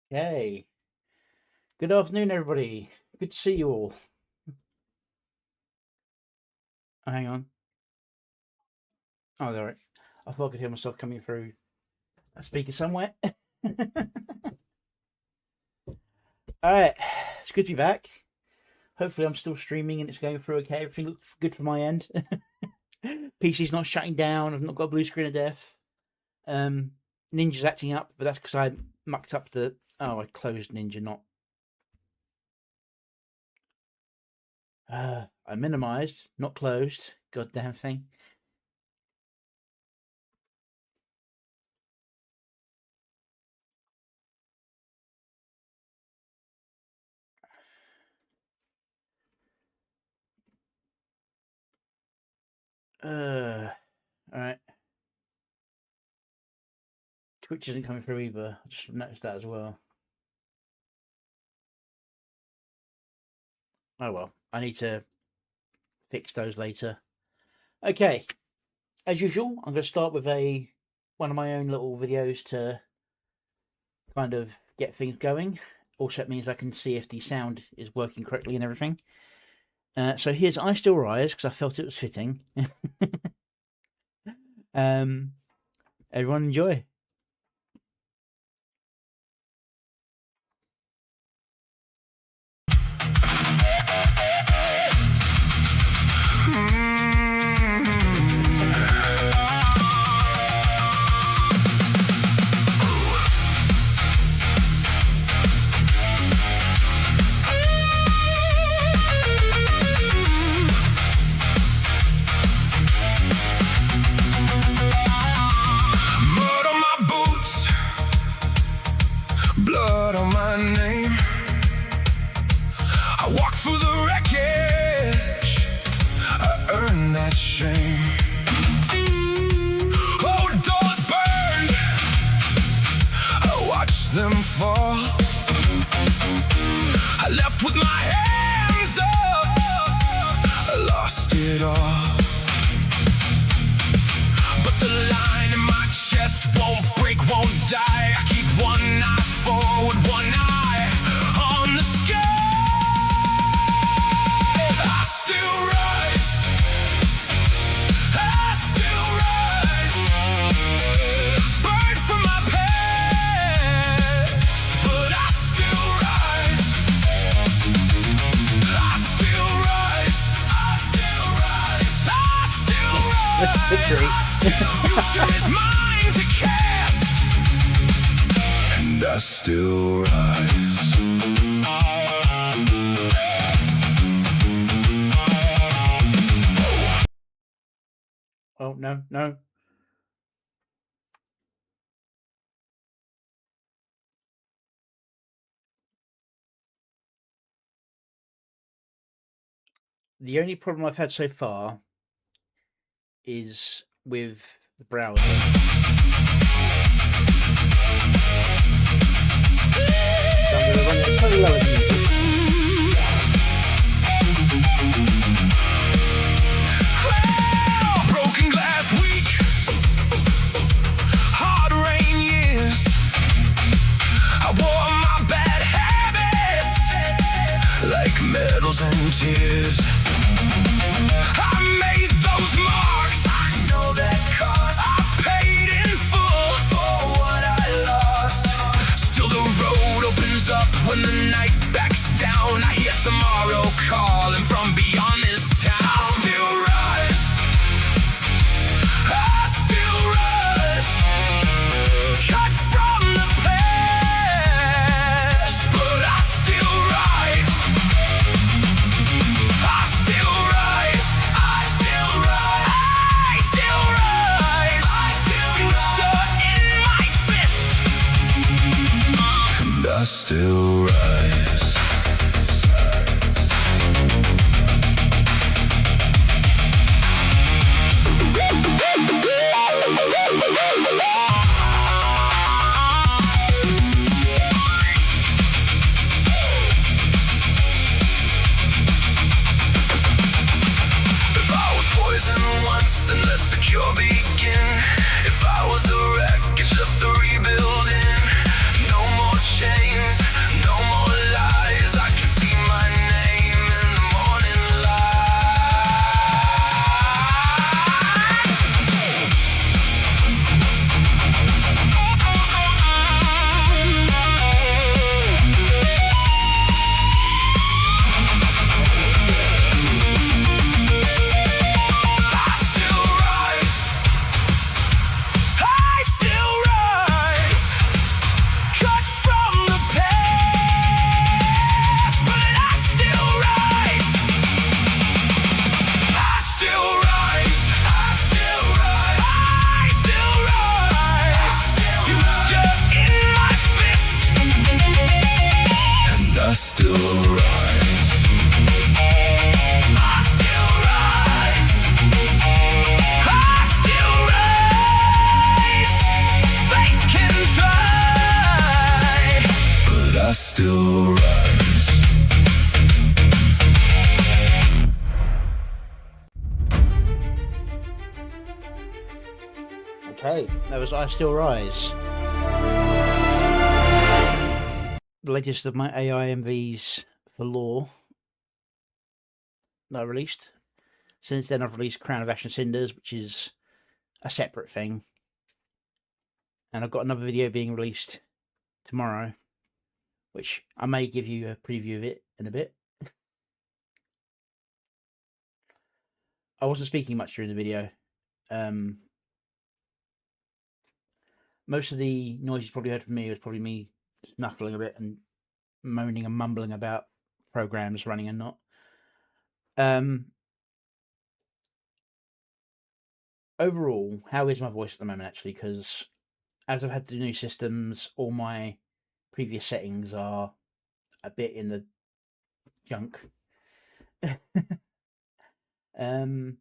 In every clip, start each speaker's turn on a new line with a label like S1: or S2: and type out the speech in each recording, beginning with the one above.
S1: Hey, good afternoon, everybody. Good to see you all. Oh, hang on. Oh, there. I thought I could hear myself coming through a speaker somewhere. All right, it's good to be back. Hopefully, I'm still streaming and it's going through okay. Everything looks good from my end. PC's not shutting down. I've not got a blue screen of death. Ninja's acting up, but that's because I mucked up the. Oh, I closed Ninja, not. I minimized, not closed. Goddamn thing. All right. Twitch isn't coming through either. I just noticed that as well. Oh well, I need to fix those later. Okay, as usual, I'm going to start with one of my own little videos to kind of get things going. Also, it means I can see if the sound is working correctly and everything. So here's I Still Rise, because I felt it was fitting. Everyone enjoy.
S2: Them fall. I left with my hands up, I lost it all. But the line in my chest won't break, won't die. I keep one eye forward, one eye on the sky. I still rise, I still rise. Burn from my past, but I still rise.
S1: tree.
S2: Future is mine to cast, and I still rise.
S1: Oh, no, no. The only problem I've had so far is with the browser. So I'm going to run it slightly lower than usual.
S2: Broken glass week, hard rain years. I wore my bad habits like medals and tears. I made those marks, I know that cost. I paid in full for what I lost. Still the road opens up when the night backs down. I hear tomorrow calling from beyond this town. I still rise, I still rise, cut from the past, but I still rise. I still rise, I still rise, I still rise, I still future in my fist, and I still rise. If I was poison once, then let the cure begin. If I was the wreckage of the rebuilding, no more chains, no more lies. I can see my name in the morning I still rise, I still rise, cut from the past, but I still rise. I still rise, I still rise, I still rise, future in my fist, and I still rise. I still rise, I still rise, fake and try, but I still rise.
S1: Okay, that was I Still Rise. The latest of my AI MVs for Law that I released. Since then, I've released Crown of Ash and Cinders, which is a separate thing. And I've got another video being released tomorrow, which I may give you a preview of it in a bit. I wasn't speaking much during the video. Most of the noise you probably heard from me was probably me knuckling a bit and moaning and mumbling about programs running and not. Overall, how is my voice at the moment, actually? Because as I've had the new systems, all my previous settings are a bit in the junk. I'm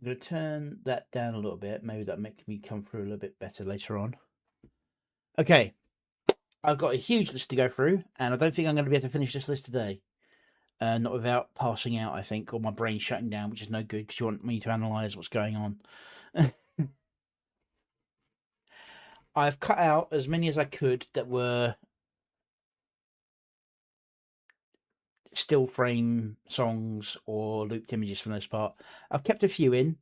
S1: going to turn that down a little bit. Maybe that'll make me come through a little bit better later on. Okay, I've got a huge list to go through, and I don't think I'm going to be able to finish this list today. Not without passing out, I think, or my brain shutting down, which is no good because you want me to analyse what's going on. I've cut out as many as I could that were still frame songs or looped images for the most part. I've kept a few in,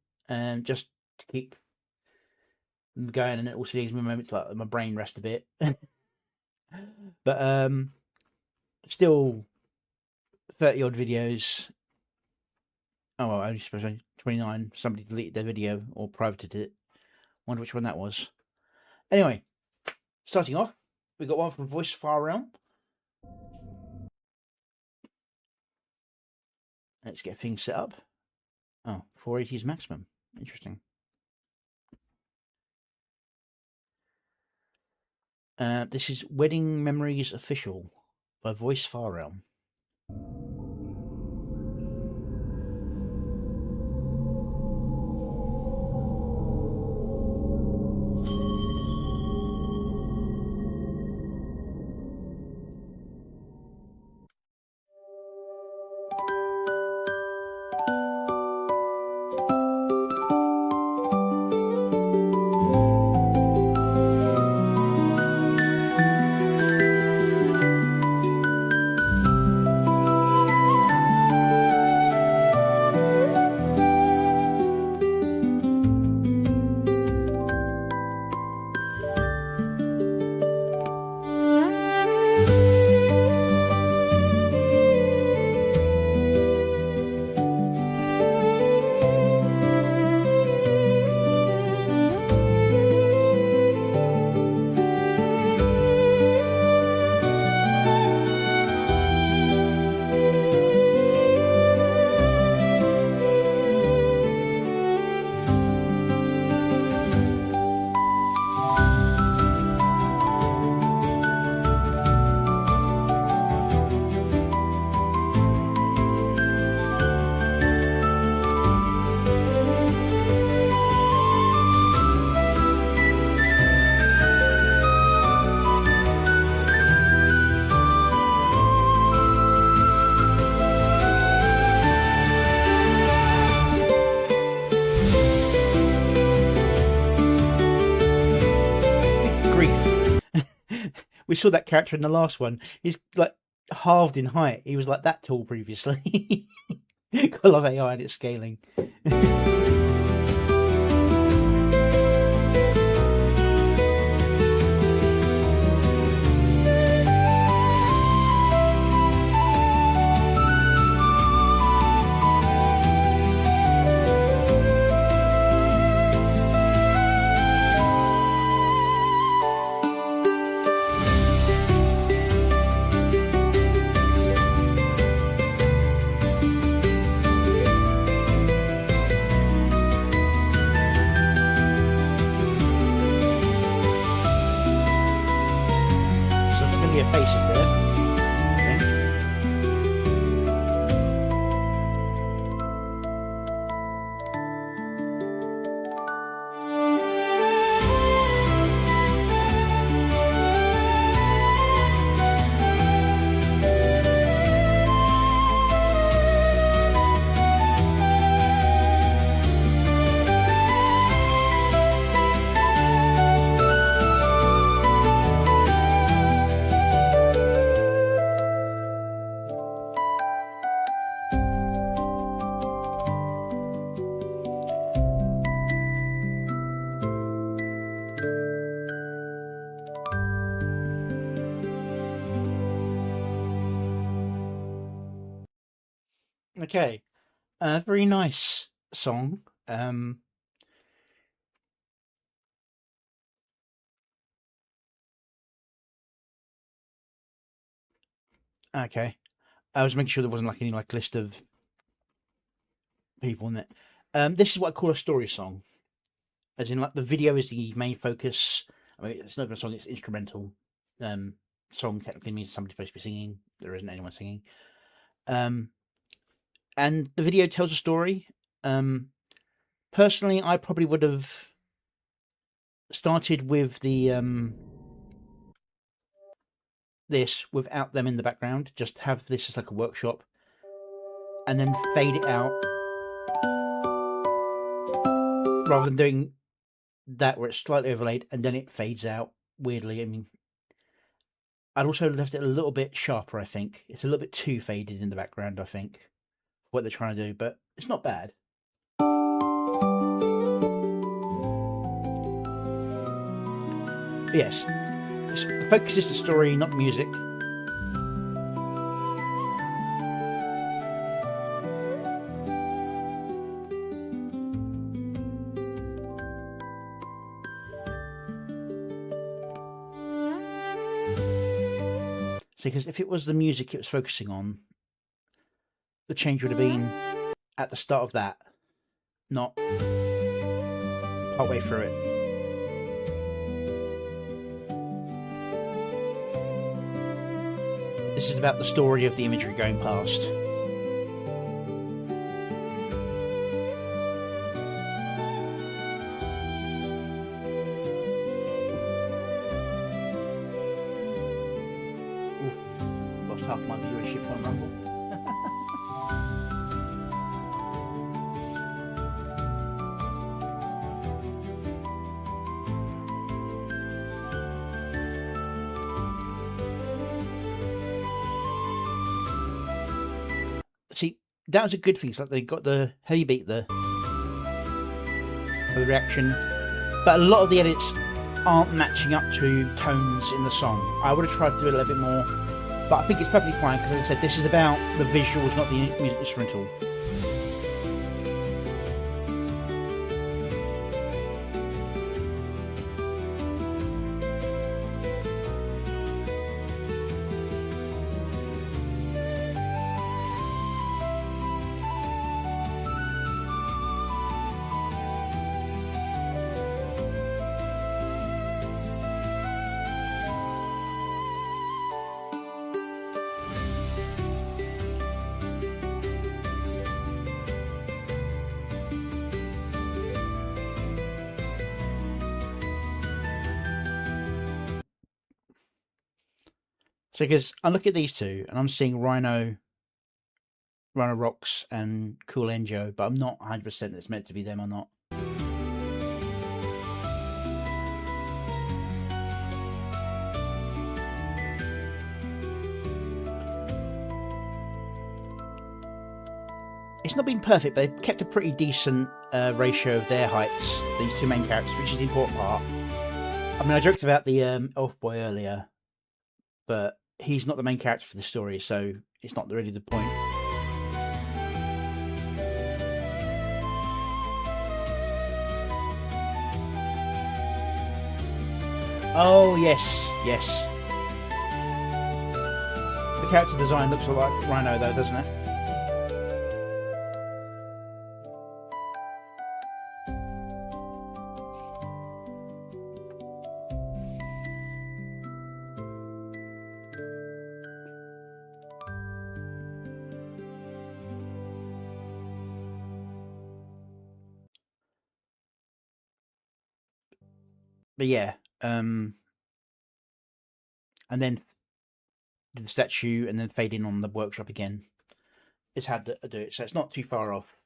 S1: just to keep them going, and it also gives me moments to let my brain rest a bit. But still 30 odd videos. Oh well, only supposed 29. Somebody deleted their video or privated it. Wonder which one that was. Anyway, starting off, we got one from Voice Far Realm. Let's get things set up. Oh, 480 is maximum. Interesting. This is Wedding Memories Official by Voice Far Realm. We saw that character in the last one. He's like halved in height. He was like that tall previously. Got a lot of AI and it's scaling. Faces there. Okay, very nice song. Okay, I was making sure there wasn't like any like list of people in it. This is what I call a story song, as in like the video is the main focus. I mean, it's not even a song; it's instrumental. Song technically means somebody's supposed to be singing. There isn't anyone singing. And the video tells a story. Personally, I probably would have started with the this without them in the background. Just have this as like a workshop, and then fade it out, rather than doing that where it's slightly overlaid and then it fades out weirdly. I mean, I'd also left it a little bit sharper. I think it's a little bit too faded in the background. I think what they're trying to do, but it's not bad. But yes, the focus is the story, not the music. See, because if it was the music it was focusing on, the change would have been at the start of that, not partway through it. This is about the story of the imagery going past. Ooh, lost half my viewership on Rumble. See, that was a good thing. It's like they got the heavy beat, the reaction, but a lot of the edits aren't matching up to tones in the song. I would have tried to do it a little bit more, but I think it's perfectly fine because, as I said, this is about the visuals, not the music instrumental. So, because I look at these two and I'm seeing Rhino Rocks and Cool Enjo, but I'm not 100% it's meant to be them or not. It's not been perfect, but they've kept a pretty decent ratio of their heights, these two main characters, which is the important part. I mean, I joked about the elf boy earlier, but he's not the main character for the story, so it's not really the point. Oh, yes, yes. The character design looks a lot like Rhino, though, doesn't it? But yeah, and then the statue, and then fade in on the workshop again. It's had to do it, so it's not too far off.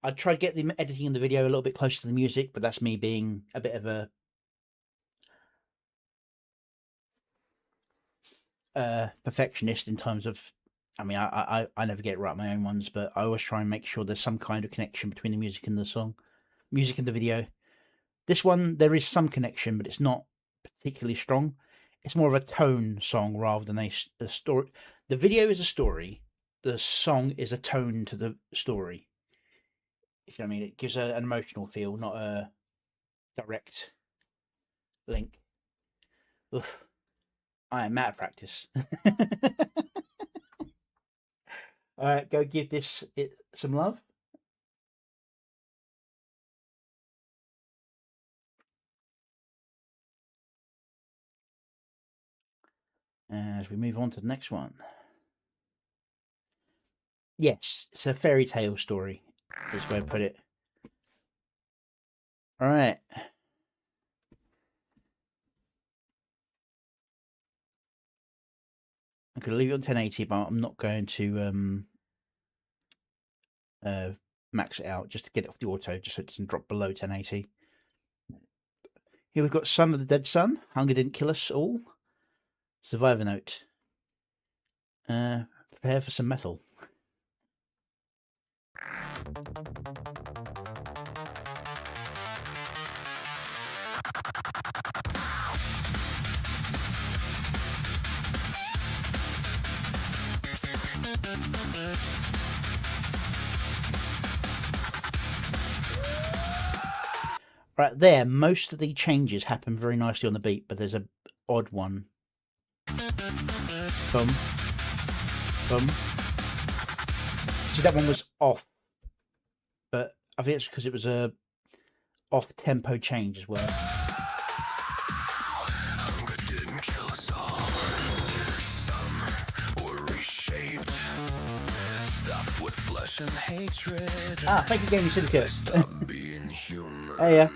S1: I tried to get the editing in the video a little bit closer to the music, but that's me being a bit of a perfectionist in terms of. I mean, I never get it right my own ones, but I always try and make sure there's some kind of connection between the music and the song, music and the video. This one, there is some connection, but it's not particularly strong. It's more of a tone song rather than a story. The video is a story. The song is a tone to the story. If you know what I mean, it gives an emotional feel, not a direct link. Oof. I am out of practice. All right, go give this some love. As we move on to the next one. Yes, it's a fairy tale story, is the way to put it. All right. I'm going to leave it on 1080, but I'm not going to max it out just to get it off the auto, just so it doesn't drop below 1080. Here we've got Son of the Dead Sun. Hunger didn't kill us all. Survivor note. Prepare for some metal. Right there, most of the changes happen very nicely on the beat, but there's an odd one. Boom. Boom. See, that one was off, but I think it's because it was a off tempo change as well.
S2: Hunger didn't kill us all. Some were reshaped, stuffed with flesh and hatred.
S1: Ah, thank you, Gaming Syndicate.
S2: Stop being human.
S1: Hey, yeah.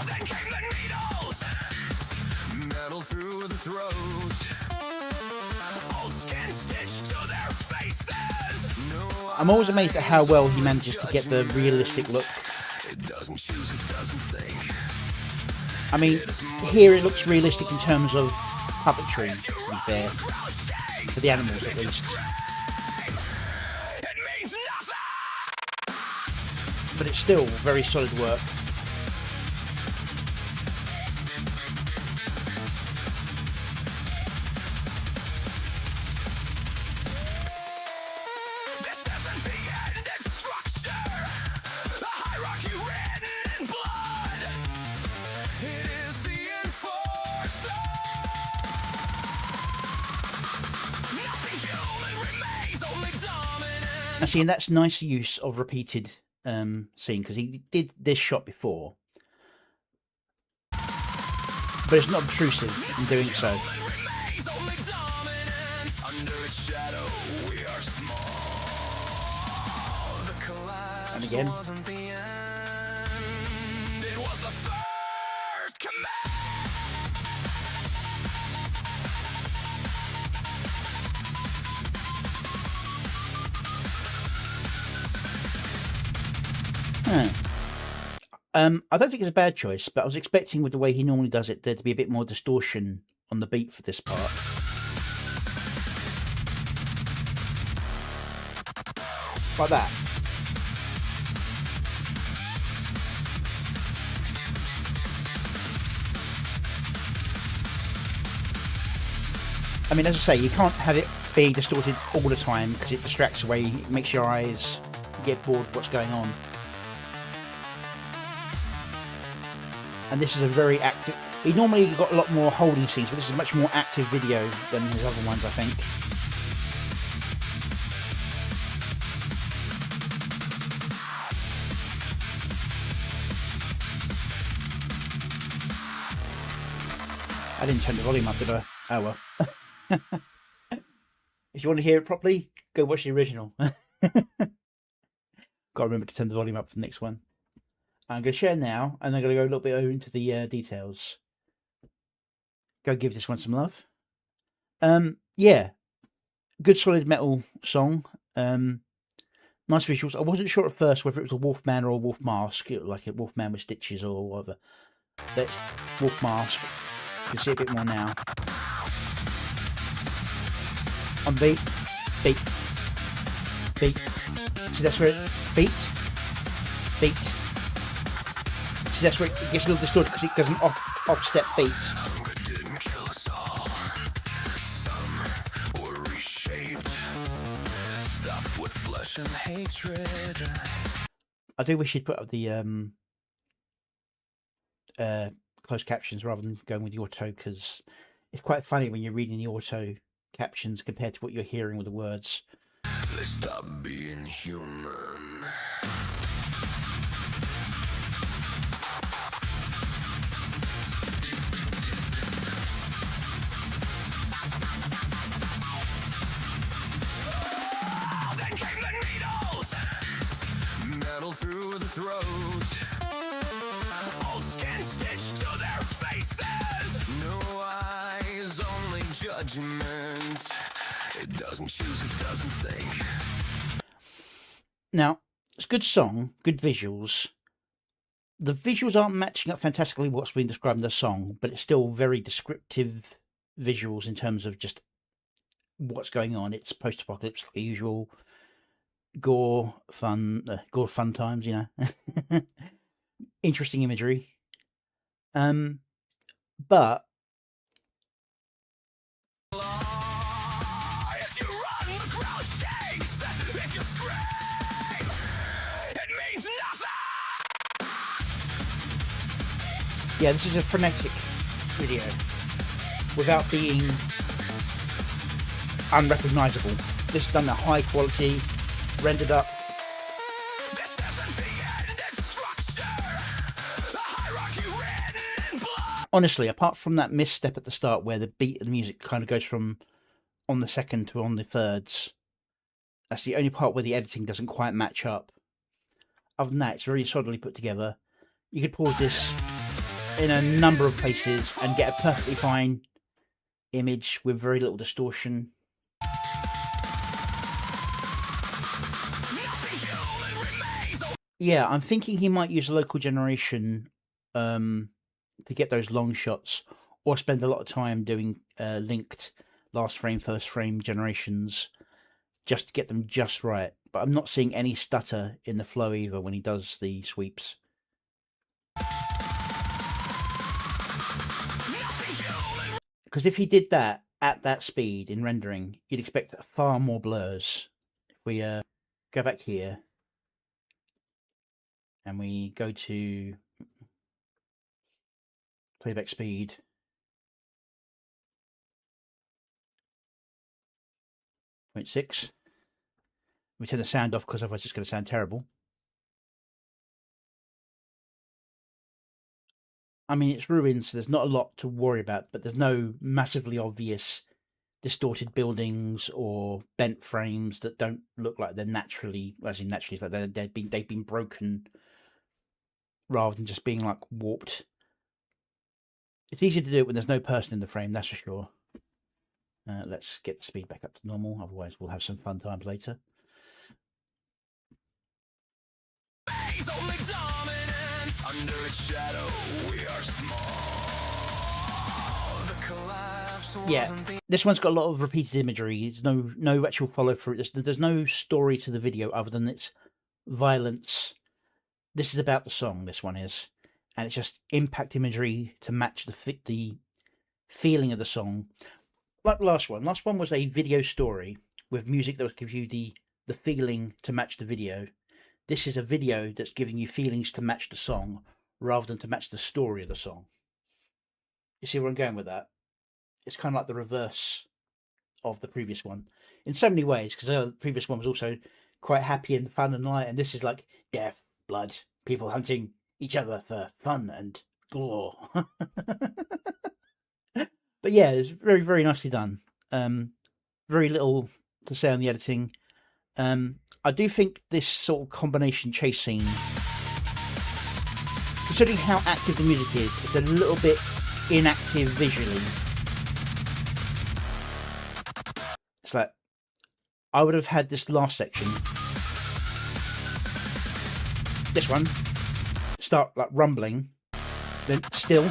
S2: Then came the needles, metal through the throat, old skin stitched to their faces. No,
S1: I'm always amazed at how well he manages to get the realistic look.
S2: it doesn't choose, it doesn't think.
S1: I mean, here it looks realistic in terms of puppetry, to be fair. For the animals, at least.
S2: It means nothing.
S1: But it's still very solid work.
S2: This isn't the end, it's structure. A hierarchy written in blood. It is the enforcer. Nothing human remains, only dominant.
S1: And see, and that's nice use of repeated scene, because he did this shot before. But it's not obtrusive in doing so.
S2: Remains only dominant. Under its shadow, we are small. The collapse
S1: And again.
S2: wasn't the end. It was the first command.
S1: I don't think it's a bad choice, but I was expecting with the way he normally does it there to be a bit more distortion on the beat for this part. Like that. I mean, as I say, you can't have it being distorted all the time because it distracts away, it makes your eyes get bored with what's going on. And this is a very active... He normally got a lot more holding scenes, but this is a much more active video than his other ones, I think. I didn't turn the volume up, did I? Oh well. If you want to hear it properly, go watch the original. Got to remember to turn the volume up for the next one. I'm going to share now, and I'm going to go a little bit over into the details. Go give this one some love. Yeah, good solid metal song. Nice visuals. I wasn't sure at first whether it was a wolf man or a wolf mask, like a wolf man with stitches or whatever. That's wolf mask. You can see a bit more now. On beat, beat, beat. See, that's where it beat, beat. See, that's where it gets a little distorted because it does an off-step beat.
S2: Hunger didn't kill us all. Some were reshaped, stuffed with flesh and hatred.
S1: I do wish you'd put up the closed captions rather than going with the auto, because it's quite funny when you're reading the auto captions compared to what you're hearing with the words.
S2: They stopped being human. Then came the needles, metal through the throat, old skin stitched to their faces. No eyes, only judgment. It doesn't choose, it doesn't think.
S1: Now, it's a good song, good visuals. The visuals aren't matching up fantastically with what's been described in the song, but it's still very descriptive visuals in terms of just what's going on. It's post-apocalypse, like usual. Gore fun times, you know. Interesting imagery. But
S2: If you run, the crowd
S1: Yeah, this is a frenetic video without being unrecognizable. This is done at high quality, rendered up. Honestly, apart from that misstep at the start where the beat of the music kind of goes from on the second to on the thirds, that's the only part where the editing doesn't quite match up. Other than that, it's very solidly put together. You could pause this in a number of places and get a perfectly fine image with very little distortion. Yeah, I'm thinking he might use local generation to get those long shots, or spend a lot of time doing linked last frame, first frame generations just to get them just right. But I'm not seeing any stutter in the flow either when he does the sweeps. Because if he did that at that speed in rendering, you'd expect far more blurs. If we go back here and we go to playback speed, .6. We turn the sound off because otherwise it's going to sound terrible. I mean, it's ruined, so there's not a lot to worry about, but there's no massively obvious distorted buildings or bent frames that don't look like they're naturally, as in naturally, it's like they've been broken rather than just being like warped. It's easy to do it when there's no person in the frame, that's for sure. Let's get the speed back up to normal, otherwise we'll have some fun times later.
S2: Under its shadow, we are small. The collapse
S1: yeah, this one's got a lot of repeated imagery. There's no actual follow through. There's no story to the video other than its violence. This is about the song. This one is, and it's just impact imagery to match the feeling of the song. Like the last one. Last one was a video story with music that would give you the feeling to match the video. This is a video that's giving you feelings to match the song rather than to match the story of the song. You see where I'm going with that? It's kind of like the reverse of the previous one in so many ways, because the previous one was also quite happy and fun and light, and this is like death, blood, people hunting each other for fun and gore. But yeah, it's very, very nicely done. Very little to say on the editing. I do think this sort of combination chase scene, considering how active the music is, it's a little bit inactive visually. It's like, I would have had this last section, this one, start like rumbling, then still,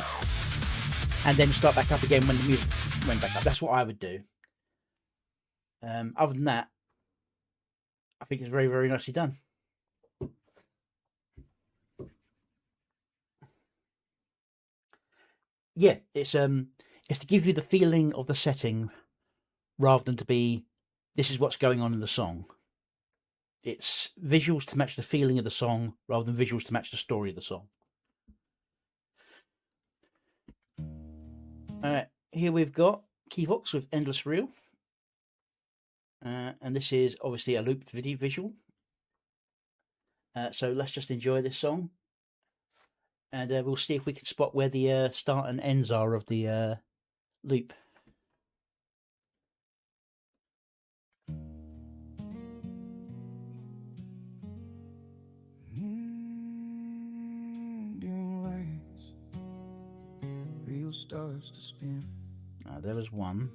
S1: and then start back up again when the music went back up. That's what I would do. Other than that, I think it's very, very nicely done. Yeah, it's to give you the feeling of the setting rather than to be, this is what's going on in the song. It's visuals to match the feeling of the song rather than visuals to match the story of the song. Alright, here we've got Keybox with Endless Reel. And this is obviously a looped video visual. So let's just enjoy this song. And we'll see if we can spot where the start and ends are of the loop.
S2: Reel starts to spin.
S1: There was one.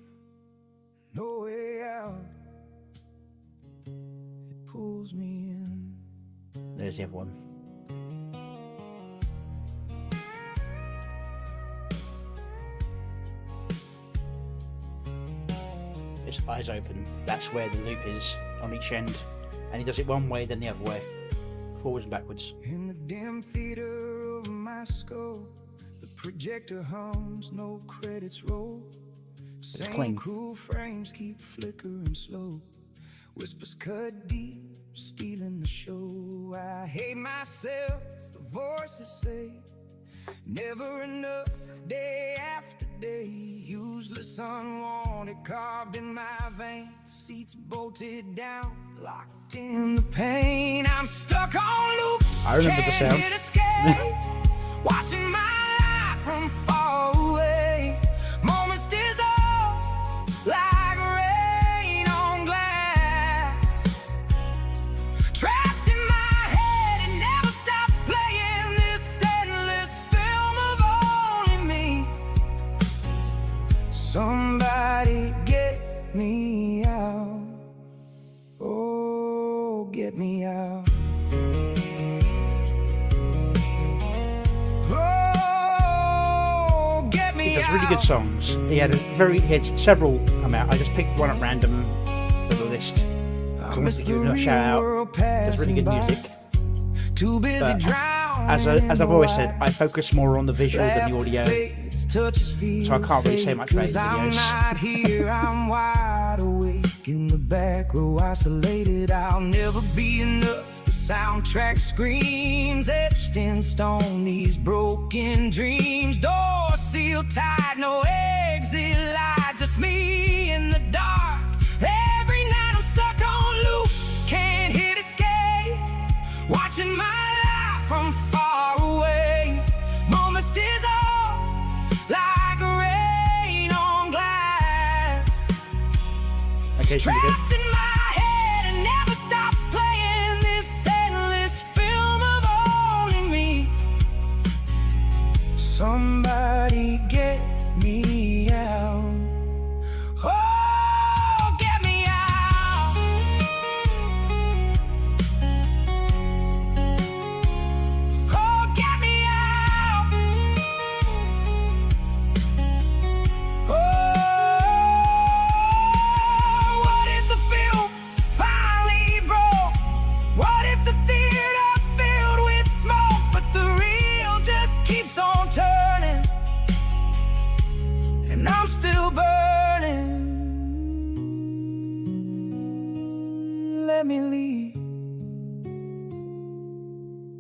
S2: No way out. It pulls me in.
S1: There's the other one. His eyes open. That's where the loop is on each end, and he does it one way, then the other way, forwards and backwards.
S2: In the dim theater of my skull, the projector hums, no credits roll.
S1: It's clean.
S2: Cruel frames keep flickering slow. Whispers cut deep, stealing the show. I hate myself, the voices say Never enough, day after day. Useless, unwanted, carved in my veins. Seats bolted down, locked in the pain. I'm stuck on loop.
S1: I remember the sound.
S2: Can't hit escape. Watching my life from far away. Moments dissolve like rain on glass. Trapped in my head, it never stops playing. This endless film of only me. Somebody get me out. Oh, get me out. Oh, get me
S1: He does
S2: out.
S1: really good songs. He had several come out. I just picked one at random for the list. So I wanted to give him a shout out. Does really good music.
S2: Too busy
S1: But
S2: drowning
S1: as I've always said, I focus more on the visual than the audio.
S2: so
S1: I can't really say much about his
S2: I'm
S1: videos.
S2: not here, I'm wide awake in the back row, isolated. I'll never be enough. The soundtrack screams, etched in stone, these broken dreams. Doors sealed tight, no exit light, just me in the dark. Every night I'm stuck on loop, can't hit escape. Watching my life from far away. Moments dissolve like rain on glass.
S1: Okay, it's really good.
S2: Trapped in my head, it never stops playing. This endless film of only me. Somebody get me out. Oh, get me out. Oh, get me out. Oh, what if the film finally broke? What if the theater filled with smoke, but the reel just keeps on turning, and I'm still burning? Let me leave.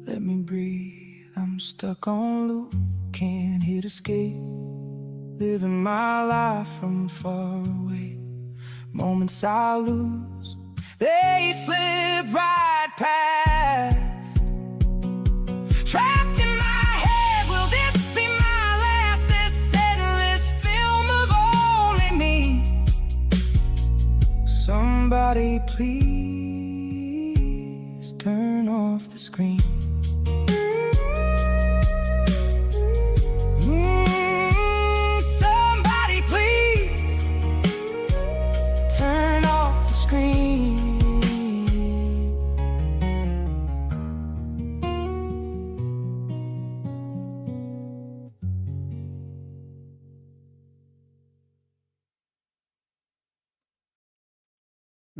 S2: Let me breathe. I'm stuck on loop, can't hit escape. Living my life from far away. Moments I lose, they slip right past. Trapped in my head, will this be my last? This endless film of only me. Somebody please turn off the screen. Somebody please turn off the screen.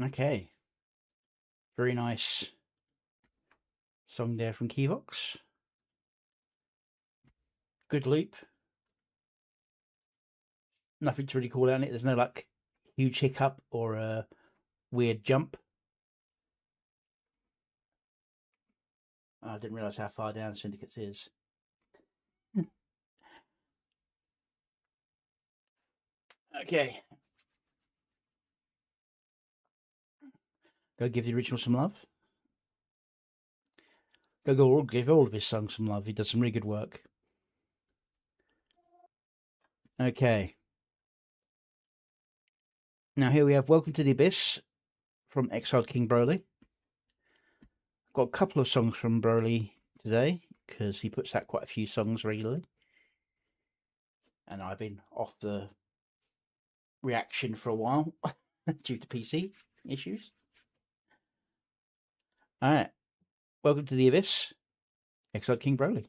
S1: Okay. Very nice song there from Keyvox. Good loop. Nothing to really call out in it. There's no like huge hiccup or a weird jump. I didn't realise how far down Syndicates is. Okay. Go give the original some love. Go give all of his songs some love. He does some really good work. Okay. Now here we have Welcome to the Abyss from Exiled King Broly. Got a couple of songs from Broly today because he puts out quite a few songs regularly. And I've been off the reaction for a while due to PC issues. Alright. Welcome to the Abyss, Exiled King Broly.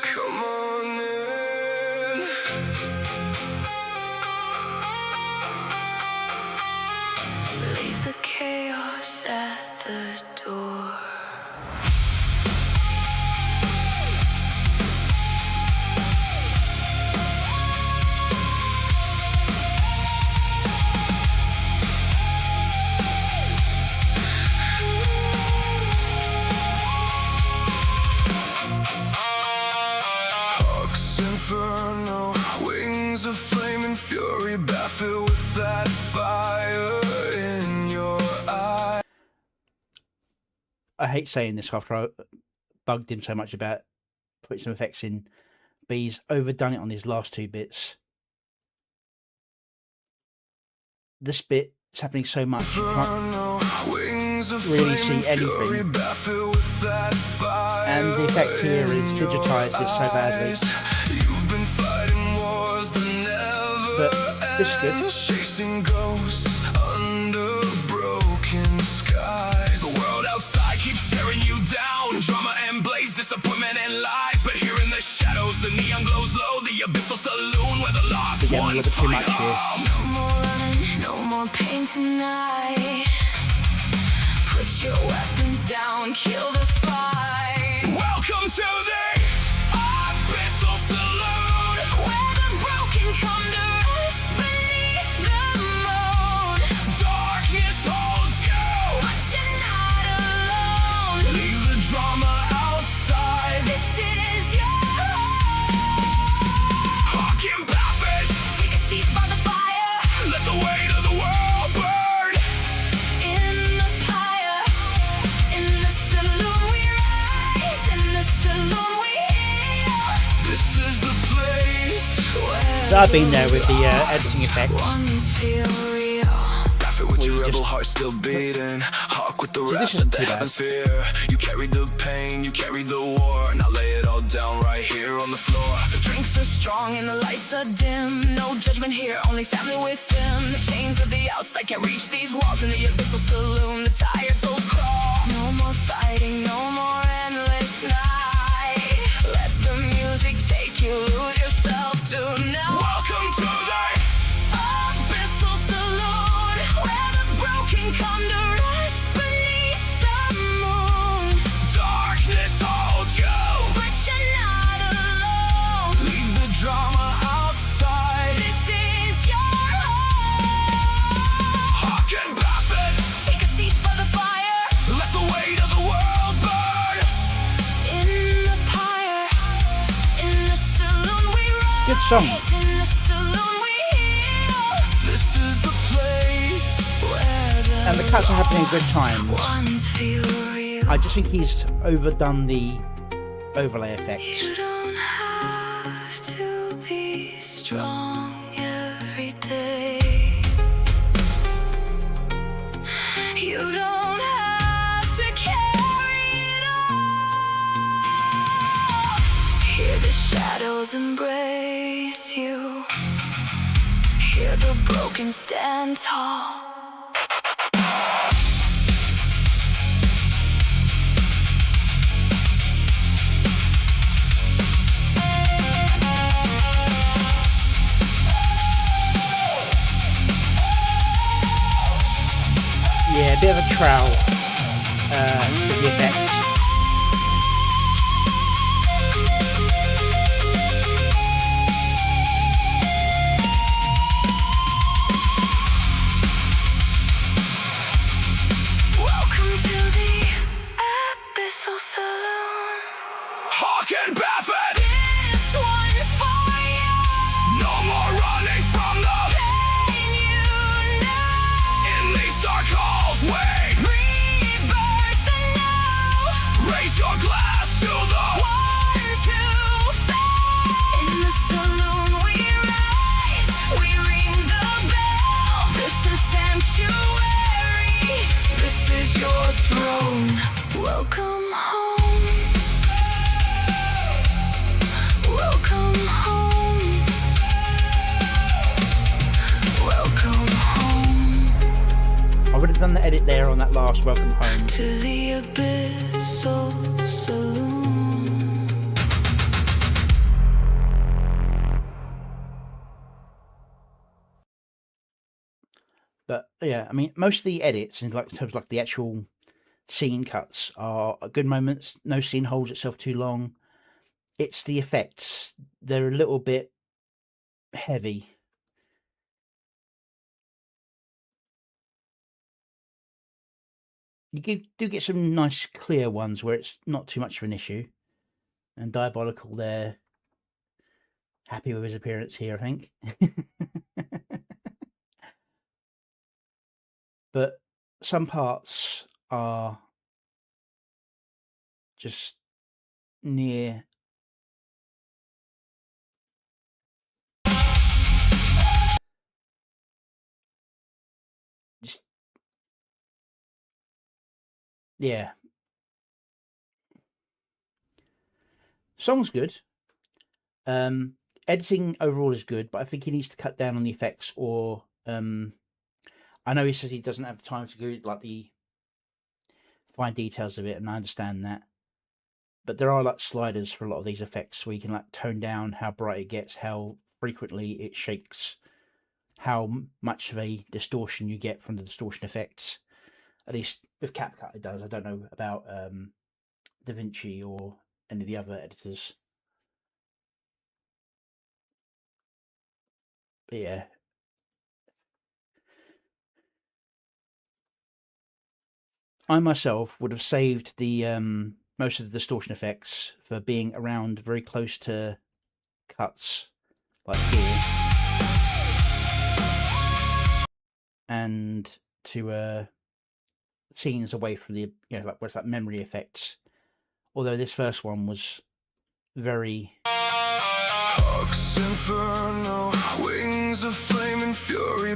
S2: Come on in. Leave the chaos at the door. inferno, wings of flame and fury, baffled with that fire in your eye.
S1: I hate saying this after I bugged him so much about putting some effects in, but he's overdone it on his last two bits. This bit is happening so much you can't really see anything, and the effect here is digitized this so badly. But this is good.
S2: Chasing ghosts under broken skies. The world outside keeps tearing you down. Drama and blaze, disappointment and lies. But here in the shadows, the neon glows low. The abyssal saloon where the lost
S1: Again, a little bit too much here.
S2: No more running, no more pain tonight. Put your weapons down, kill the fight. Welcome to the abyssal saloon, where the broken come to rest beneath the moon. Darkness holds you, but you're not alone. Leave the drama outside. This is your home. Hawk and Baffage, take a seat by the fire. Let the weight of the world burn. In the pyre, in the saloon we rise, in the saloon we heal. This is the place where
S1: So I've been there with the editing effects.
S2: ones feel real. Laugh it with your rebel heart still beating. Hawk with the rap
S1: this
S2: that
S1: isn't
S2: the
S1: too bad.
S2: heavens fear. You carry the pain, you carry the war. Now lay it all down right here on the floor. The drinks are strong and the lights are dim. No judgment here, only family within. The chains of the outside can't reach these walls. In the abyssal saloon, the tired souls crawl. No more fighting, no more endless night. Let the music take you, lose yourself tonight. Welcome to the abyssal saloon, where the broken come to rest beneath the moon. Darkness holds you, but you're not alone. Leave the drama outside. This is your home. Hawk and Baffin, take a seat by the fire. Let the weight of the world burn. In the pyre, in the saloon we rise.
S1: Good song.
S2: In the saloon we heal. This is the place where
S1: And the cuts are happening at good times.
S2: ones feel real.
S1: I just think he's overdone the overlay effects.
S2: You don't have to be strong every day. You don't have to carry it all. Hear the shadows embrace you. Hear the broken stand tall.
S1: Yeah, a bit of a trowel with the effects.
S2: Welcome to the abyssal saloon. Hawk and Baffin, this one's for you. No more running from the pain you know. In these dark halls, wait. Rebirth anew. Raise your glass to the ones who fell. In the saloon we rise, we ring the bell. This is sanctuary. This is your throne. Welcome home. Welcome home. Welcome home
S1: I would have done the edit there on that last welcome home.
S2: to the abyssal saloon.
S1: But yeah, I mean, most of the edits in terms of like the actual scene cuts are good moments. No scene holds itself too long. It's the effects; they're a little bit heavy. You do get some nice clear ones where it's not too much of an issue, and Diabolical there happy with his appearance here, I think. But some parts are just near just yeah. Song's good. Editing overall is good, but I think he needs to cut down on the effects, or I know he says he doesn't have time to go like the fine details of it, and I understand that. But there are like sliders for a lot of these effects where you can like tone down how bright it gets, how frequently it shakes, how much of a distortion you get from the distortion effects. At least with CapCut it does. I don't know about DaVinci or any of the other editors. But yeah. I myself would have saved the most of the distortion effects for being around very close to cuts like here, and to scenes away from the like what's that memory effects. Although this first one was very
S2: Inferno, wings of flame and fury,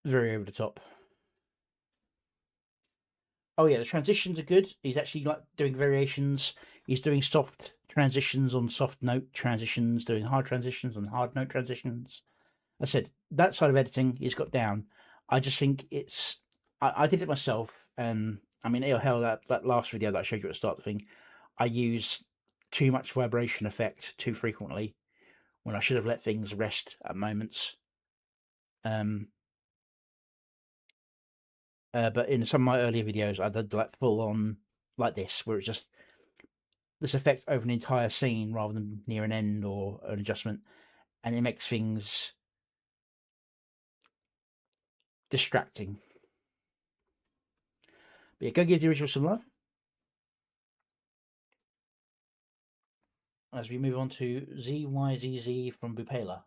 S1: very over the top. Oh yeah, the transitions are good. He's actually like doing variations. He's doing soft transitions on soft note transitions, doing hard transitions on hard note transitions. I said that side of editing he's got down. I just think it's I did it myself. I mean, hell, that last video that I showed you at the start of the thing, I use too much vibration effect too frequently when I should have let things rest at moments. But in some of my earlier videos, I did like full on like this, where it's just this effect over an entire scene rather than near an end or an adjustment, and it makes things distracting. But yeah, go give the original some love. As we move on to ZYZZ from Bupela.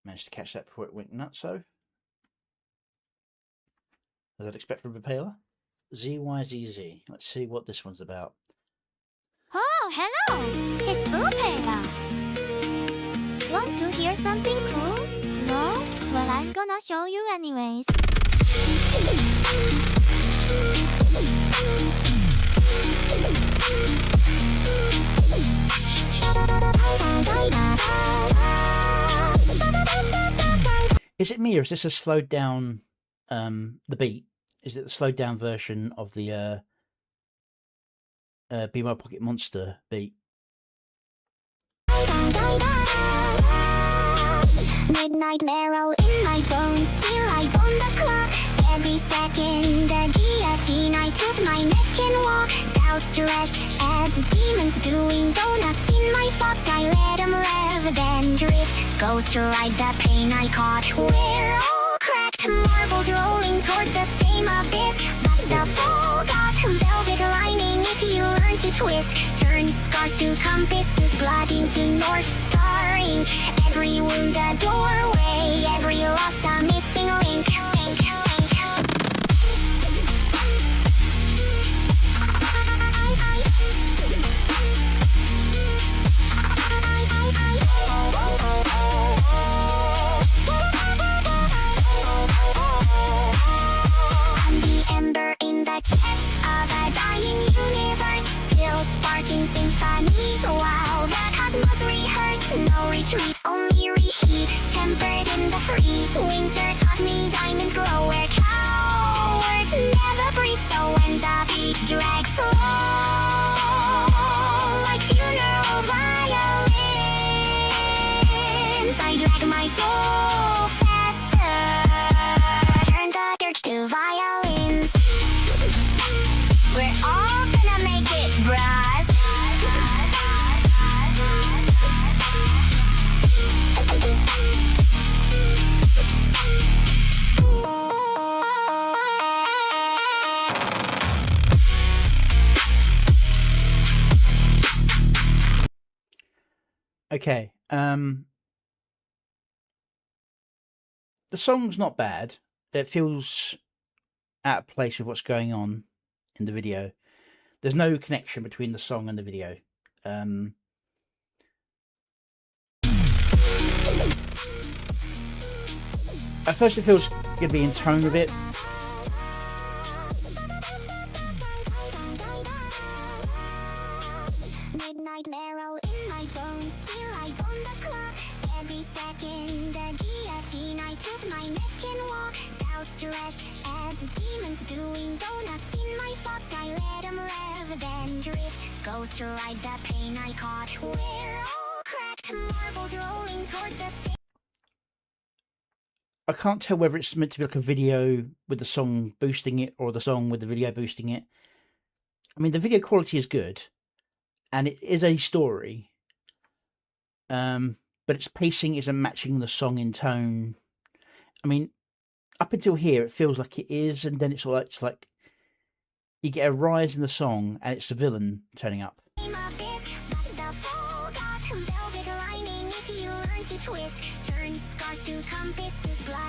S1: Managed to catch that before it went nutso. As I'd expect from Bupela. ZYZZ. Let's see what this one's about.
S3: Oh, hello! It's Bupela. Want to hear something cool? No? Well, I'm gonna show you anyways.
S1: Is it me, or is this a slowed down the beat? Is it the slowed down version of the Be My Pocket Monster beat?
S3: Midnight marrow in my bones, still I on the clock. Every second the guillotine, I tilt my neck and walk. Doubts to rest as demons doing donuts in my thoughts. I let them rev, then drift. Goes to ride the pain I caught. We're all cracked, marbles rolling toward the same abyss. But the fall got velvet lining if you learn to twist. Turn scars to compasses, blood into North Star ink. Every wound a doorway, every loss a missing link. I'm the ember in the chest of a dying universe, still sparking symphonies while the cosmos rehearse. No retreat, only reheat, tempered in the freeze. Winter taught me diamonds grow where cowards never breathe. So when the beat drags slow, like funeral violins, I drag my soul faster, turn the dirge to violins. We're all gonna make it, bros.
S1: Okay. The song's not bad. It feels out of place with what's going on in the video. There's no connection between the song and the video. At first it feels going to be in tone with it.
S3: Midnight marrow in my bones, still I on the clock. Every second the guillotine, I tilt my neck and walk. Doubt stress as demons doing donuts in my thoughts. I let them rev, then drift. Goes to ride the pain I caught. We're all cracked, marbles rolling toward the sea.
S1: I can't tell whether it's meant to be like a video with the song boosting it or the song with the video boosting it. I mean, the video quality is good, and it is a story, but its pacing isn't matching the song in tone. I mean, up until here, it feels like it is, and then it's like you get a rise in the song, and it's the villain turning up.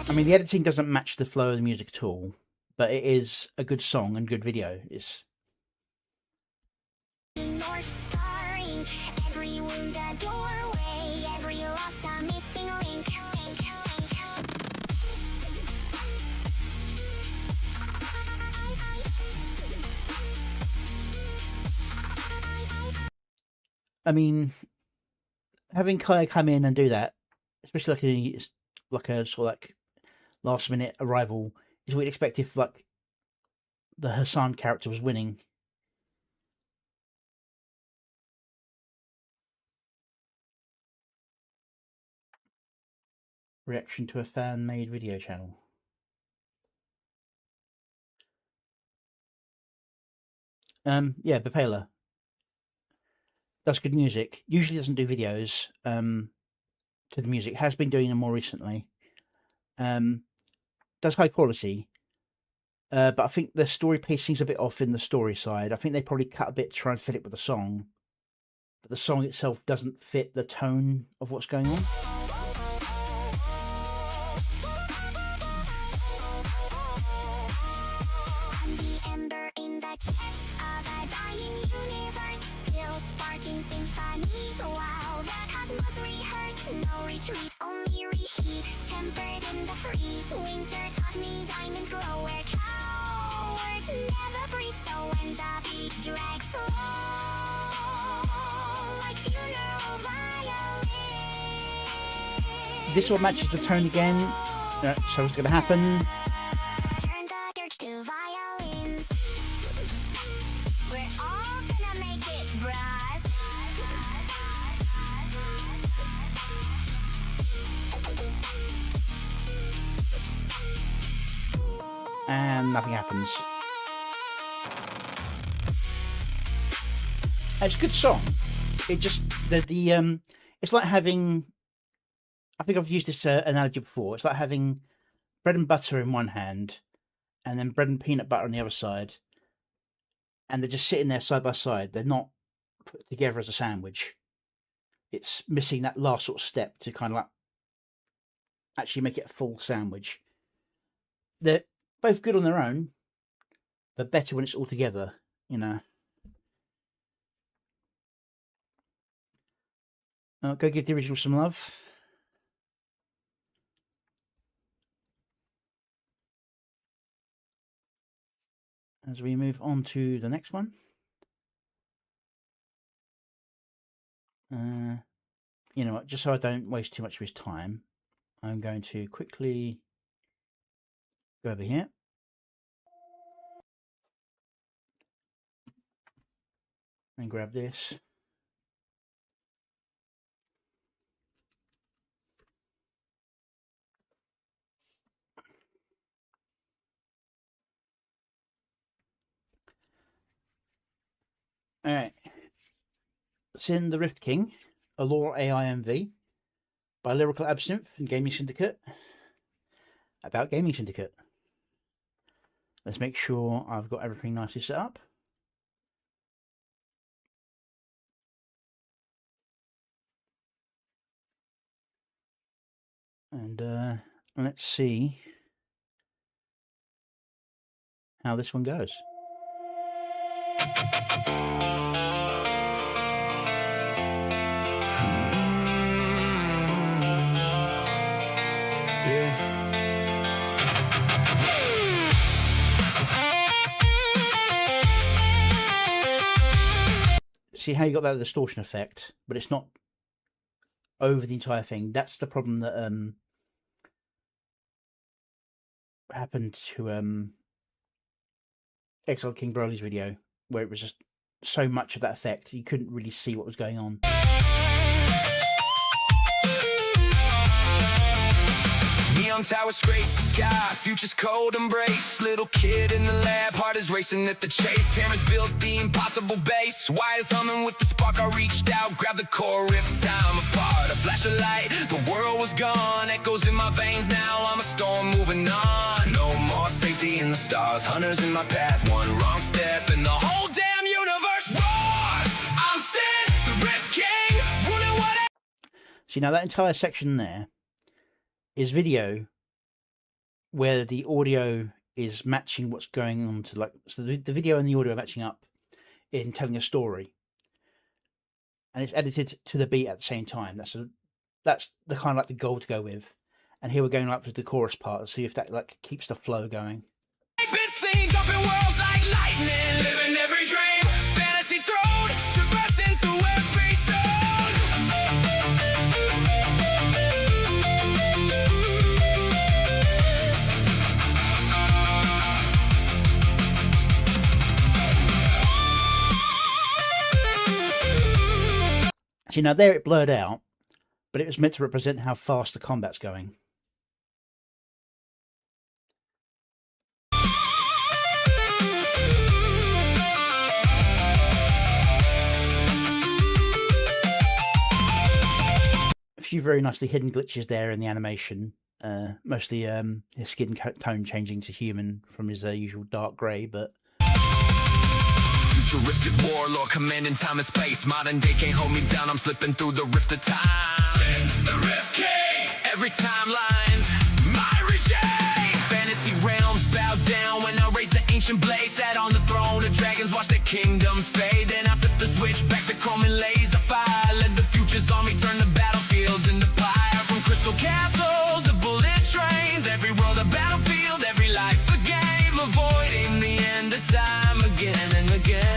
S1: I mean, the editing doesn't match the flow of the music at all, but it is a good song and good video. It's
S3: North starring every wound a doorway, every loss a missing link.
S1: I mean, having Kaya come in and do that, especially like a sort of like last minute arrival, is what we'd expect if like the Hassan character was winning. Reaction to a fan-made video channel. Yeah, Bapela does good music. Usually doesn't do videos to the music. Has been doing them more recently. Does high quality. But I think the story pacing's a bit off in the story side. I think they probably cut a bit to try and fit it with the song. But the song itself doesn't fit the tone of what's going on.
S3: I'm the ember in the chest of a dying universe, still sparking symphonies while the cosmos rehearse. No retreat, only reheat, tempered in the freeze. Winter taught me diamonds grow where cowards never breathe. So when the beat drags slow, like funeral violins.
S1: This one matches the tone again. So what's going to happen?
S3: Turn the dirge to violins. We're all gonna make it, bros.
S1: And nothing happens. It's a good song. It just the it's like having. I think I've used this analogy before. It's like having bread and butter in one hand, and then bread and peanut butter on the other side, and they're just sitting there side by side. They're not put together as a sandwich. It's missing that last sort of step to kind of like actually make it a full sandwich. They're both good on their own, but better when it's all together, you know. Go give the original some love. As we move on to the next one. You know what, just so I don't waste too much of his time, I'm going to quickly go over here. And grab this. Alright. Sin the Rift King, Allure AI-MV by Lyrical Absinthe and Gaming Syndicate. About Gaming Syndicate. Let's make sure I've got everything nicely set up. And let's see how this one goes. See how you got that distortion effect, but it's not over the entire thing. That's the problem that happened to Exiled King Broly's video, where it was just so much of that effect you couldn't really see what was going on.
S2: Neon towers scrape the sky, future's cold embrace. Little kid in the lab, heart is racing at the chase. Parents built the impossible base, wires humming with the spark. I reached out, grabbed the core, ripped time apart. A flash of light, the world was gone. Echoes in my veins now, I'm a storm moving on. No more safety in the stars, hunters in my path. One wrong step and the whole damn universe roars. I'm Sid, the Rift King, ruling what.
S1: See, now that entire section there is video where the audio is matching what's going on to, like, so the video and the audio are matching up in telling a story, and it's edited to the beat at the same time. That's the kind of like the goal to go with. And here we're going up to the chorus part, see if that like keeps the flow going.
S2: Jumping worlds like lightning, living every dream, fantasy throne, traversing through every zone.
S1: See, now there it blurred out, but it was meant to represent how fast the combat's going. A few very nicely hidden glitches there in the animation, mostly his skin tone changing to human from his usual dark grey, but
S2: Future rifted warlord, commanding time and space. Modern day can't hold me down, I'm slipping through the rift of time. Sid, the Rift King, every timeline's my regime. Fantasy realms bow down when I raise the ancient blade. Sat on the throne of dragons, watch their kingdoms fade. Then I flip the switch back to chrome and laser fire. Let the future's army turn the battlefields into fire. From crystal castles to bullet trains, every world a battlefield, every life a game. Avoiding the end of time again and again.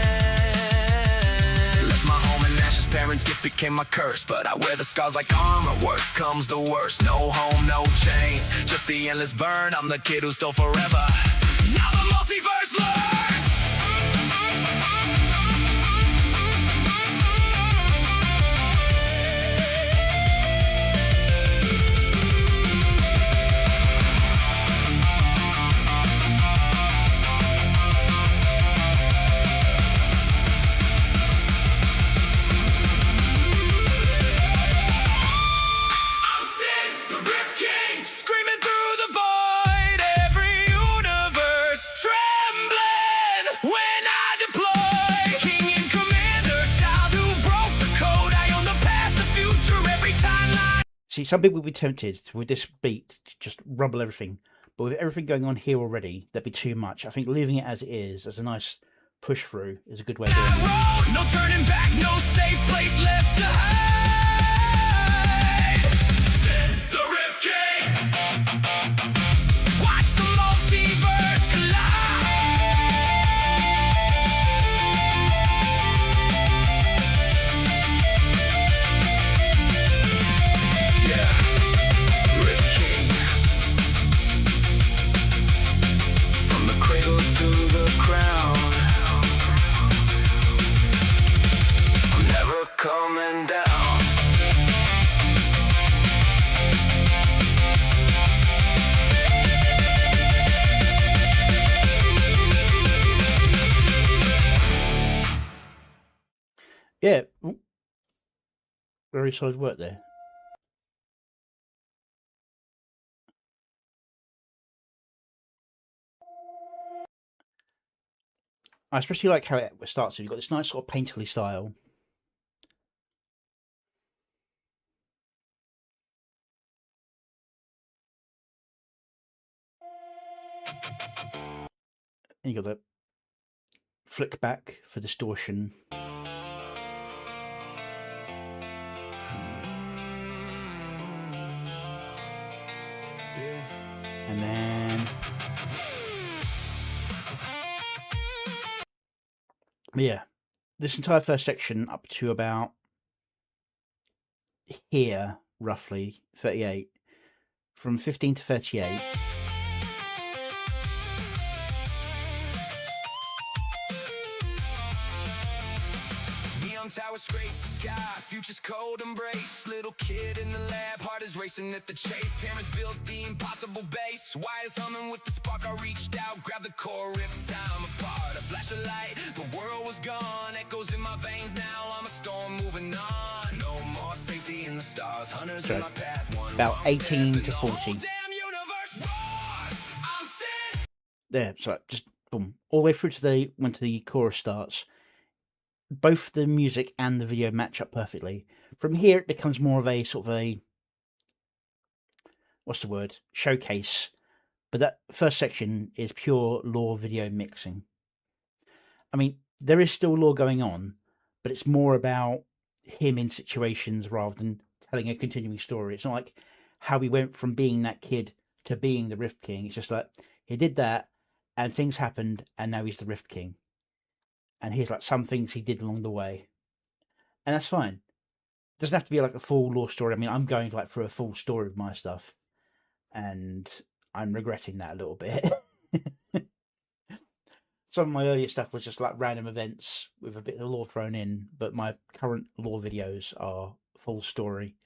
S2: Left my home in ashes, parents' gift became my curse. But I wear the scars like armor, worst comes the worst. No home, no chains, just the endless burn. I'm the kid who stole forever, now the multiverse learns.
S1: see, some people would be tempted with this beat to just rumble everything, but with everything going on here already, that'd be too much. I think leaving it as it is, as a nice push through, is a good way of doing it.
S2: No turning back, no safe place left to hide. Sid, the Rift King. Watch the multiverse collide. Yeah, Rift King. From the cradle to the crown, I'm never coming down.
S1: Yeah, very solid work there. I especially like how it starts. You've got this nice sort of painterly style. And you got the flick back for distortion. And then yeah, this entire first section up to about here, roughly 38, from 15 to 38.
S2: Towers scrape the sky, future's cold embrace. Little kid in the lab, heart is racing at the chase. Parents built the impossible base. Wires humming with the spark, I reached out, grabbed the core, ripped time apart. A flash of light, the world was gone. Echoes in my veins now, I'm a storm moving on. No more safety in the stars, hunters in my path.
S1: About 18 to 40. There, so just boom, all the way through to when the chorus starts. Both the music and the video match up perfectly. From here, it becomes more of a sort of a, what's the word, showcase. But that first section is pure lore video mixing. I mean, there is still lore going on, but it's more about him in situations rather than telling a continuing story. It's not like how he went from being that kid to being the Rift King. It's just like he did that and things happened and now he's the Rift King. And here's like some things he did along the way. And that's fine. It doesn't have to be like a full lore story. I mean, I'm going like through a full story of my stuff. And I'm regretting that a little bit. Some of my earlier stuff was just like random events with a bit of lore thrown in. But my current lore videos are full story.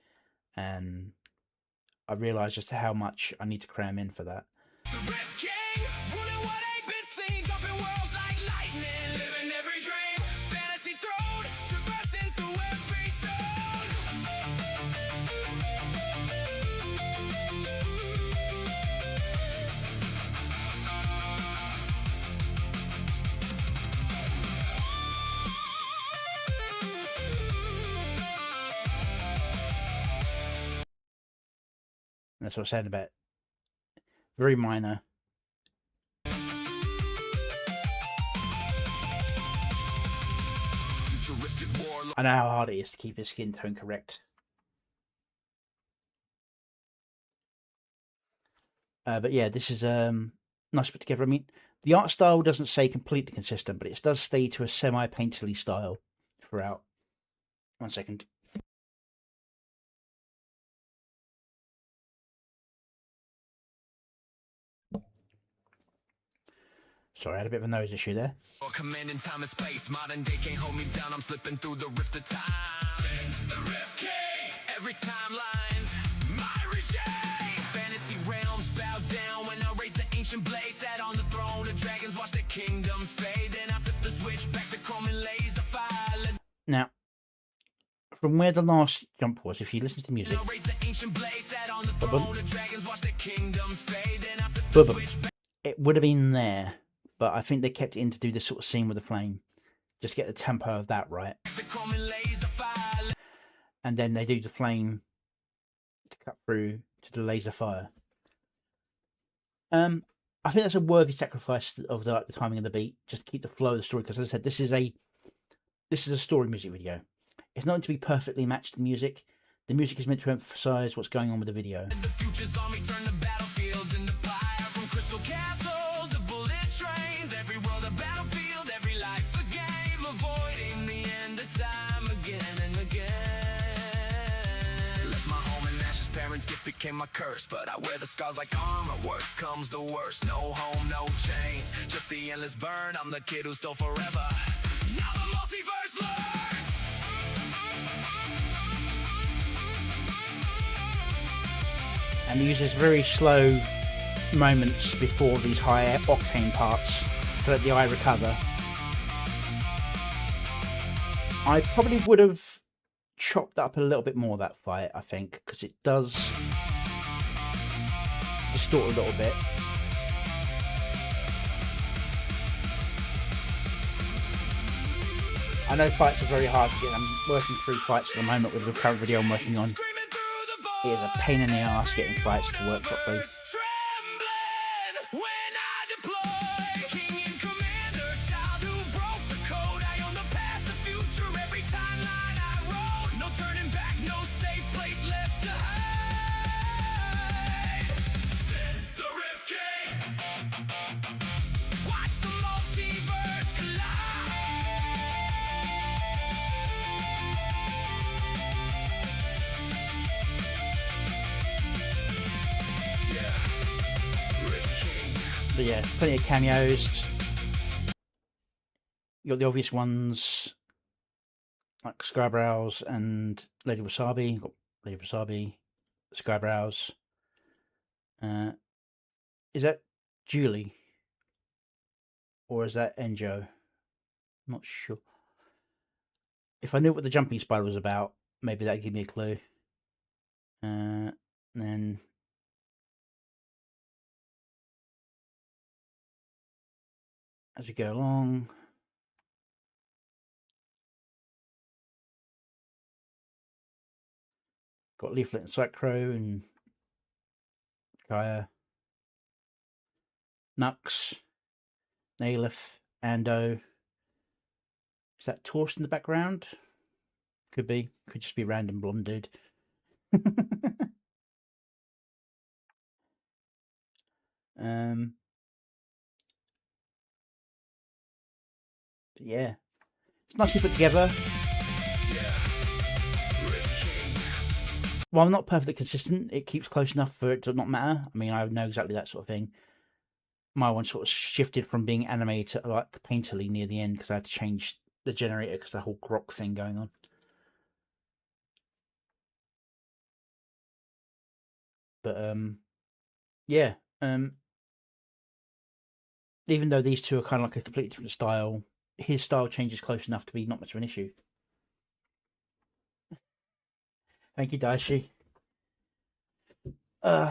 S1: And I realise just how much I need to cram in for that. And that's what I was saying about very minor. I know how hard it is to keep his skin tone correct. But yeah, this is nice put together. I mean, the art style doesn't stay completely consistent, but it does stay to a semi-painterly style throughout. 1 second. Sorry, I had a bit of a nose issue there.
S2: Commanding time and space, modern day can't hold me down. I'm slipping through the rift of time. The Rift King, every timelines, my regime. Fantasy realms bow down when I raise the ancient blade. Sat on the throne of dragons, watch the kingdoms fade. Then I flip the switch back to chrome and laser fire. Now,
S1: from where the last jump was, if you listen to the music, it would have been there. But I think they kept it in to do this sort of scene with the flame. Just get the tempo of that right. And then they do the flame to cut through to the laser fire. I think that's a worthy sacrifice of the timing of the beat, just to keep the flow of the story. Because as I said, this is a story music video. It's not meant to be perfectly matched to music. The music is meant to emphasize what's going on with the video.
S2: The future's army turn the battlefields into fire. From crystal castles to bullet trains. Every world a battlefield, every life a game. Avoiding the end of time again and again. Left my home in ashes, parents' gift became my curse. But I wear the scars like armor. Worst comes the worst. No home, no chains. Just the endless burn. I'm the kid who stole forever. Now the multiverse learns.
S1: And he uses very slow moments before these high octane parts to let the eye recover. I probably would have chopped up a little bit more that fight, I think, because it does distort a little bit. I know fights are very hard to get. I'm working through fights at the moment with the current video I'm working on. It is a pain in the ass getting fights to work properly. So yeah, plenty of cameos. You got the obvious ones like Skybrows and Lady Wasabi. You've got Lady Wasabi, Skybrows. Is that Julie? Or is that Enjo? I'm not sure. If I knew what the jumping spider was about, maybe that'd give me a clue. Then as we go along, got Leaflet and Psychro and Kaya, Nux, Naileth, Ando. Is that Torst in the background? Could be. Could just be random blonde dude. Yeah, it's nicely put together. While not perfectly consistent, it keeps close enough for it to not matter. I mean, I know exactly that sort of thing. My one sort of shifted from being anime to like painterly near the end because I had to change the generator because the whole grok thing going on. But yeah, even though these two are kind of like a completely different style, his style changes close enough to be not much of an issue. Thank you, Daishi.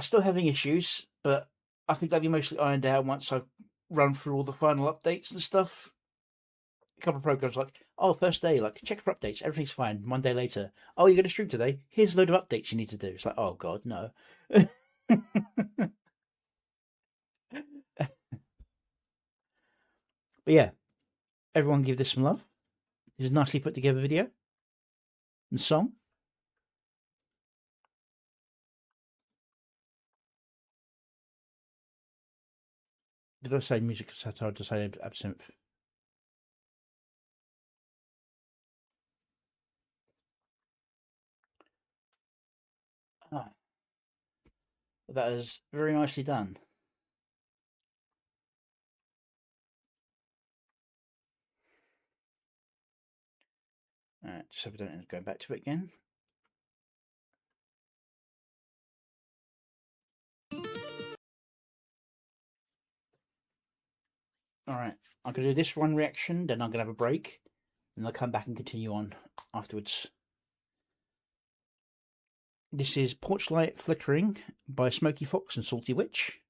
S1: Still having issues, but I think they'll be mostly ironed out once I've run through all the final updates and stuff. A couple of programs like, oh, first day, like, check for updates, everything's fine. 1 day later, oh, you're going to stream today? Here's a load of updates you need to do. It's like, oh, God, no. But yeah, everyone give this some love. This is a nicely put together video and song. Did I say music satire? Did I say absinthe? Ah, that is very nicely done. Alright, just so we don't end up going back to it again. Alright, I'm going to do this one reaction, then I'm going to have a break, and I'll come back and continue on afterwards. This is Porchlight Flickering by Smoky Fox and Salty Witch.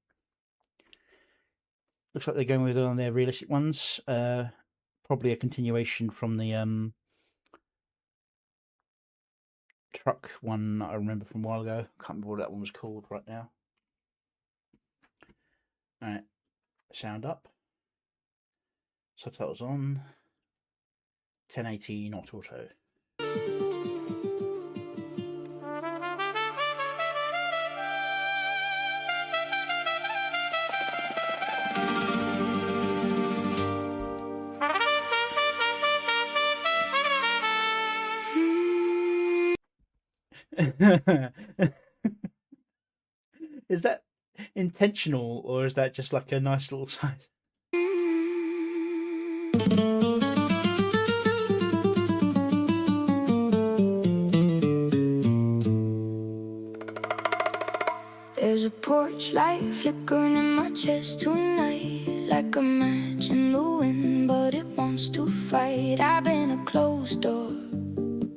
S1: Looks like they're going with one of their realistic ones. Probably a continuation from the truck one I remember from a while ago. Can't remember what that one was called right now. Alright, sound up. Subtitles on. 1080 not auto. Is that intentional or is that just like a nice little side?
S3: There's a porch light flickering in my chest tonight, like a match in the wind, but it wants to fight. I've been a closed door,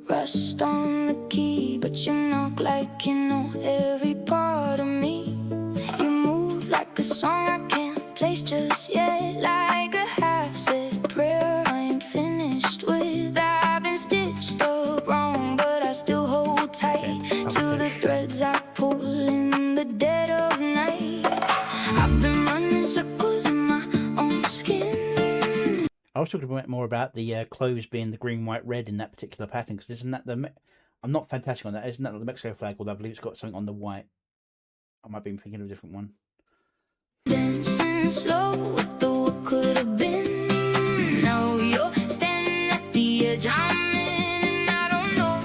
S3: rust on the key, but you knock like you know every part of me. You move like a song I can't place just yet, like a half-said prayer I ain't finished with. I've been stitched up wrong, but I still hold tight to the threads I pull in the dead of night. I've been running circles in my own skin.
S1: I was talking more about the clothes being the green, white, red in that particular pattern, because isn't that the... I'm not fantastic on that. Isn't that the Mexico flag? Although I believe it's got something on the white. I might be thinking of a different one.
S3: Dancing slow with the what could have been. Now you're standing at the edge I'm in, and I don't know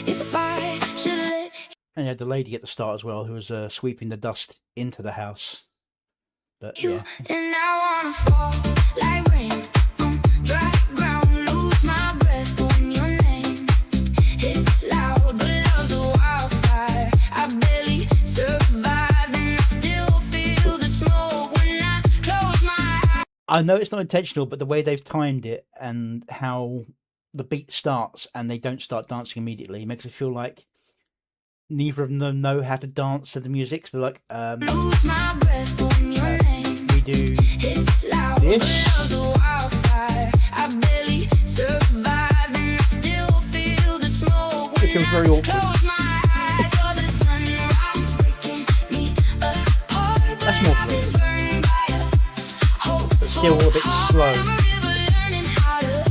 S3: if I should let.
S1: And you had the lady at the start as well, who was sweeping the dust into the house. But
S3: you,
S1: yeah.
S3: and I wanna fall like rain on dry ground, lose my breath when your name hits loud, but love's a wildfire. I barely survived, and I still feel the smoke when I close my eyes.
S1: I know it's not intentional, but the way they've timed it and how the beat starts and they don't start dancing immediately makes it feel like neither of them know how to dance to the music. So they're like,
S3: Lose my breath when your name
S1: we do
S3: hits loud,
S1: this.
S3: but love's a wildfire. I barely survived, and I still feel the smoke
S1: It
S3: when
S1: feels very
S3: I
S1: awkward.
S3: close my eyes. Oh, the sunrise breaking me apart, but
S1: That's more
S3: I've been
S1: free.
S3: burned by a hopeful
S1: Still a bit
S3: heart.
S1: slow.
S3: I'm a river learning how to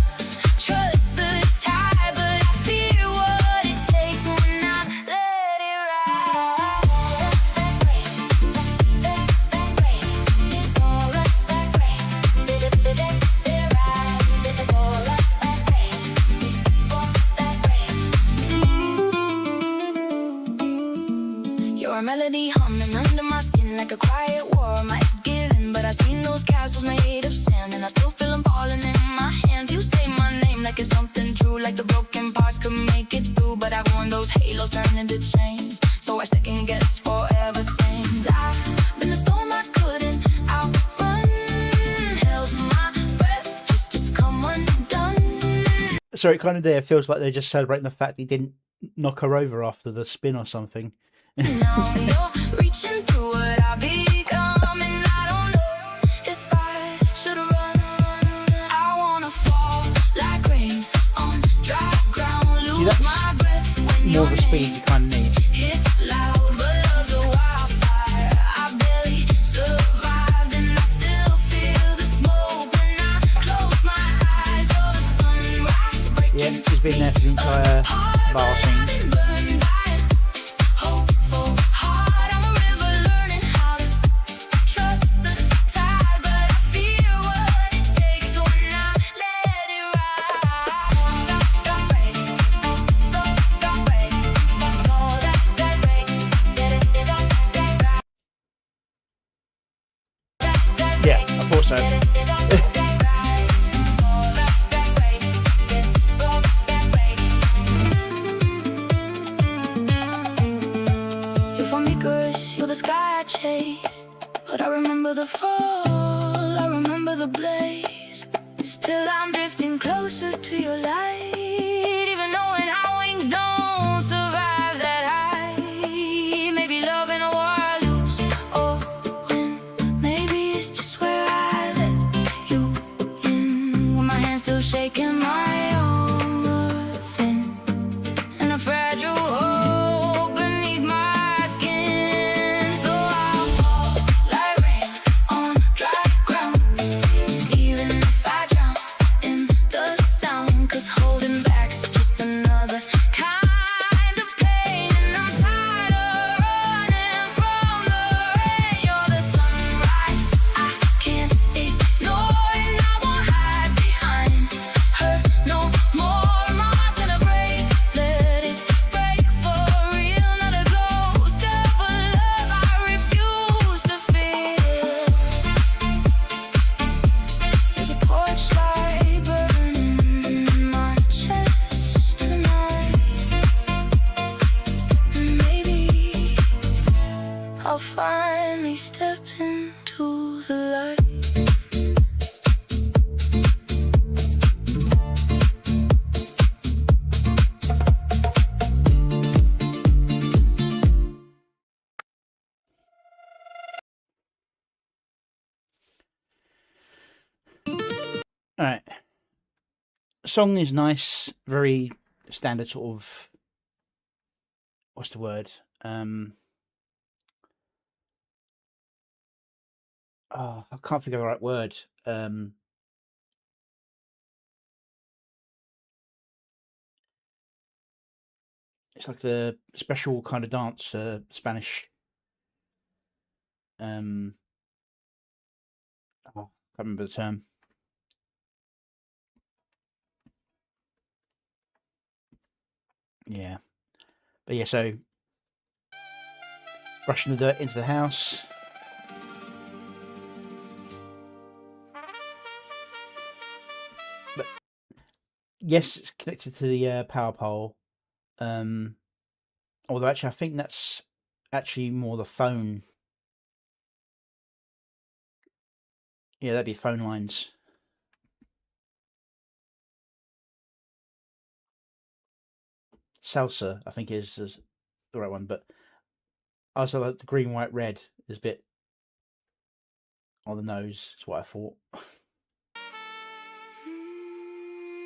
S3: trust the tide, but I fear what it takes when I let it ride. Your melody humming under my skin like a quiet war. I might give in, but I've seen those castles made of sand, and I still feel them falling in my hands. You say my name like it's something true, like the broken parts could make it through, but I've worn those halos turn into chains, so I second guess forever things. I've been the storm I couldn't outrun, held my breath just to come undone.
S1: So it kind of there feels like they're just celebrating the fact he didn't knock her over after the spin or something.
S3: Now you're reaching through what I become, and I don't know if I should run. I wanna fall like rain on dry ground,
S1: See,
S3: lose
S1: that's
S3: my breath when
S1: more
S3: your
S1: of a speed
S3: name
S1: you kind of need.
S3: hits loud, but love's a wildfire. I barely survived, and I still feel the smoke when I close my eyes. Oh, the sunrise breaking
S1: Yeah, she's been there for the entire bar scene. Yeah, I thought so.
S3: You're from Icarus, you're the sky I chase, but I remember the fall, I remember the blaze. Still I'm drifting closer to your light, even knowing our wings don't survive that high. Maybe love in a war I lose or win, maybe it's just where I let you in, with my hands still shaking, my armor thin, and a fragile hope beneath my skin. So I'll fall like rain on dry ground, even if I drown in the sound, 'cause holding back's just another kind of pain, and I'm tired of running from the rain. You're the sunrise I can't ignore, and I won't hide behind her no more. My heart's gonna break, let it break for real. Not a ghost of a love I refuse to feel. There's a porch light burning in my chest tonight, and maybe I'll finally step into the light.
S1: Alright. Song is nice, very standard sort of, what's the word? I can't think of the right word. It's like the special kind of dance, Spanish. I can't remember the term. Yeah. But yeah, so brushing the dirt into the house. yes, it's connected to the power pole. Although actually, I think that's actually more the phone. Yeah, that'd be phone lines. Salsa, I think is the right one, but also like the green, white, red is a bit on the nose. Is what I thought. So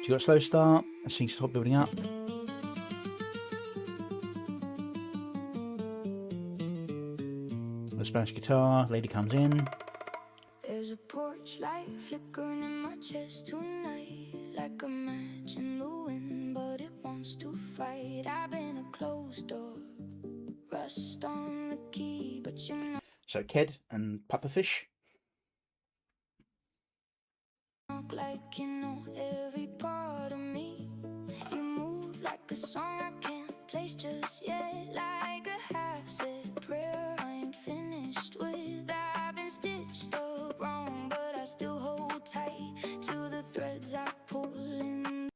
S1: you got a slow start as things start building up. The Spanish guitar, lady comes in.
S2: There's a porch light flickering in my chest tonight, like a match in the wind, but it wants to fight. I've been a closed door, rust on the key, but you know.
S1: So Ked and Pufferfish.
S2: Like you know every part of me. You move like a song I can't place just yet, like a half-said prayer I ain't finished with. I've been stitched up wrong, but I still hold tight to the threads I pull in.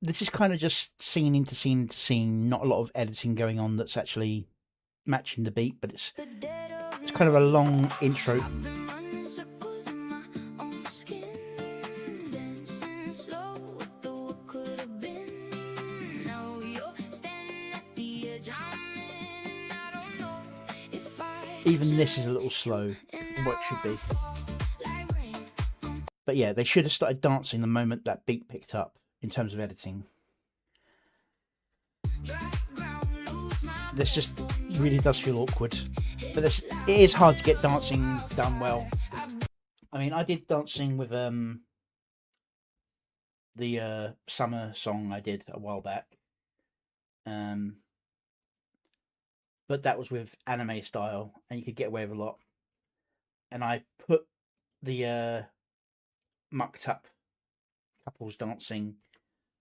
S1: This is kind of just scene into scene into scene, not a lot of editing going on that's actually matching the beat, but it's kind of a long intro. Even this is a little slow, what it should be. But yeah, they should have started dancing the moment that beat picked up in terms of editing. This just really does feel awkward. But it is hard to get dancing done well. I mean, I did dancing with the summer song I did a while back. But that was with anime style, and you could get away with a lot. And I put the mucked up couples dancing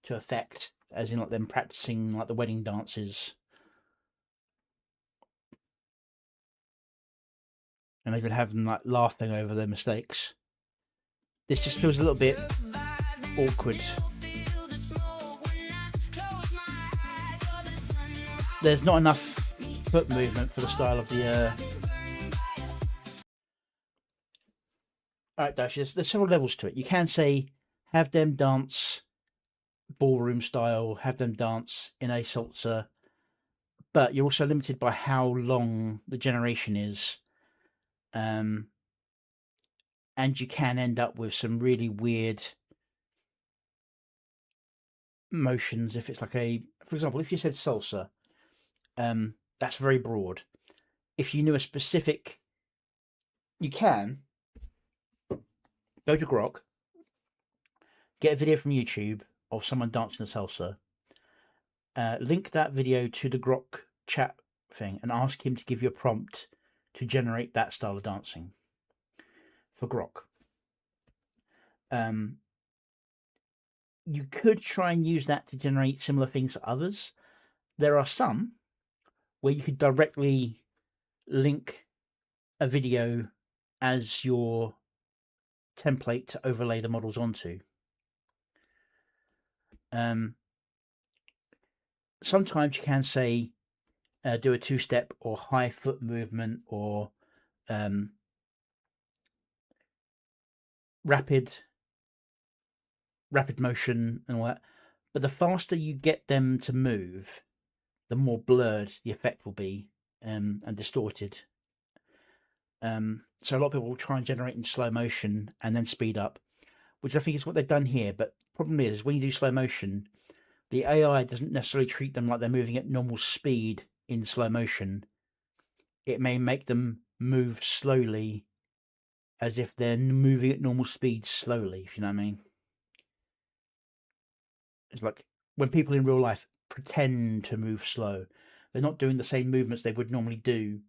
S1: to effect, as in like them practicing like the wedding dances. And even have them like laughing over their mistakes. This just feels a little bit awkward. There's not enough foot movement for the style of the Alright, Dash, there's several levels to it. You can say have them dance ballroom style, have them dance in a salsa, but you're also limited by how long the generation is. And you can end up with some really weird motions if it's like for example, if you said salsa, that's very broad. If you knew a specific, you can go to Grok, get a video from YouTube of someone dancing a salsa, link that video to the Grok chat thing and ask him to give you a prompt to generate that style of dancing for Grok. You could try and use that to generate similar things for others. There are some where you could directly link a video as your template to overlay the models onto. Sometimes you can say do a two-step or high foot movement or rapid motion and all that, but the faster you get them to move, the more blurred the effect will be and distorted. So a lot of people will try and generate in slow motion and then speed up, which I think is what they've done here. But the problem is when you do slow motion, the AI doesn't necessarily treat them like they're moving at normal speed in slow motion. It may make them move slowly as if they're moving at normal speed slowly, if you know what I mean. It's like when people in real life pretend to move slow, they're not doing the same movements they would normally do.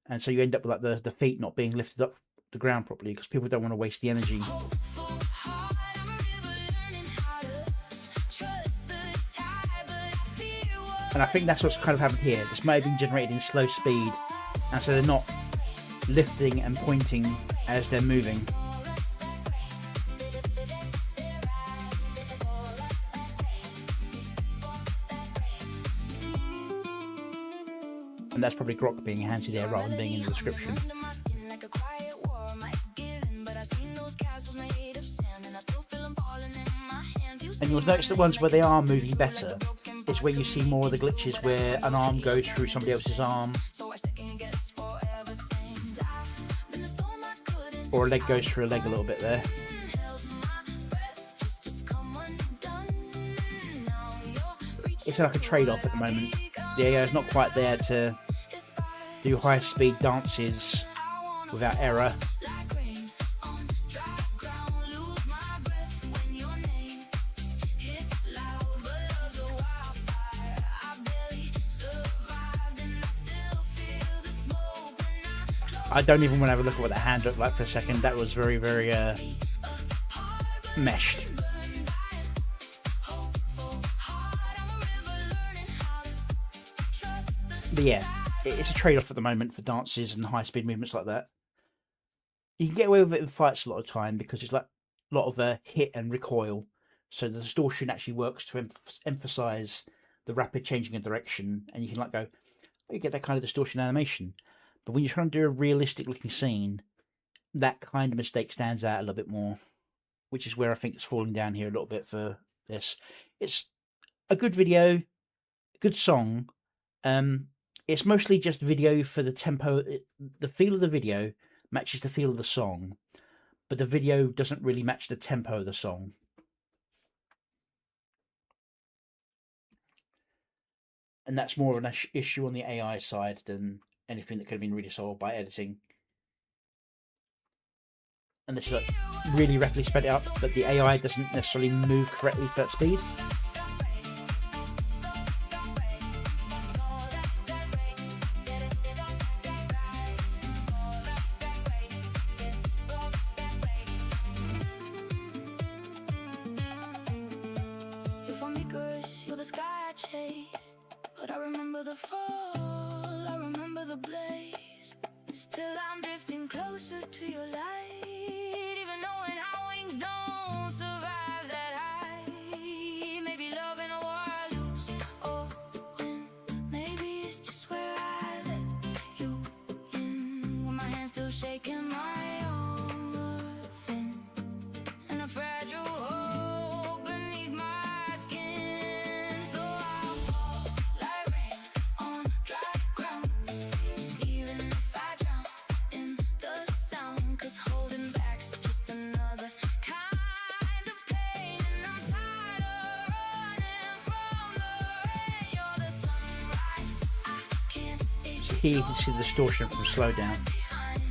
S1: And so you end up with like the feet not being lifted up the ground properly because people don't want to waste the energy. And I think that's what's kind of happened here. This may have been generated in slow speed, and so they're not lifting and pointing as they're moving. And that's probably Grok being handy there rather than being in the description. And you'll notice the ones where they are moving better is where you see more of the glitches where an arm goes through somebody else's arm, or a leg goes through a leg a little bit there. It's like a trade-off at the moment. The AI is not quite there to do high-speed dances without error. I don't even want to have a look at what that hand looked like for a second. That was very, very meshed. But yeah, it's a trade-off at the moment for dances and high-speed movements like that. You can get away with it in fights a lot of time because it's like a lot of hit and recoil. So the distortion actually works to emphasize the rapid changing of direction, and you can like go, you get that kind of distortion animation. But when you're trying to do a realistic looking scene, that kind of mistake stands out a little bit more, which is where I think it's falling down here a little bit for this. It's a good video, good song. It's mostly just video for the tempo. The feel of the video matches the feel of the song, but the video doesn't really match the tempo of the song. And that's more of an issue on the AI side than anything that could have been really solved by editing. And this is like really rapidly sped it up, but the AI doesn't necessarily move correctly for that speed.
S2: You're the sky I chase, but I remember the fall, I remember the blaze. Still I'm drifting closer to your light, even knowing our wings don't survive that high. Maybe love in a war I lose, or win. Maybe it's just where I let you in, with my hands still shaking, my armor thin, and a fragile hope beneath my skin. So I'll fall like rain on dry ground, even if I drown in the sound, 'cause holding back's just another kind of pain. And I'm tired of running from the rain. You're the sunrise, I can't
S1: So here you can see the distortion from slow down.
S2: behind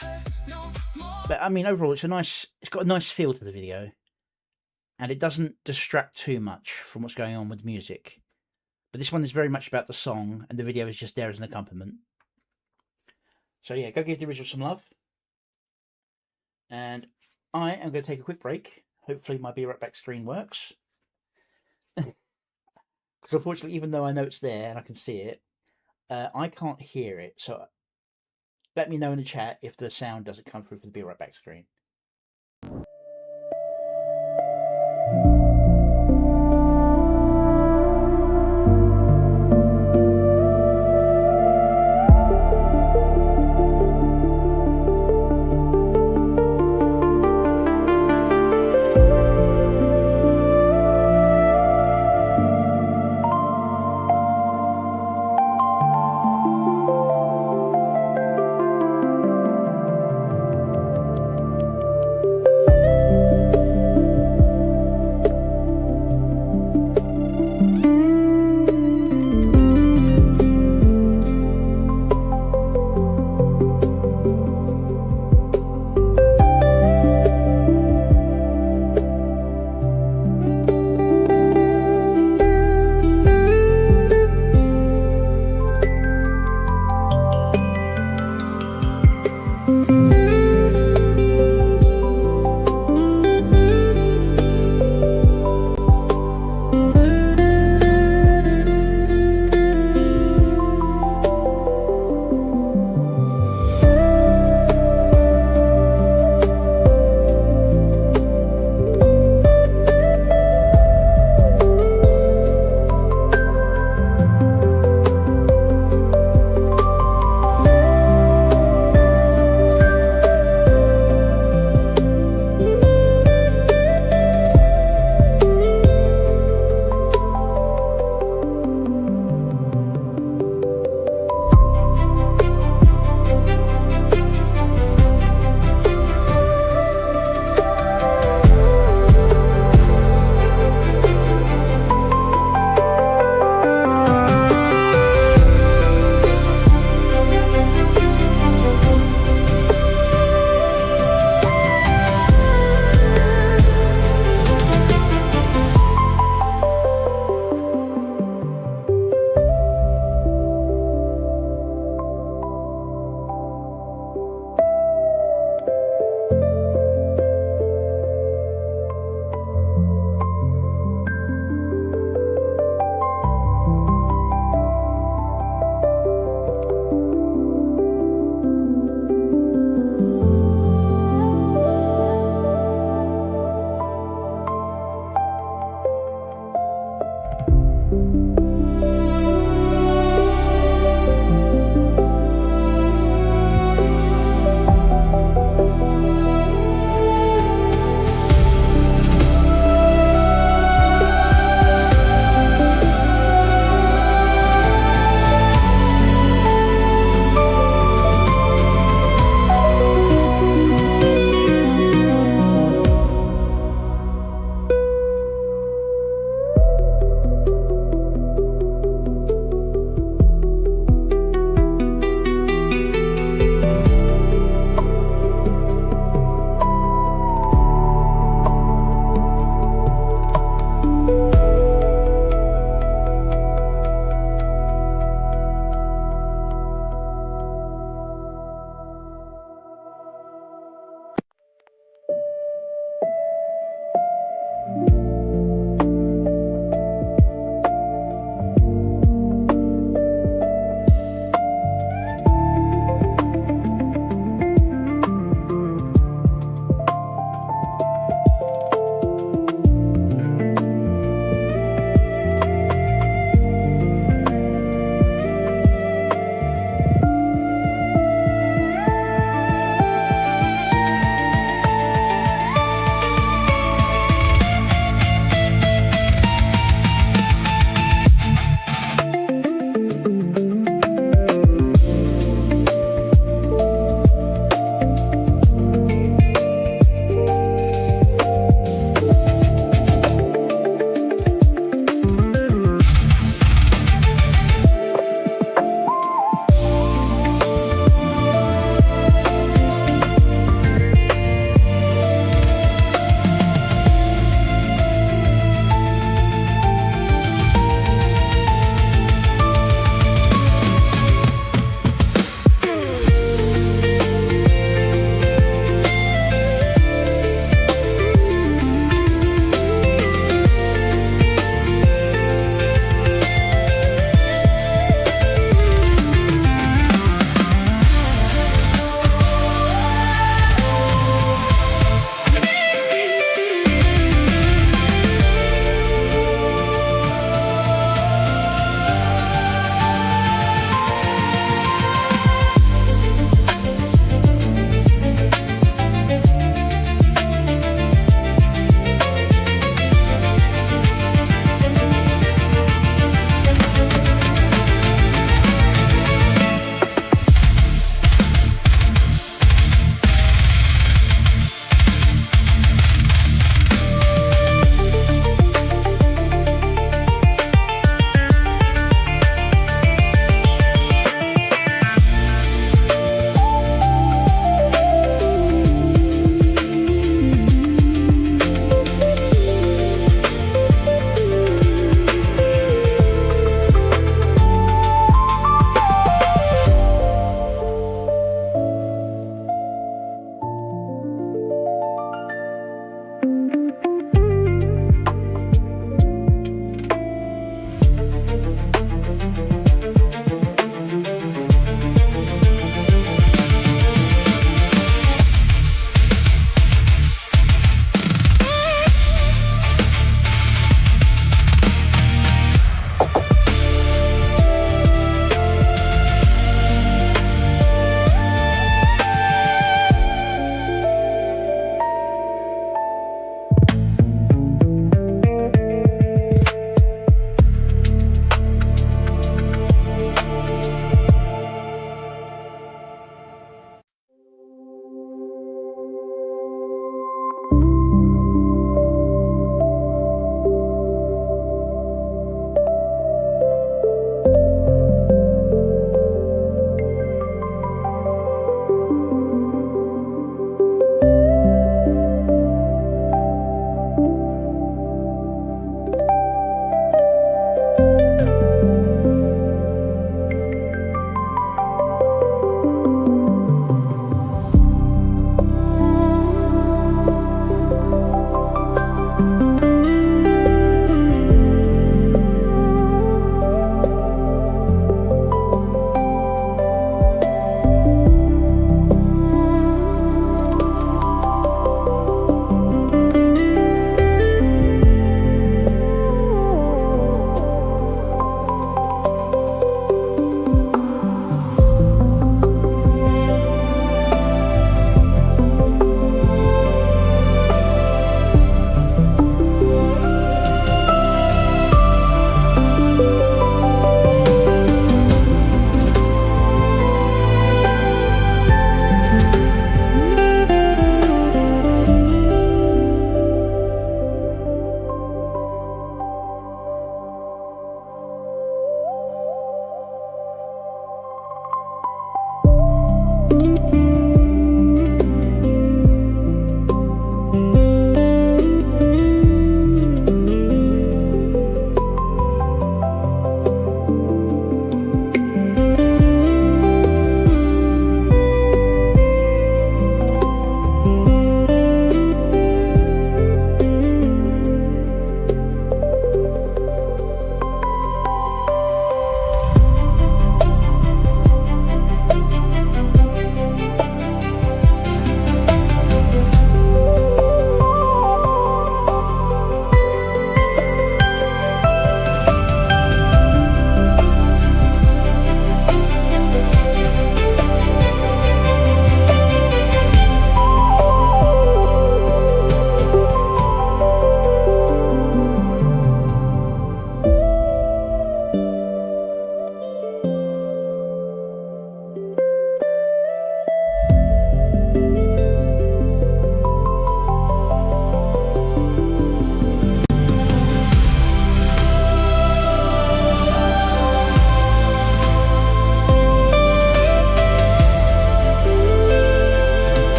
S2: her no more.
S1: But I mean, overall, it's got a nice feel to the video, and it doesn't distract too much from what's going on with the music. But this one is very much about the song, and the video is just there as an accompaniment. So yeah, go give the original some love. And I am going to take a quick break. Hopefully my Be Right Back screen works. Because unfortunately, even though I know it's there and I can see it, I can't hear it. So let me know in the chat if the sound doesn't come through for the Be Right Back screen.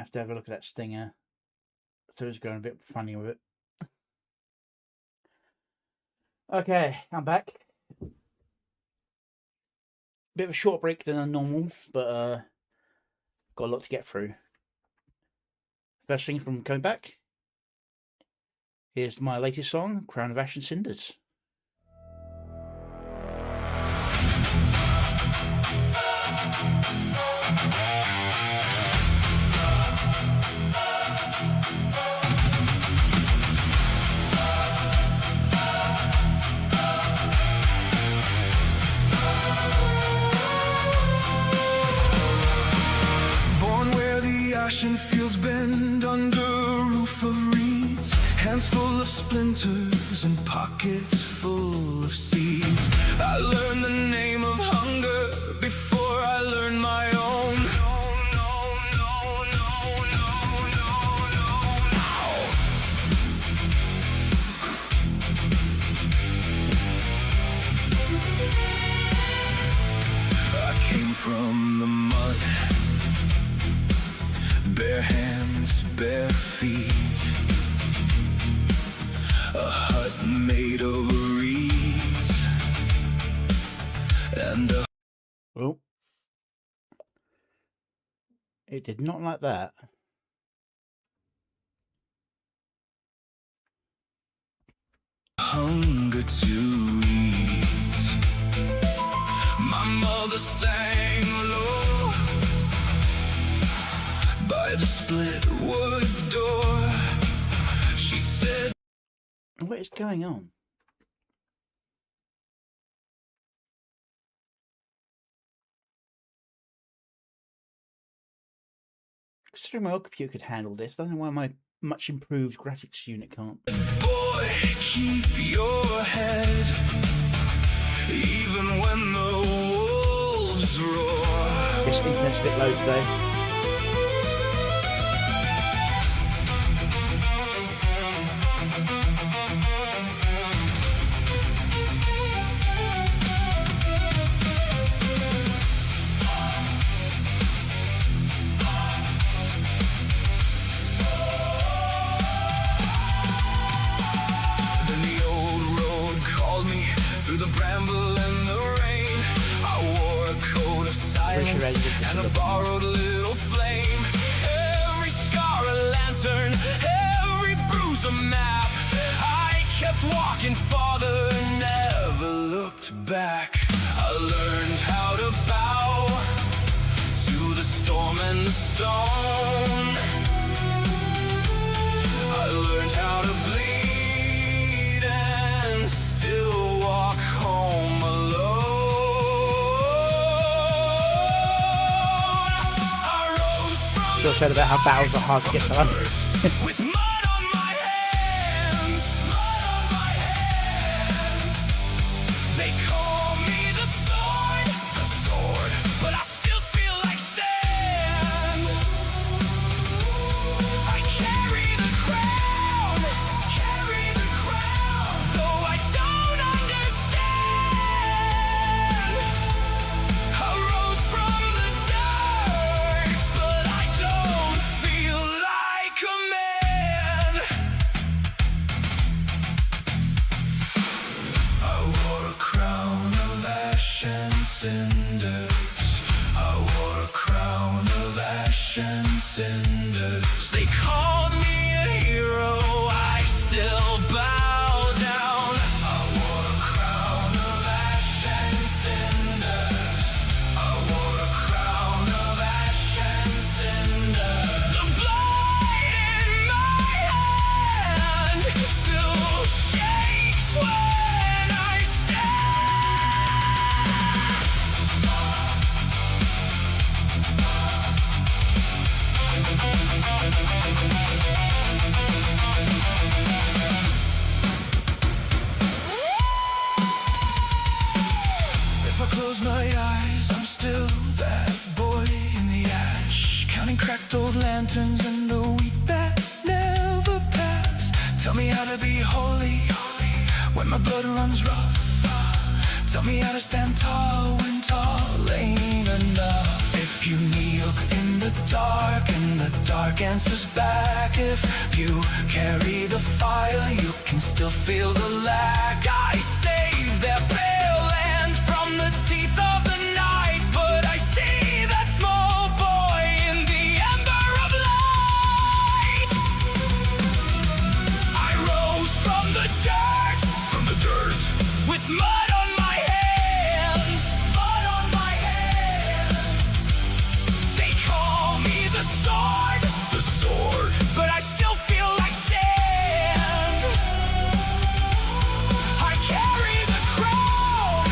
S1: have to have a look at that stinger. So it's going a bit funny with it. Okay, I'm back. Bit of a short break than normal, but got a lot to get through. First thing from coming back, here's my latest song, Crown of Ash and Cinders.
S2: Ashen fields bend under a roof of reeds, hands full of splinters and pockets full of seeds. I learned the name of hunger before I learned my own. I came from the mud, bare hands, bare feet, a hut made of reeds, and a...
S1: Oh, it did not like that.
S2: hunger to eat. My mother sang low by the split wood door. She said,
S1: what is going on? Considering my old computer could handle this, I don't know why my much improved graphics unit can't.
S2: boy, keep your head, even when the wolves roar.
S1: This internet's a bit low today.
S2: And a borrowed little flame, every scar a lantern, every bruise a map. I kept walking farther, never looked back. I learned how to bow to the storm and the stone. I learned how to bleed and still walk home alone.
S1: Still said about how battles are hard to get done.
S2: With mud on my hands, they call me the sword, but I still feel like sand. I carry the crown, though I don't understand. I rose from the dirt, but I don't feel like a man. I wore a crown of ash and cinders. I wore a crown of ash and cinders. They called me a hero, I still bow down. I wore a crown of ash and cinders. I wore a crown of ash and cinders. The blood in my hand still shakes when I If I close my eyes, I'm still that boy in the ash, counting cracked old lanterns and the wheat that never passed. Tell me how to be holy when my blood runs rough. Tell me how to stand tall when tall ain't enough. If you kneel in the dark, and the dark answers back. If you carry the fire, you can still feel the lack. I save their pale land from the teeth of the night, but I see that small boy in the ember of light. I rose from the dirt, with mud on my hands, They call me the sword, but I still feel like sand. I carry the crown,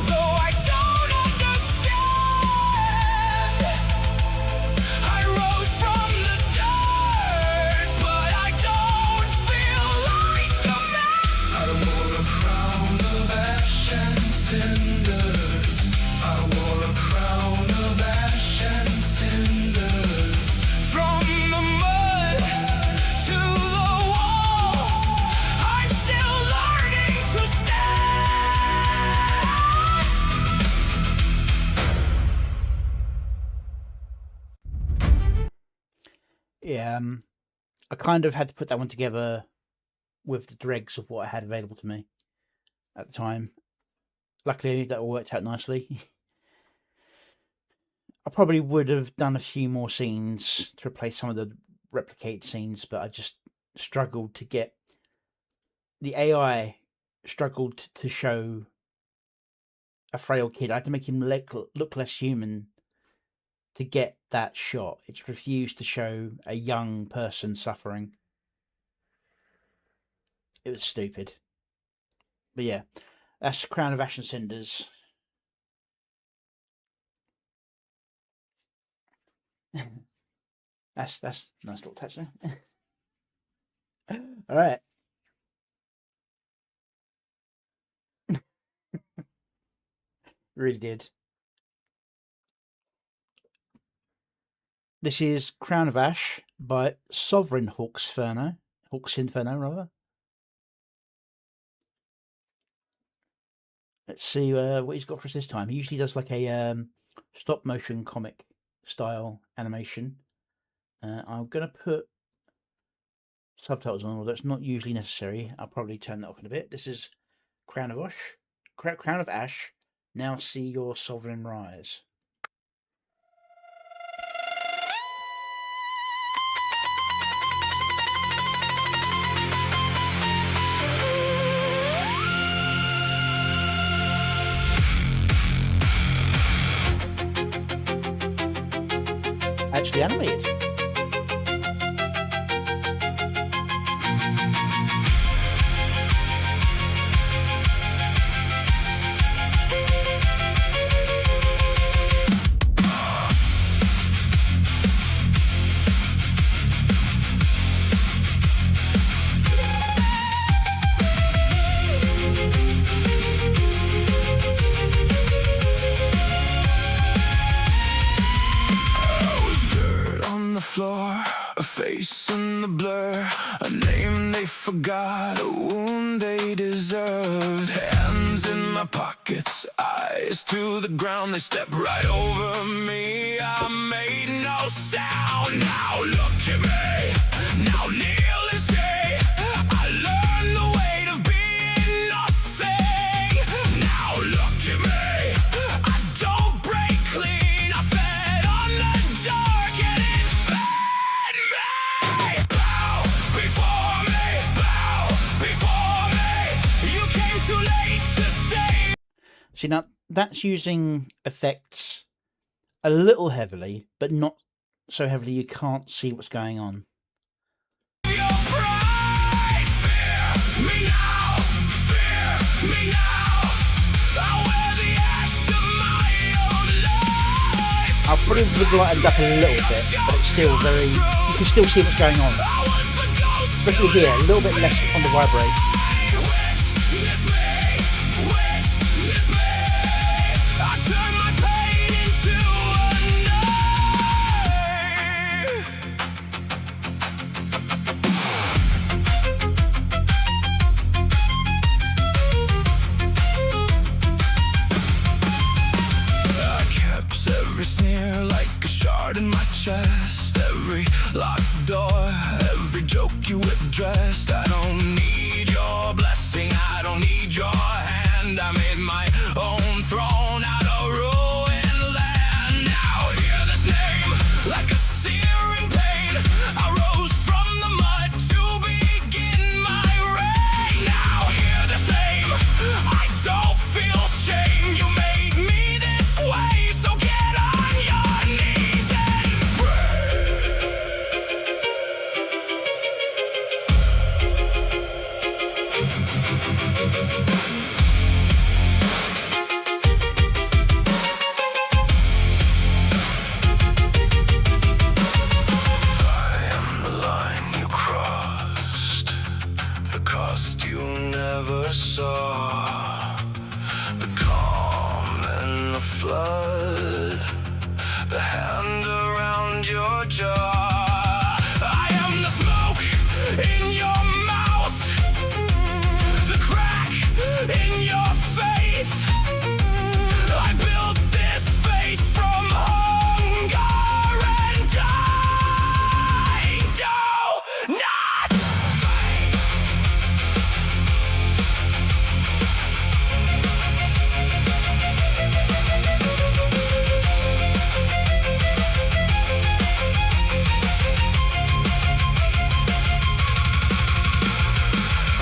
S2: though I don't understand. I rose from the dirt, but I don't feel like a man. I wore a crown of ash and cinders. I wore a crown of ash and cinders. From the mud to the wall, I'm still learning to stand.
S1: Yeah, I kind of had to put that one together with the dregs of what I had available to me at the time. Luckily, that all worked out nicely. I probably would have done a few more scenes to replace some of the replicated scenes, but I just struggled to get... The AI struggled to show a frail kid. I had to make him look less human to get that shot. It's refused to show a young person suffering. It was stupid. But yeah, that's Crown of Ash and Cinders. That's a nice little touch there. All right. Really did. This is Crown of Ash by Sovereign Hawk's Inferno rather. Let's see what he's got for us this time. He usually does like a stop motion comic style animation. I'm going to put subtitles on, although it's not usually necessary. I'll probably turn that off in a bit. This is Crown of Ash. Now see your sovereign rise. Actually animated.
S2: Floor, a face in the blur, a name they forgot, a wound they deserved. Hands in my pockets, eyes to the ground, they stepped right over me. I made no sound. Now look at me, now kneel and see. I learned the weight of being nothing. Now look at me, I don't break clean. I fed on the dark and it fed me. Bow before me. You came too late to save.
S1: See, now that's using effects a little heavily, but not so heavily you can't see what's going on.
S2: Your pride, fear me now. I wear the ash of my own life.
S1: I'll probably lighten it up a little bit, but it's still very... You can still see what's going on.
S2: I was the ghost,
S1: Especially here, a little bit less on the vibrate.
S2: witness me. I turn my pain into a knife. I kept every sneer every locked door, every joke you addressed. I don't need your blessing, I don't need your hand. I made my own throne out of ruined land. Now hear this name like a searing pain. I rose from the mud to begin my reign. Now hear this name, I don't feel shame. You made me this way, so get on your knees and pray. I am the line you crossed, the cost you never saw, the calm and the flood, the hand around your jaw. I am the smoke in your mouth, the crack in your faith. I built this face from hunger and I do not fight.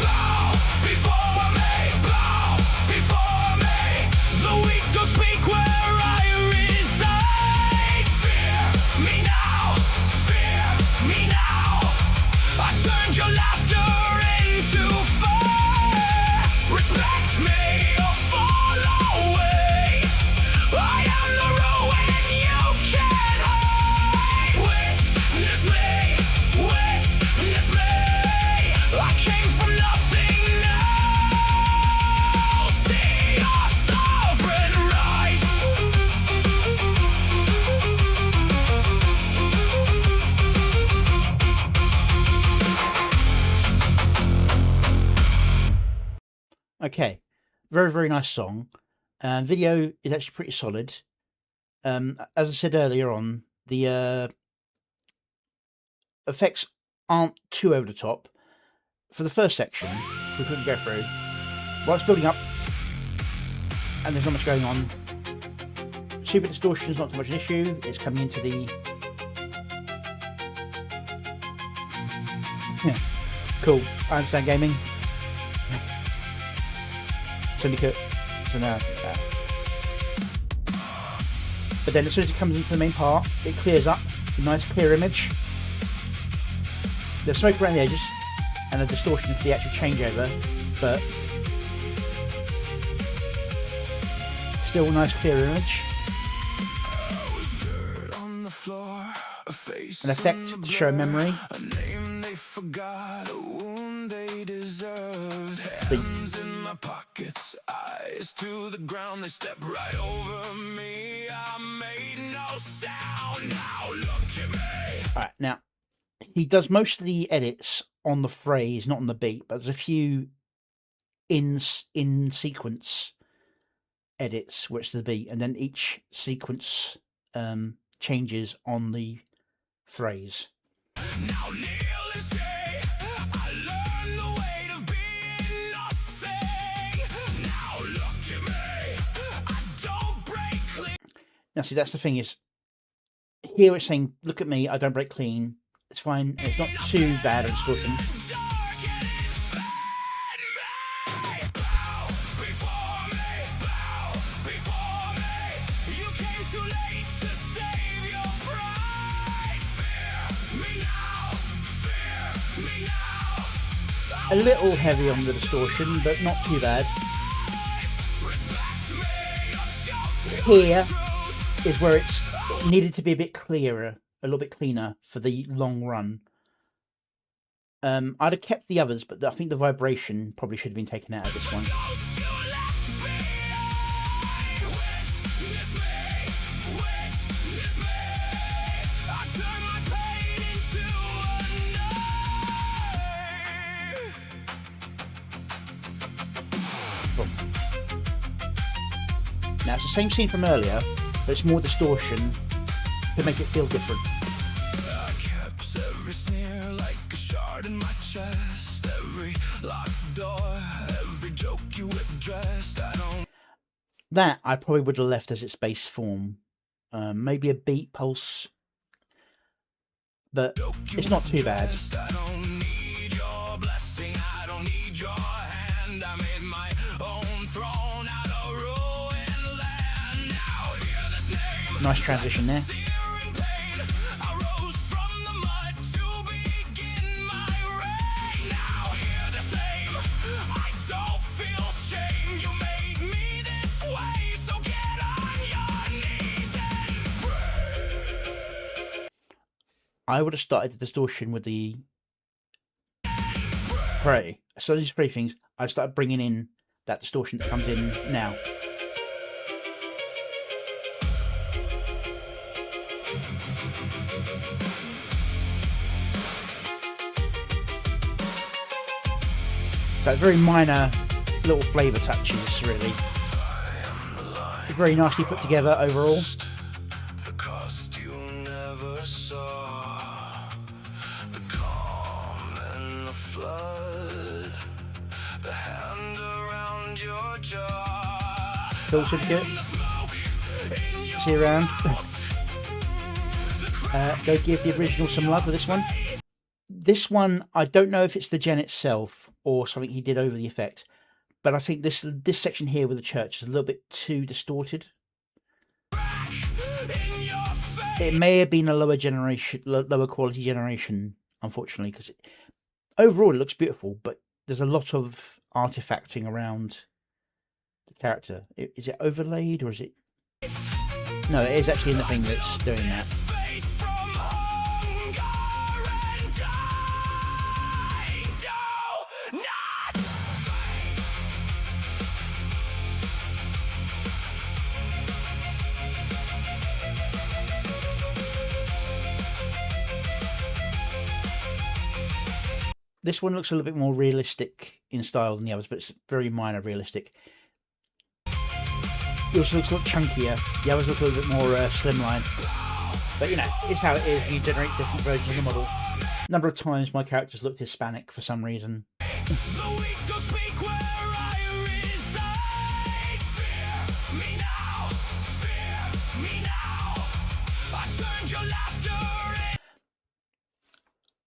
S2: Bow before me, bow before me. The weak don't speak where I reside. Fear me now, fear me now. I turned your laughter into fire. Respect me or fall away. I am the ruin you can't hide. Witness me, witness me. I came from nothing now. See our sovereign rise.
S1: Okay, very, very nice song. Video is actually pretty solid. As I said earlier on, the effects aren't too over the top. For the first section, we couldn't go through. While it's building up, and there's not much going on, super distortion is not too much an issue. It's coming into the cool. I understand gaming. Syndicate. So now, but then as soon as it comes into the main part, it clears up. A nice clear image. There's smoke around the edges and a distortion of the actual changeover, but still a nice clear image. An effect to show memory.
S2: A name they forgot, a wound they deserved.
S1: Beat.
S2: Hands in my pockets, eyes to the ground. They stepped right over me. I made no sound. Now look at me.
S1: Alright, now he does most of the edits on the phrase, not on the beat, but there's a few in sequence edits where it's the beat, and then each sequence changes on the phrase.
S2: Now kneel and say, I learned the weight of being nothing. Now look at me, I don't break clean.
S1: Now see, that's the thing is, here it's saying, look at me, I don't break clean. It's fine, and it's not too bad or distortion. A little heavy on the distortion, but not too bad. Here is where it needed to be a bit clearer, a little bit cleaner for the long run. I'd have kept the others, but I think the vibration probably should have been taken out of this one. Now it's the same scene from earlier, but it's more distortion to make it feel different.
S2: I kept heart in my chest, every locked door, every joke you addressed. I don't.
S1: That I probably would have left as its base form. Maybe a beat pulse, but it's not too bad.
S2: I don't need your blessing, I don't need your hand. I made my own throne out of ruined land. Now hear this name.
S1: Nice transition there.
S2: Searing pain. I rose from the mud to begin my reign. Now hear the same. I don't feel shame. You made me this way, so get on your knees and pray.
S1: I would have started the distortion with the pray. So these three things, I started bringing in that distortion that comes in now. So very minor little flavour touches, really. Very nicely put together overall.
S2: The cost you never saw, the calm and the flood, the hand around your jaw.
S1: Phil certificate. See you around. Go give the original some love with this one. This one, I don't know if it's the gen itself or something he did over the effect, but I think this section here with the church is a little bit too distorted. It may have been a lower quality generation, unfortunately, because overall it looks beautiful, but there's a lot of artifacting around the character. Is it overlaid or is it? No, it is actually in the thing that's doing that. This one looks a little bit more realistic in style than the others, but it's very minor realistic. It also looks a lot chunkier. The others look a little bit more slimline. But you know, it's how it is. You generate different versions of the model. A number of times my characters looked Hispanic for some reason.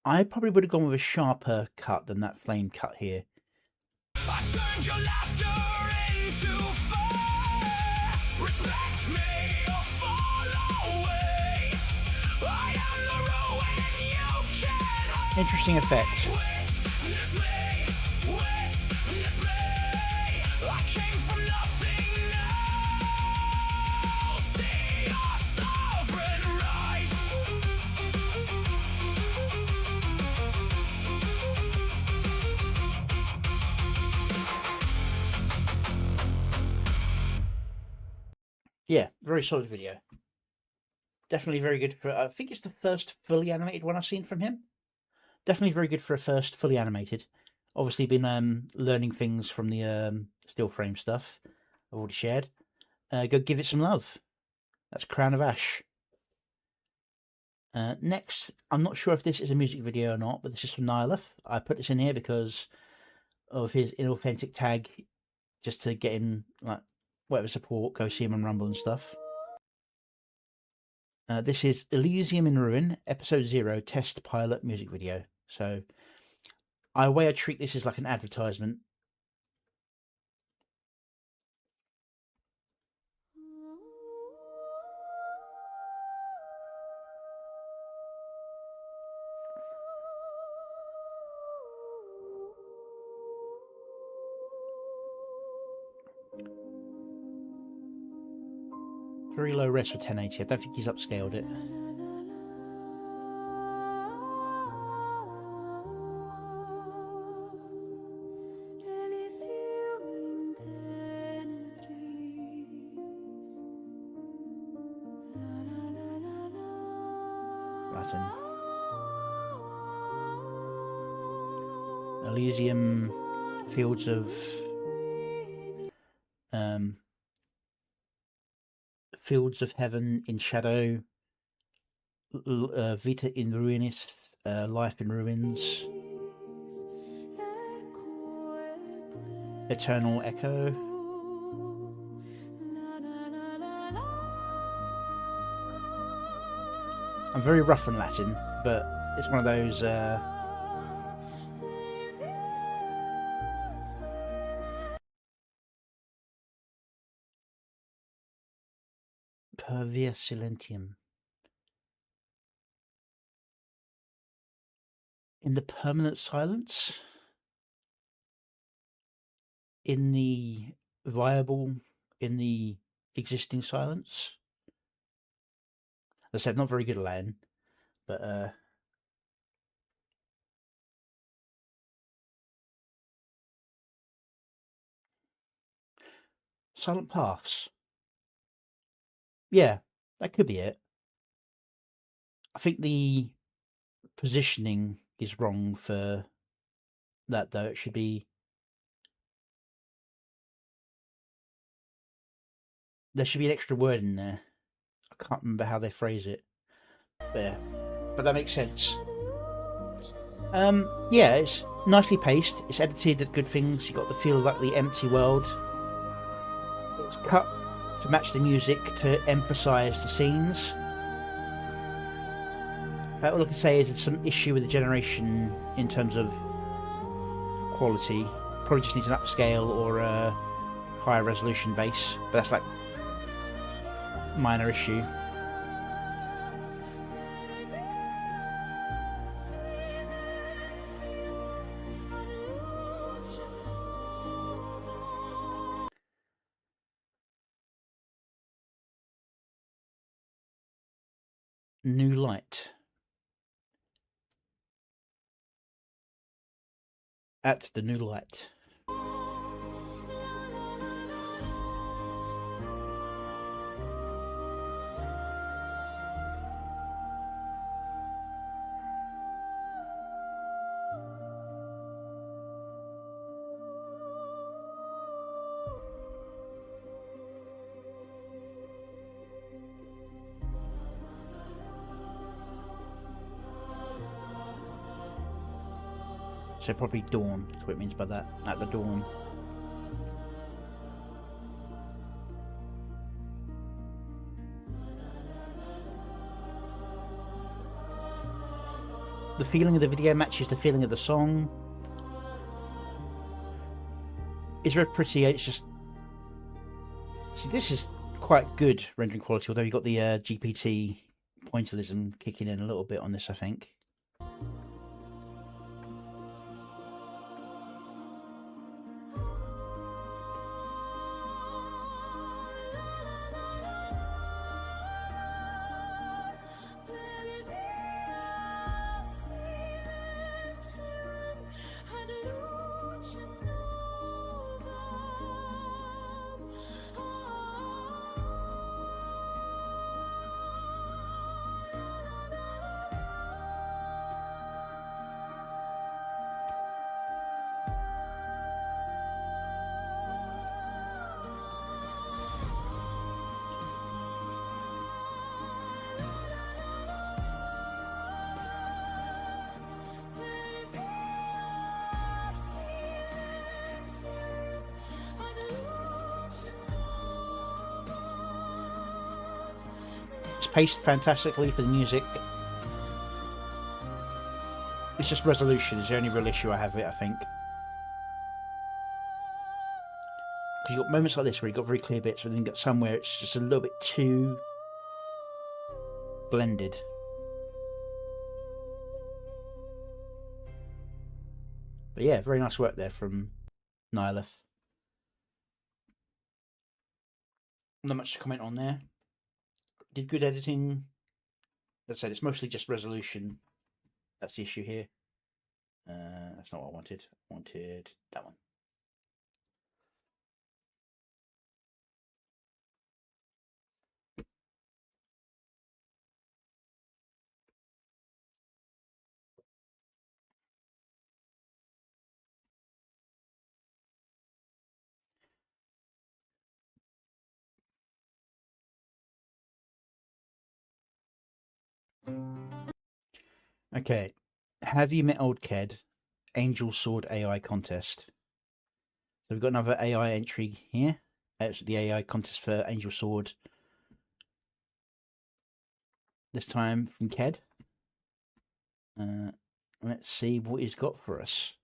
S1: I probably would have gone with a sharper cut than that flame cut here.
S2: I turned your laughter into fire. Respect me or fall away. I am the ruin you can't hide.
S1: Interesting effect.
S2: Witness me, witness me. I came from nothing now. See our sovereign rise.
S1: Yeah, very solid video. Definitely very good for, I think it's the first fully animated one I've seen from him. Definitely very good for a first fully animated. Obviously been learning things from the still frame stuff I've already shared. Go give it some love. That's Crown of Ash. Next, I'm not sure if this is a music video or not, but this is from Nihilith. I put this in here because of his inauthentic tag, just to get him like whatever support, go see him on Rumble and stuff. This is Elysium in Ruin, Episode 0, Test Pilot Music Video. So, I treat this as like an advertisement. Very low res for 1080. I don't think he's upscaled it. Latin. Elysium, Fields of Fields of Heaven in Shadow, Vita in Ruinis, Life in Ruins. Eternal Echo. I'm very rough on Latin, but it's one of those per via silentium. In the permanent silence, in the viable, in the existing silence. As I said, not very good at Latin, but silent paths. Yeah, that could be it. I think the positioning is wrong for that, though. It should be... There should be an extra word in there. I can't remember how they phrase it. But that makes sense. Yeah, it's nicely paced. It's edited at good things. You got the feel of like the empty world. It's cut to match the music to emphasise the scenes. But all I can say is it's some issue with the generation in terms of quality. Probably just needs an upscale or a higher resolution base. But that's like minor issue. New light. At the new light. So probably dawn, that's what it means by that, at the dawn. The feeling of the video matches the feeling of the song. It's very pretty, it's just... See, this is quite good rendering quality, although you've got the GPT pointillism kicking in a little bit on this, I think. It's paced fantastically for the music. It's just resolution is the only real issue I have with it, I think. Because you've got moments like this where you've got very clear bits, but then you've got some where it's just a little bit too blended. But yeah, very nice work there from Nihilith. Not much to comment on there. Did good editing. As I said, it's mostly just resolution. That's the issue here. That's not what I wanted. I wanted that one. Okay. Have you met old Ked? Angel Sword AI contest. we've got another AI entry here. It's the AI contest for Angel Sword. This time from Ked. Let's see what he's got for us.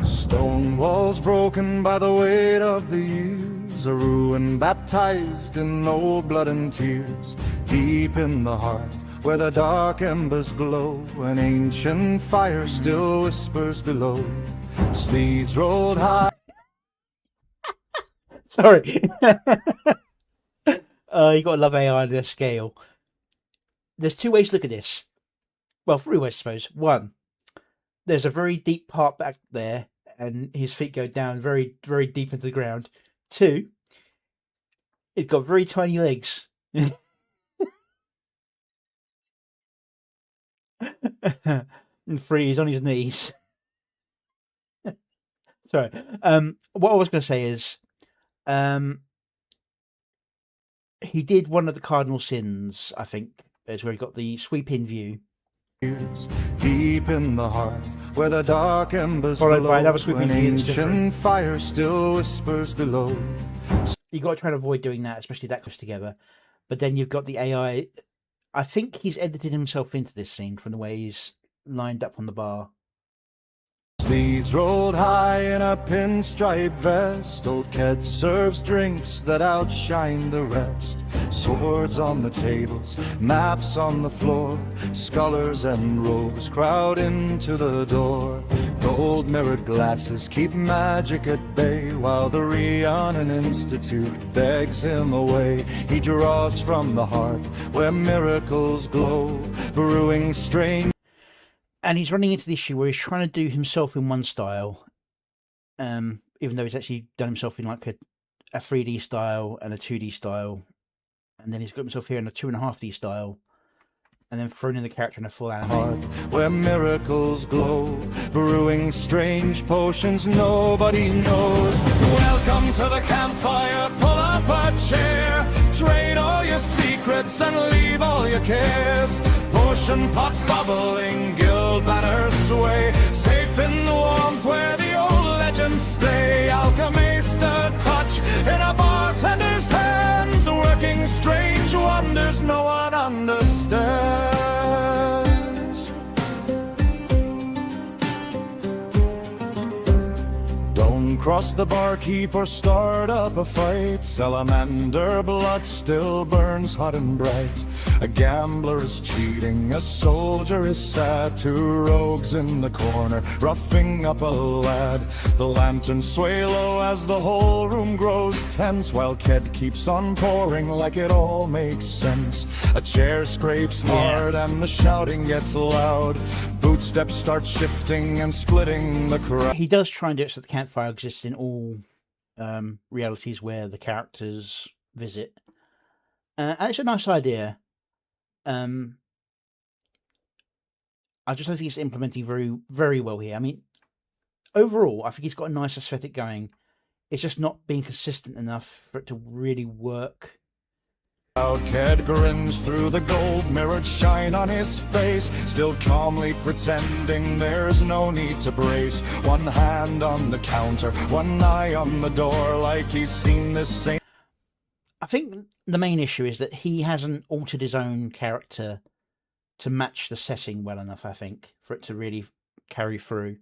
S2: Stone walls broken by the weight of the years, a ruin baptized in old blood and tears. Deep in the hearth where the dark embers glow, an ancient fire still whispers below. Sleeves rolled high.
S1: Sorry. You gotta love AI on their scale. There's two ways to look at this. Well, three ways, I suppose. One, there's a very deep part back there, and his feet go down very, very deep into the ground. Two, it's got very tiny legs. And three, he's on his knees. Sorry. What I was going to say is, he did one of the cardinal sins, I think, is where he got the sweep-in view.
S2: Deep in the heart where the dark embers
S1: followed
S2: glow,
S1: by another sweeping view.
S2: ancient fire still whispers below.
S1: You got to try and avoid doing that, especially that close together. But then you've got the AI. I think he's edited himself into this scene from the way he's lined up on the bar.
S2: Sleeves rolled high in a pinstripe vest, old Ked serves drinks that outshine the rest. Swords on the tables, maps on the floor, scholars and rogues crowd into the door. Gold mirrored glasses keep magic at bay, while the Rhiannon Institute begs him away. He draws from the hearth where miracles glow, brewing strange.
S1: And he's running into the issue where he's trying to do himself in one style, even though he's actually done himself in like a 3D style and a 2D style, and then he's got himself here in a 2.5D style, and then thrown in the character in a full anime.
S2: Where miracles glow, brewing strange potions nobody knows. Welcome to the campfire, pull up a chair, trade all your secrets and leave all your cares. Potion pots bubbling, guild banners sway, safe in the warmth where the old legends stay. Alchemist a touch in a bartender's hands, working strange wonders no one understands. Don't cross the barkeep or start up a fight. Salamander blood still burns hot and bright. A gambler is cheating, a soldier is sad. Two rogues in the corner, roughing up a lad. The lanterns sway low as the whole room grows tense, while Ked keeps on pouring like it all makes sense. A chair scrapes hard and the shouting gets loud. Bootsteps start shifting and splitting the crowd.
S1: He does try and do it so the campfire exists in all realities where the characters visit. And it's a nice idea. I just don't think it's implementing very, very well here. I mean, overall, I think he's got a nice aesthetic going. It's just not being consistent enough for it to really work.
S2: Ked grins through the gold mirrored shine on his face, still calmly pretending there's no need to brace. One hand on the counter, one eye on the door, like he's seen this same.
S1: I think the main issue is that he hasn't altered his own character to match the setting well enough, I think, for it to really carry through.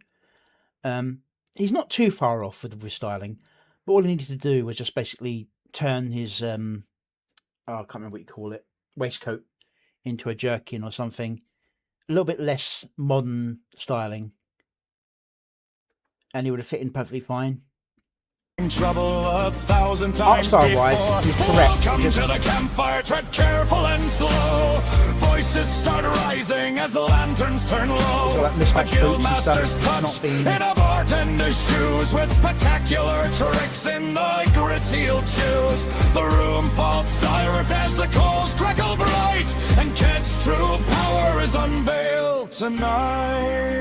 S1: He's not too far off with styling, but all he needed to do was just basically turn his, I can't remember what you call it, waistcoat into a jerkin or something. A little bit less modern styling. And he would have fit in perfectly fine.
S2: Trouble 1,000 times
S1: Art-style-wise, he's correct.
S2: Welcome to the campfire, tread careful and slow. Voices start rising as the lanterns turn low. A guildmaster's touch in a bartender's shoes, with spectacular tricks in the grits he'll choose. The room falls silent as the coals crackle bright, and Ked's true power is unveiled tonight.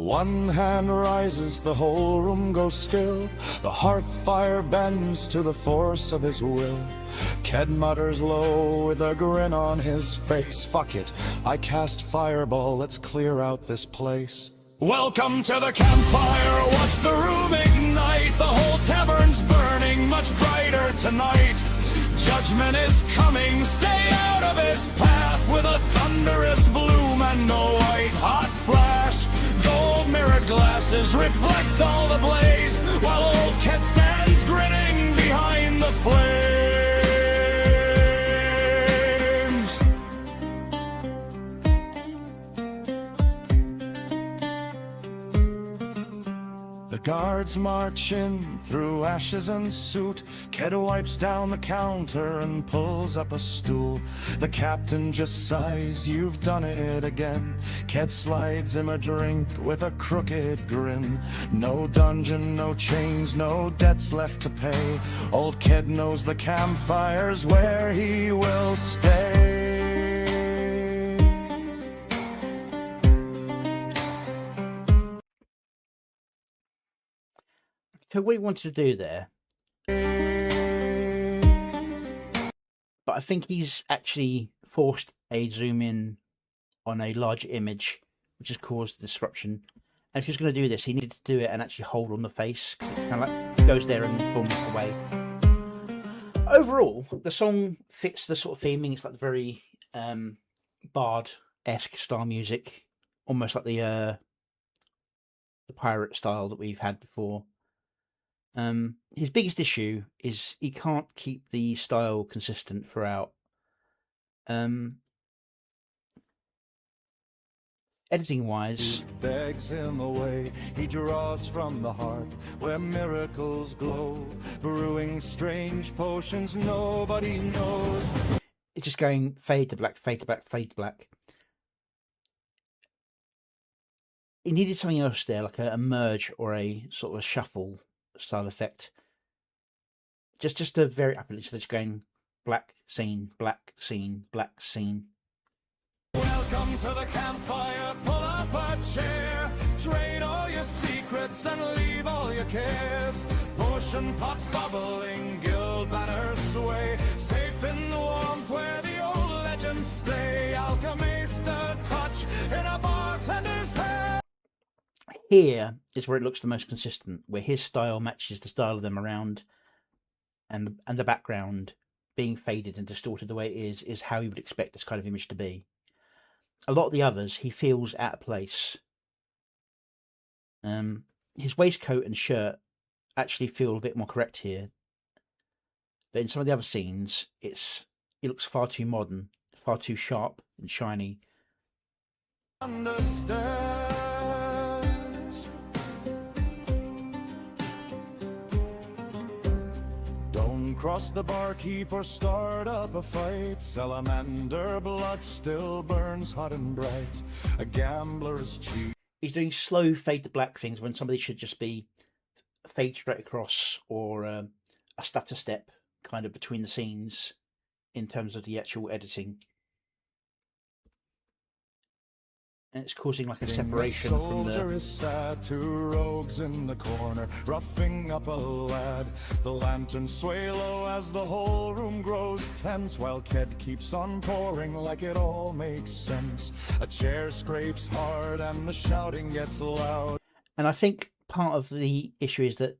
S2: One hand rises, the whole room goes still. The hearth fire bends to the force of his will. Ked mutters low with a grin on his face. Fuck it, I cast fireball, let's clear out this place. Welcome to the campfire, watch the room ignite. The whole tavern's burning much brighter tonight. Judgment is coming, stay out of his path. With a thunderous bloom and a white hot flash. Gold mirrored glasses reflect all the blaze, while old Ked stands grinning behind the flames. The guards march in through ashes and soot. Ked wipes down the counter and pulls up a stool. The captain just sighs, you've done it again. Ked slides him a drink with a crooked grin. No dungeon, no chains, no debts left to pay. Old Ked knows the campfire's where he will stay.
S1: So what he wanted to do there, but I think he's actually forced a zoom in on a larger image, which has caused disruption. And if he was going to do this, he needed to do it and actually hold on the face, because it kind of like goes there and boom, away. Overall, the song fits the sort of theming. It's like very bard-esque style music, almost like the pirate style that we've had before. His biggest issue is he can't keep the style consistent throughout. Editing wise,
S2: Begs him away, he draws from the hearth where miracles glow, brewing strange potions nobody knows.
S1: it's just going fade to black, fade to black, fade to black. He needed something else there, like a merge or a sort of a shuffle style effect. Just to vary it up a little, so it's going black scene, black scene, black scene.
S2: Welcome to the campfire, pull up a chair. Trade all your secrets and leave all your cares. Potion pots bubbling, guild banners sway. Safe in the warmth where the old legends stay. Alchemist a touch in a bartender's hand.
S1: Here is where it looks the most consistent, where his style matches the style of them around, and the background being faded and distorted the way it is how you would expect this kind of image to be. A lot of the others, he feels out of place. His waistcoat and shirt actually feel a bit more correct here, but in some of the other scenes, it looks far too modern, far too sharp and shiny.
S2: Understands. Don't cross the barkeep or start up a fight. Salamander blood still burns hot and bright. A gambler's cheat.
S1: He's doing slow fade to black things when somebody should just be fade straight across, or a stutter step kind of between the scenes in terms of the actual editing. And it's causing like a separation from the...
S2: soldier is sad, two rogues in the corner, roughing up a lad. The lanterns sway low as the whole room grows tense, while Ked keeps on pouring like it all makes sense. A chair scrapes hard and the shouting gets loud.
S1: And I think part of the issue is that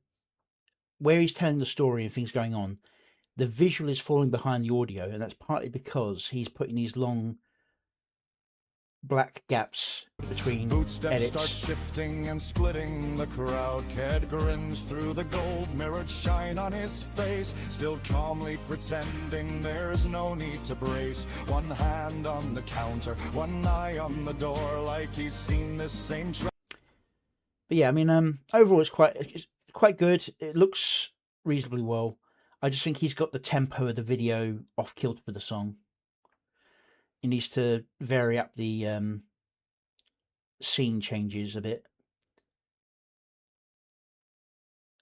S1: where he's telling the story and things going on, the visual is falling behind the audio, and that's partly because he's putting these long black gaps between
S2: Footsteps
S1: edits.
S2: start shifting and splitting the crowd. Ked grins through the gold mirrored shine on his face, still calmly pretending there's no need to brace. One hand on the counter, one eye on the door, like he's seen this same
S1: But yeah, I mean, overall it's quite good. It looks reasonably well. I just think he's got the tempo of the video off kilter for the song. He needs to vary up the scene changes a bit.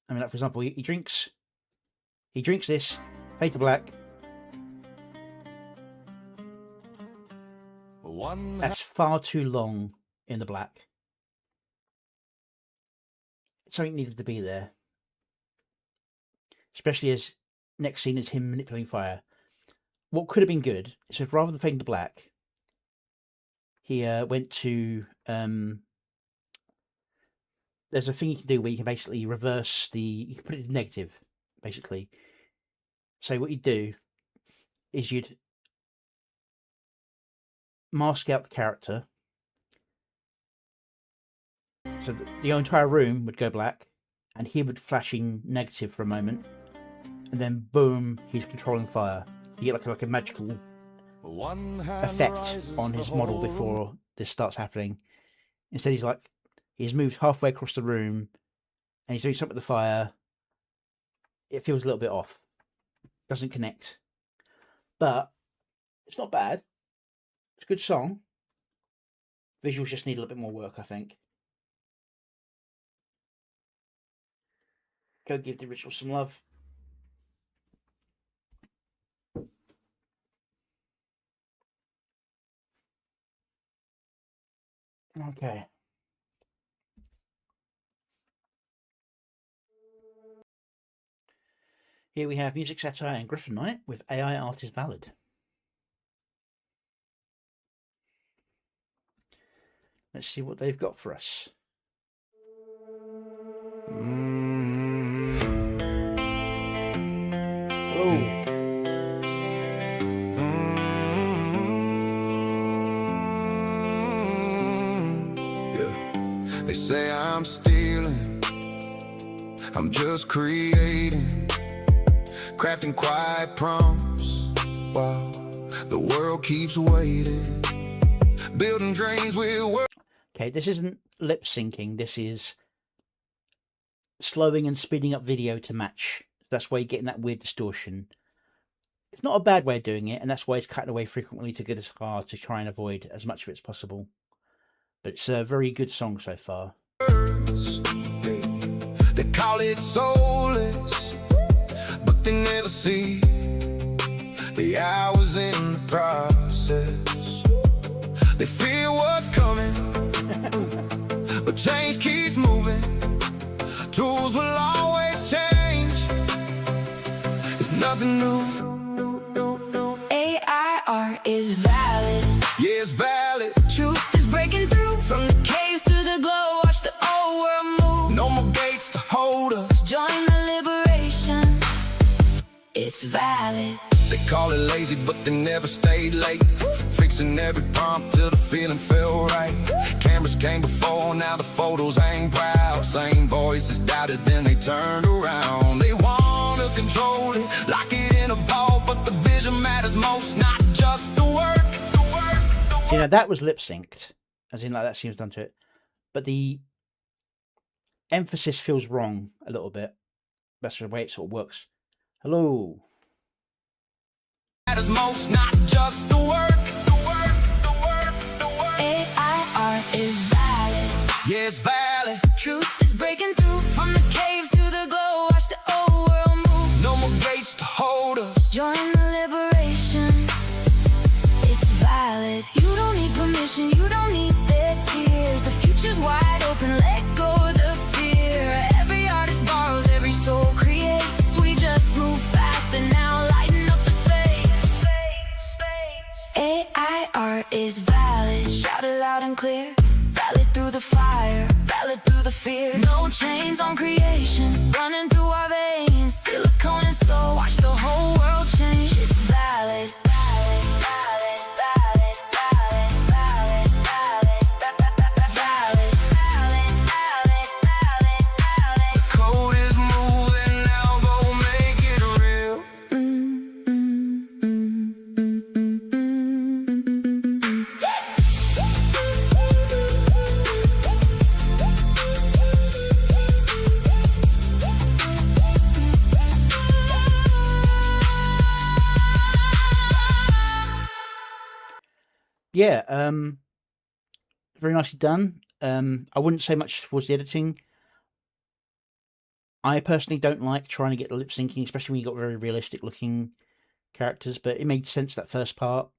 S1: I mean, like for example, he drinks this, fade to black. That's far too long in the black. something needed to be there. Especially as next scene is him manipulating fire. What could have been good is if rather than fading to black, he went to there's a thing you can do where you can basically reverse you can put it to negative, basically. So what you do is you'd mask out the character, so the entire room would go black, and he would flashing negative for a moment, and then boom, he's controlling fire. You get like a magical effect on his model before this starts happening. Instead, he's moved halfway across the room, and he's doing something with the fire. It feels a little bit off. Doesn't connect. But it's not bad. It's a good song. Visuals just need a little bit more work, I think. Go give the original some love. Okay. Here we have Music Satire and Griffin Knight with AI Artist Ballad. Let's see what they've got for us. Oh.
S2: They say I'm stealing, I'm just creating, crafting quiet prompts while the world keeps waiting, building dreams with words.
S1: Okay, this isn't lip syncing, this is slowing and speeding up video to match. That's why you're getting that weird distortion. It's not a bad way of doing it, and that's why it's cutting away frequently to guitar to try and avoid as much of it as possible. But it's a very good song so far.
S2: They call it soulless, but they never see the hours in the process. They fear what's coming, but change keeps moving. Tools will always change. It's nothing new.
S4: AI art is valid.
S2: Yeah, it's valid.
S4: Truth is breaking through from the caves to the glow. Watch the old world move.
S2: No more gates to hold us.
S4: Join the liberation. It's valid.
S2: They call it lazy, but they never stayed late. Fixing every prompt till the feeling felt right. Cameras came before, now the photos hang proud. Same voices doubted, then they turned around. They wanna control it, lock it in a vault, but the vision matters most, not just the work.
S1: You know, that was lip synced, as in like that seems done to it, but the emphasis feels wrong a little bit. That's the way it sort of works. Hello.
S2: Matters most, not just the work.
S4: AI art is valid.
S2: Yeah, it's valid.
S4: Truth is breaking through from the caves to the glow. Watch the old world move.
S2: No more gates to hold us.
S4: Join the liberation. It's valid. You don't need permission, you don't need their tears. The future's wide open, let go of the fear. Every artist borrows, every soul creates. We just move faster now, lighten up the space. AI art is valid. Shout it loud and clear. Valid through the fire, valid through the fear. No chains on creation, running through our veins. Silicone and soul, watch the whole world change. It's valid.
S1: Yeah, very nicely done. I wouldn't say much towards the editing. I personally don't like trying to get the lip syncing, especially when you've got very realistic looking characters, but it made sense that first part.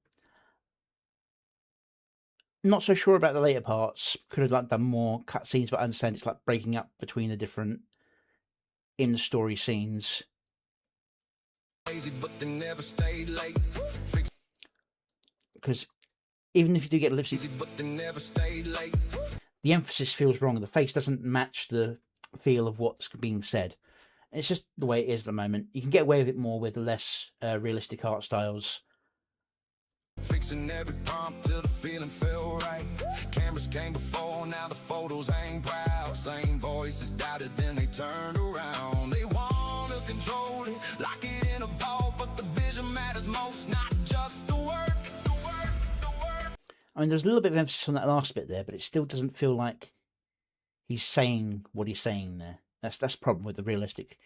S1: Not so sure about the later parts. Could have done more cutscenes, but I understand it's like breaking up between the different in-story scenes. Because even if you do get lip sync, the emphasis feels wrong. The face doesn't match the feel of what's being said. It's just the way it is at the moment. You can get away with it more with the less realistic art styles.
S2: Fixing every prompt till the feeling feel right. Cameras came before, now the photos ain't proud. Same voices doubted, then they turned around. They want to control it, lock it in a vault, but the vision matters most, not just the work.
S1: I mean, there's a little bit of emphasis on that last bit there, but it still doesn't feel like he's saying what he's saying there. That's the problem with the realistic.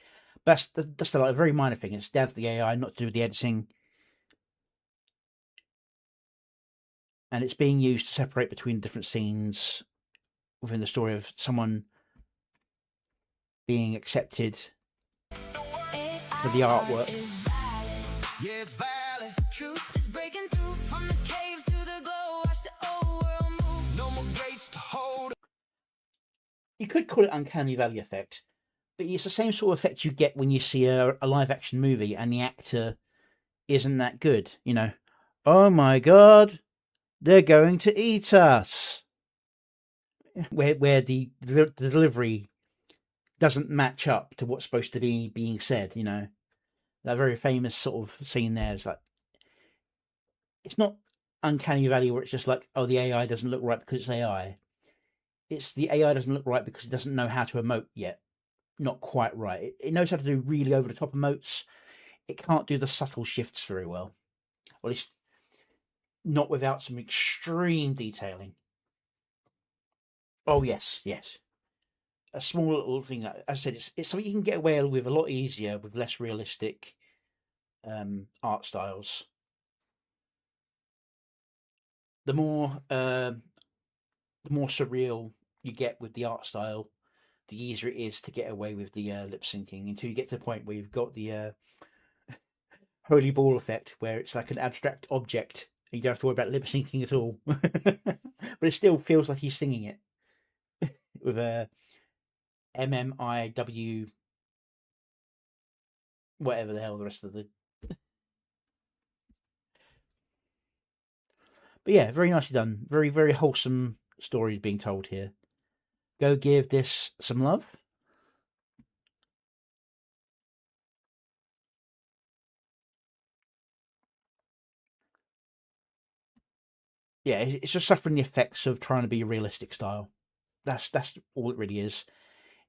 S1: That's like a very minor thing. It's down to the AI, not to do with the editing. And it's being used to separate between different scenes within the story of someone being accepted for the artwork.
S2: Yeah, it's valid.
S4: Truth is breaking through from the caves to the glow. Watch the old world move.
S2: No more gates to hold.
S1: You could call it uncanny valley effect, but it's the same sort of effect you get when you see a live action movie and the actor isn't that good. You know, oh my god, they're going to eat us. Where the delivery doesn't match up to what's supposed to be being said. You know, that very famous sort of scene there is like, it's not uncanny valley where it's just like, oh, the AI doesn't look right because it's AI. It's the AI doesn't look right because it doesn't know how to emote yet. Not quite right. It knows how to do really over the top emotes. It can't do the subtle shifts very well. Or at least not without some extreme detailing. Oh yes, yes. A small little thing. As I said, it's something you can get away with a lot easier with less realistic art styles. The more surreal you get with the art style, the easier it is to get away with the lip syncing until you get to the point where you've got the holy ball effect, where it's like an abstract object and you don't have to worry about lip syncing at all. But it still feels like he's singing it with a MMIW, whatever the hell the rest of the. But yeah, very nicely done. Very, very wholesome stories being told here. Go give this some love. Yeah, it's just suffering the effects of trying to be a realistic style. That's all it really is.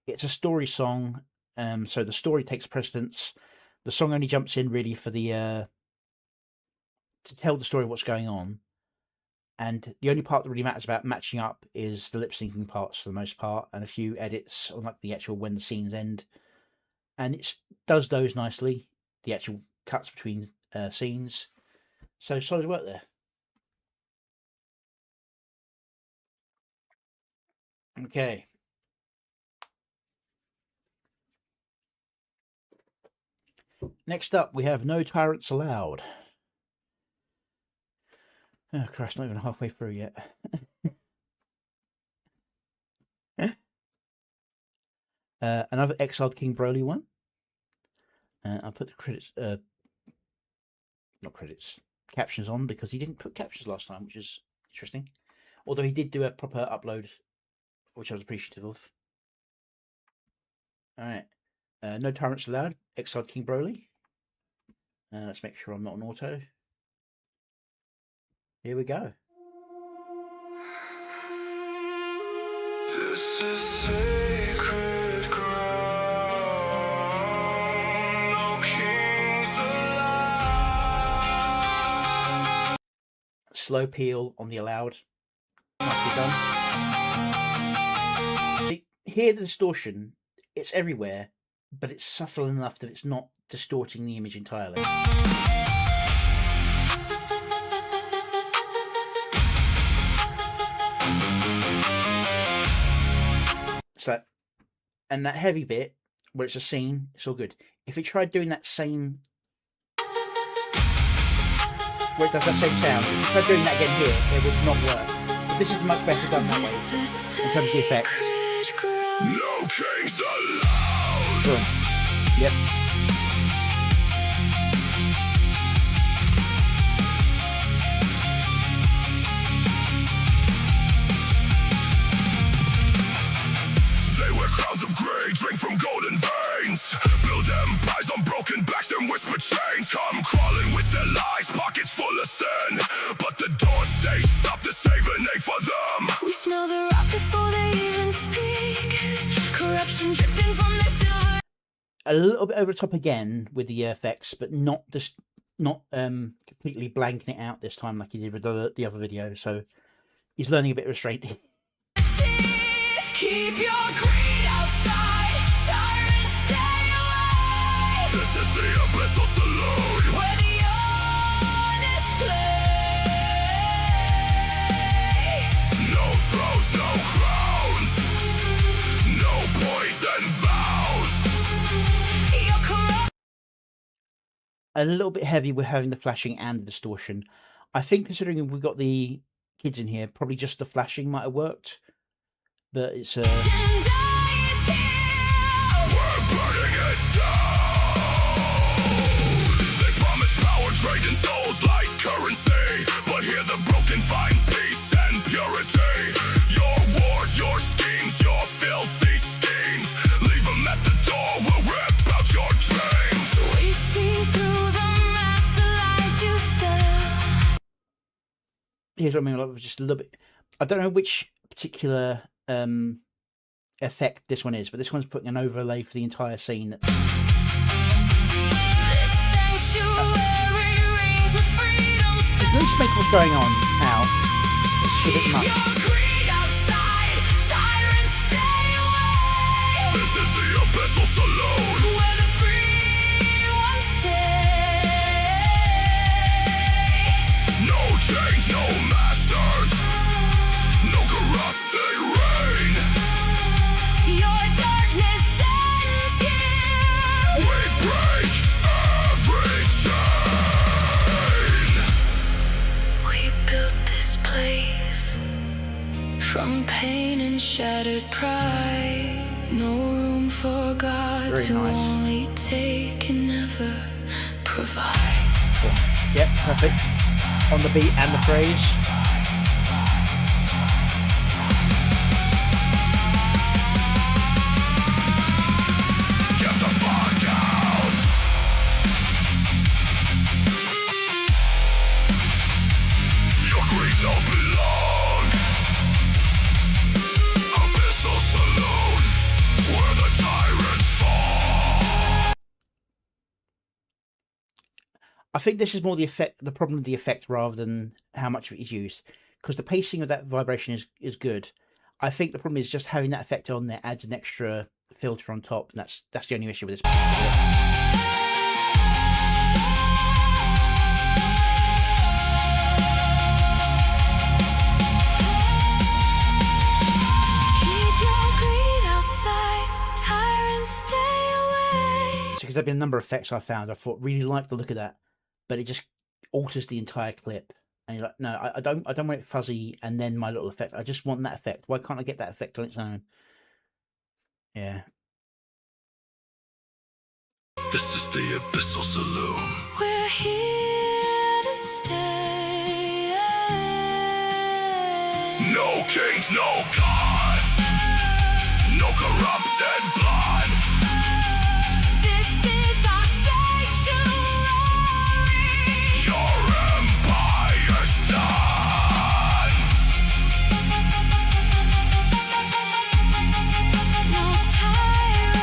S1: It's a story song, so the story takes precedence. The song only jumps in really for the to tell the story of what's going on. And the only part that really matters about matching up is the lip syncing parts for the most part, and a few edits on like the actual when the scenes end. And it does those nicely, the actual cuts between scenes. So solid work there. Okay. Next up, we have No Tyrants Allowed. Oh, Christ, not even halfway through yet. Another Exiled King Broly one. I'll put the credits, not credits, captions on because he didn't put captions last time, which is interesting. Although he did do a proper upload, which I was appreciative of. Alright. No Tyrants Allowed, Exiled King Broly. Let's make sure I'm not on auto. Here we go.
S2: This is sacred ground. No kings allowed.
S1: Slow peel on the allowed. Nicely done. See, here the distortion, it's everywhere, but it's subtle enough that it's not distorting the image entirely. So, and that heavy bit where it's a scene, it's all good. If it tried doing that same, where it does that same sound, if it tried doing that again here, it would not work. This is much better done that way in terms of the effects.
S2: No kings allowed.
S1: Boom. Yep.
S2: They wear crowns of grey, drink from golden veins, build empires on broken backs and whisper chains. Come crawling with their lies, pockets full of sin, but the door stays up to save an egg for them.
S4: We smell the rock before they even speak. Corruption dripping from their silver.
S1: A little bit over the top again with the effects, but not completely blanking it out this time like he did with the other video. So he's learning a bit of restraint.
S4: Keep your greed outside, tyrants stay away.
S2: This is the abyssal saloon,
S4: Where the honest play.
S2: no thrones, no crowns, no poison vows.
S4: You're corrupt.
S1: A little bit heavy with having the flashing and the distortion. I think considering we've got the kids in here, probably just the flashing might have worked. But it's
S2: We're burning it down. They promise power, trading souls like currency, but here the broken find peace and purity. Your wars, your schemes, your filthy schemes, leave them at the door, we'll rip out your dreams.
S4: We see through the mask, the lies you sell.
S1: here's what I mean, like, just a little bit. I don't know which particular effect this one is, but this one's putting an overlay for the entire scene.
S4: This sanctuary rings with freedom's
S1: At least make what's going on out. It's a bit much.
S4: your greed outside, tyrants stay away.
S2: This is the abyssal saloon,
S4: Where the free ones stay.
S2: no chains, no masters, no corrupted reign.
S4: Your darkness ends here.
S2: We break every chain.
S4: We built this place from pain and shattered pride. No room for God
S1: Very
S4: to
S1: nice.
S4: only take and never provide.
S1: Cool. Yep, perfect. On the beat and the phrase.
S2: Get the fuck out. Your greed don't belong. Abyssal saloon, where the tyrants fall.
S1: I think this is more the effect, the problem with the effect rather than how much of it is used, because the pacing of that vibration is good. I think the problem is just having that effect on there adds an extra filter on top, and that's the only issue with this.
S4: Keep your greed outside, tyrants stay away.
S1: Because there've been a number of effects I found I thought really liked the look of that, but it just alters the entire clip. And you're like, no, I don't want it fuzzy and then my little effect. I just want that effect. Why can't I get that effect on its own? Yeah.
S2: This is the abyssal saloon.
S4: We're here to stay.
S2: No kings, no gods, no corrupted blood.
S4: This is our sanctuary.
S2: Your empire's done.
S4: No tyrants.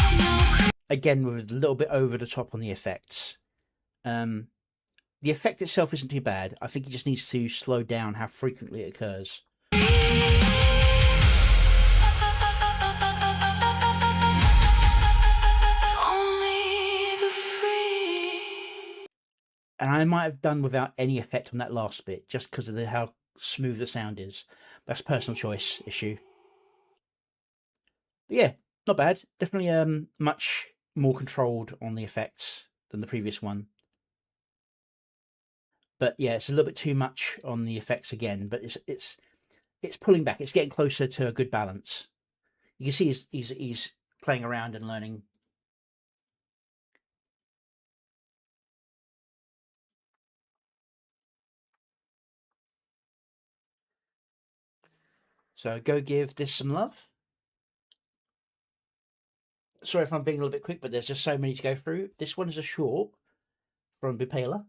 S4: No
S1: Again, with a little bit over the top on the effects. The effect itself isn't too bad. I think it just needs to slow down how frequently it occurs.
S4: only the free.
S1: And I might have done without any effect on that last bit, just because of how smooth the sound is. That's a personal choice issue. But yeah, not bad. Definitely much more controlled on the effects than the previous one. But yeah, it's a little bit too much on the effects again. But it's pulling back. It's getting closer to a good balance. You can see he's playing around and learning. So go give this some love. Sorry if I'm being a little bit quick, but there's just so many to go through. This one is a short from Bipala,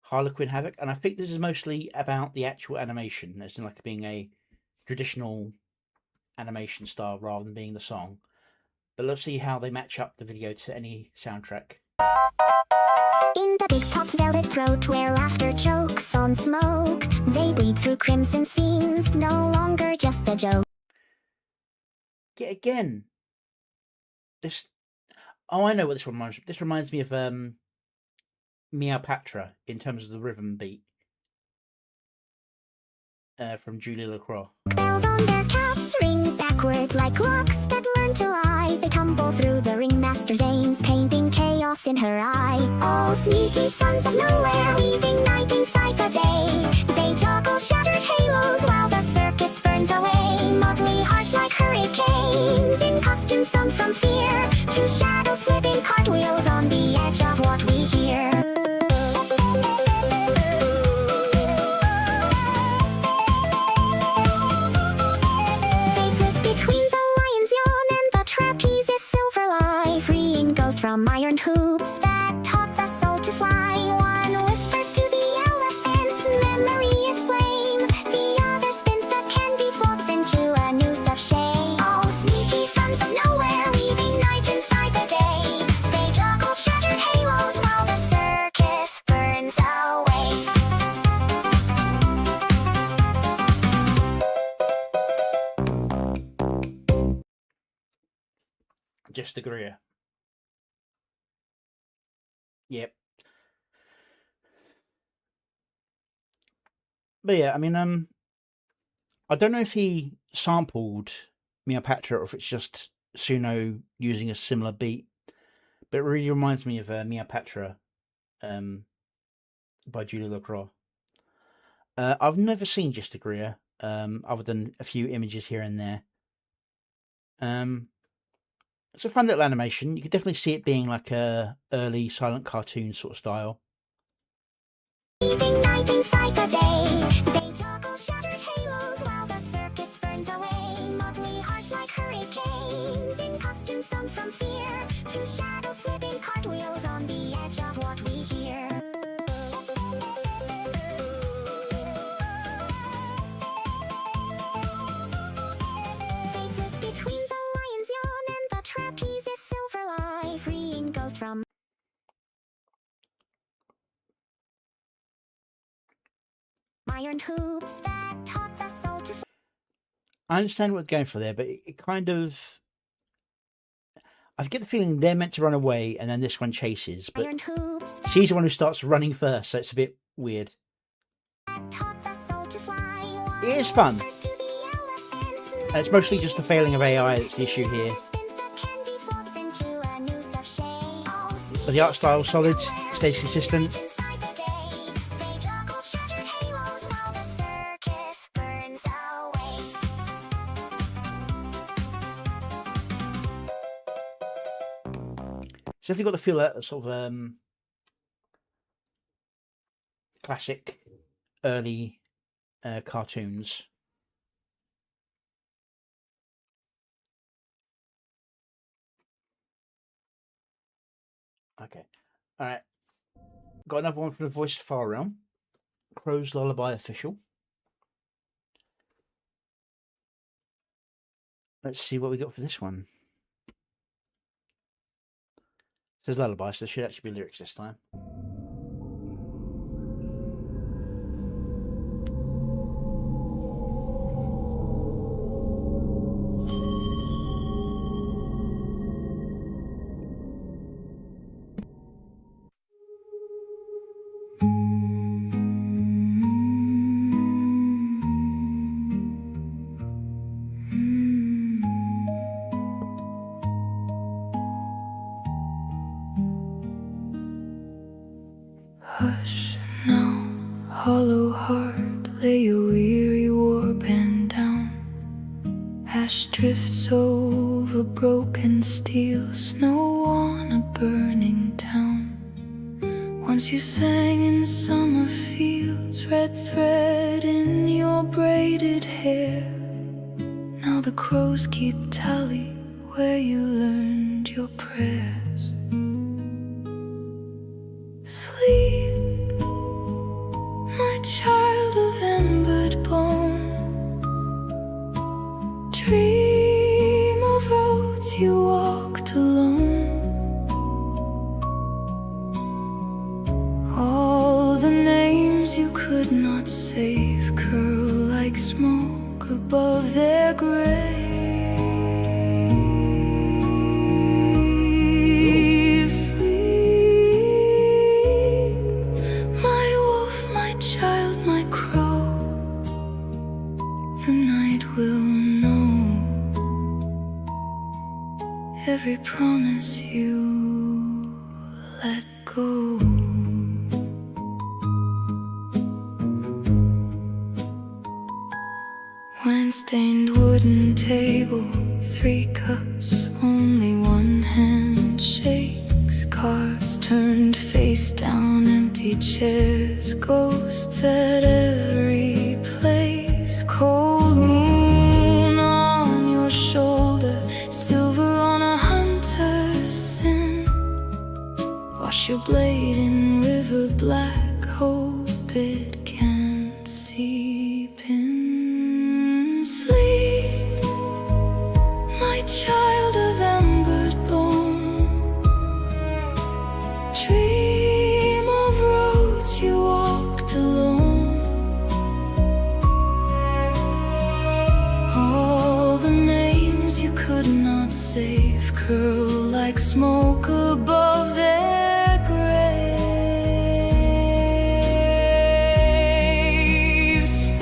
S1: Harlequin Havoc, and I think this is mostly about the actual animation, as in like being a traditional animation style rather than being the song. But let's see how they match up the video to any soundtrack.
S3: In the big top's velvet throat where laughter chokes on smoke, they bleed through crimson seams, no longer just a joke.
S1: Yet again, this. Oh, I know what this reminds me. This reminds me of Mia Patra in terms of the rhythm beat from Julie LaCroix.
S3: Bells on their caps ring backwards like clocks that learn to lie. They tumble through the ringmaster's veins, painting chaos in her eye. Oh, sneaky sons of nowhere, weaving night inside the day. They juggle shattered halos while the circus burns away. Motley hearts like hurricanes, in costume some from fear. Two shadows flipping cartwheels on the edge of what we hear. From ironed hoops that taught the soul to fly. One whispers to the elephant's memory is flame. The other spins the candy floats into a noose of shame. Oh, sneaky sons of nowhere, weaving night inside the day. They juggle shattered halos while the circus burns away.
S1: Just the Greer. Yep. But yeah, I mean, I don't know if he sampled Mia Patra or if it's just Suno using a similar beat, but it really reminds me of Mia Patra by Julie LaCroix. I've never seen Just a Greer, other than a few images here and there. It's a fun little animation. You could definitely see it being like a early silent cartoon sort of style.
S3: Leaving night inside the day, they juggle shattered halos while the circus burns away. Motley hearts like hurricanes, in costume some from fear. Two shadows flipping cartwheels on the edge of what we hear. They slip between the lion's yawn and the trapeze's silver lie, freeing ghosts from iron hoops that taught the soul to.
S1: I understand what they're going for there, but it kind of... I get the feeling they're meant to run away and then this one chases, but
S3: Iron hoops that
S1: she's the one who starts running first, so it's a bit weird.
S3: taught the soul to fly.
S1: It is fun.
S3: Whispers to the elephants,
S1: And it's mostly just the failing of AI that's the issue here.
S3: spins the candy floats into a noose of shame. Oh,
S1: But the art style is solid, stays consistent.
S3: inside the day, they juggle shattered halos while the circus burns away.
S1: So definitely got the feel of sort of classic early cartoons. Okay, all right. Got another one from the Voiced Far Realm. Crow's Lullaby Official. Let's see what we got for this one. It says lullaby, so there should actually be lyrics this time.
S4: Hush now, hollow heart, lay your weary warband down. Ash drifts over broken steel, snow on a burning town. Once you sang in summer fields, red thread in your braided hair. Now the crows keep tally where you learned your prayers. Sleep, my child of embered bone. Dream of roads you walked alone. All the names you could not save curl like smoke above their graves. Sleep, my wolf, my child, my crow. The night will know every promise you let go. Wine-stained wooden table, 3 cups, only one hand shakes. Cards turned face down, empty chairs, ghosts at every place. Cold moon on your shoulder, silver on a hunter's sin. Wash your blade in river black, hope it can't seep in. Sleep, my child of embered bone. Dream of roads you walked alone. All the names you could not save curl like smoke above their graves. Sleep.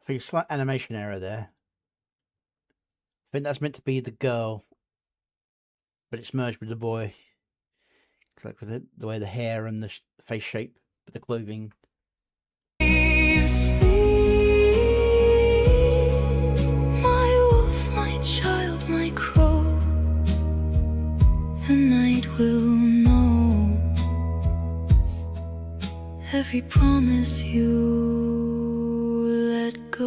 S1: I think a slight animation error there. I think that's meant to be the girl, but it's merged with the boy. It's like with the way the hair and the face shape, but the clothing.
S4: Sleep, my wolf, my child, my crow. The night will know every promise you let go.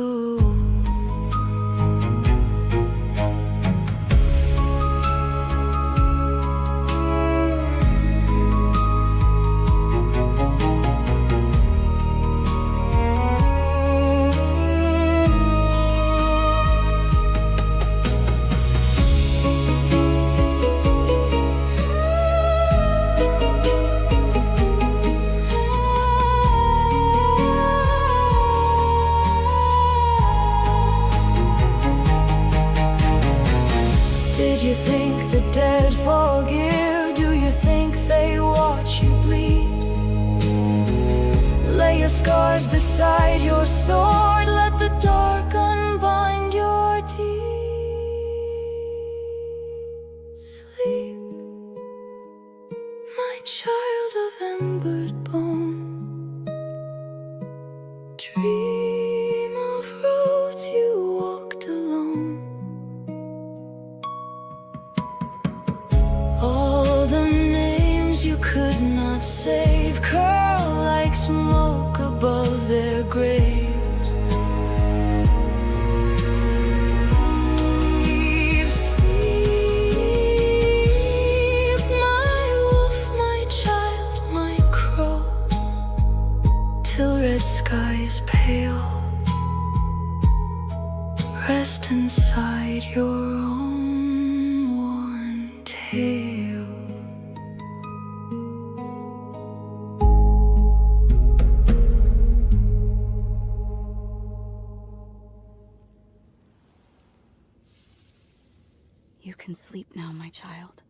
S4: Did you think the dead forgive? Do you think they watch you bleed? Lay your scars beside your sword, let the dark unbind your deeds. Sleep, my child of embered bone. Dream of roads you walked alone. All the names you could not save curl like smoke above their graves. Sleep, my wolf, my child, my crow, till red skies pale. Rest inside your own worn tale.
S5: You can sleep now, my child.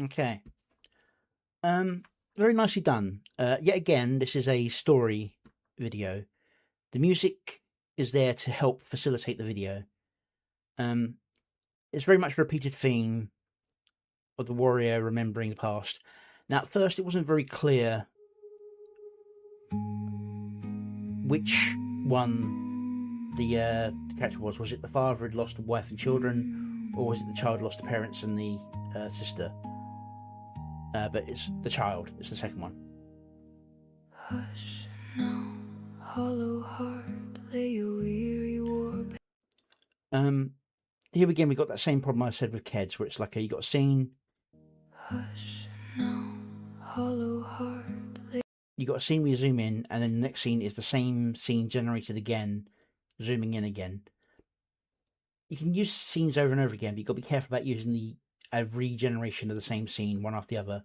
S1: Okay. Very nicely done. Yet again, this is a story video. The music is there to help facilitate the video. it's very much a repeated theme of the warrior remembering the past. Now, at first, it wasn't very clear which one the character was. Was it the father who'd lost a wife and children, or was it the child lost the parents and the sister? But it's the child. It's the second one.
S4: Hush now, hollow heart, lay your weary war.
S1: Here again, we got that same problem I said with Keds, where it's like you got a scene.
S4: Hush now, hollow heart.
S1: You got a scene where you zoom in, and then the next scene is the same scene generated again, zooming in again. You can use scenes over and over again, but you've got to be careful about using a regeneration of the same scene one after the other,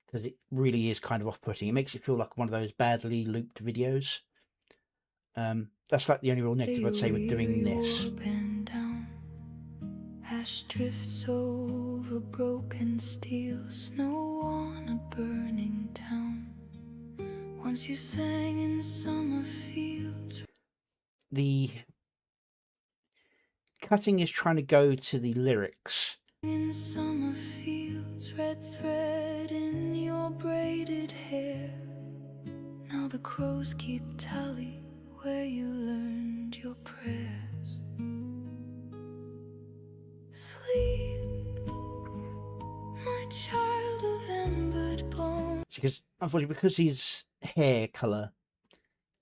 S1: because it really is kind of off-putting. It makes it feel like one of those badly looped videos. That's like the only real negative I'd say with doing this.
S4: Ash drifts over broken steel, snow on a burning town. Once you sang in summer fields.
S1: The cutting is trying to go to the lyrics.
S4: In summer fields, red thread in your braided hair. Now the crows keep tally where you learned your prayers. Sleep, my child of embered bone.
S1: Because unfortunately, because his hair colour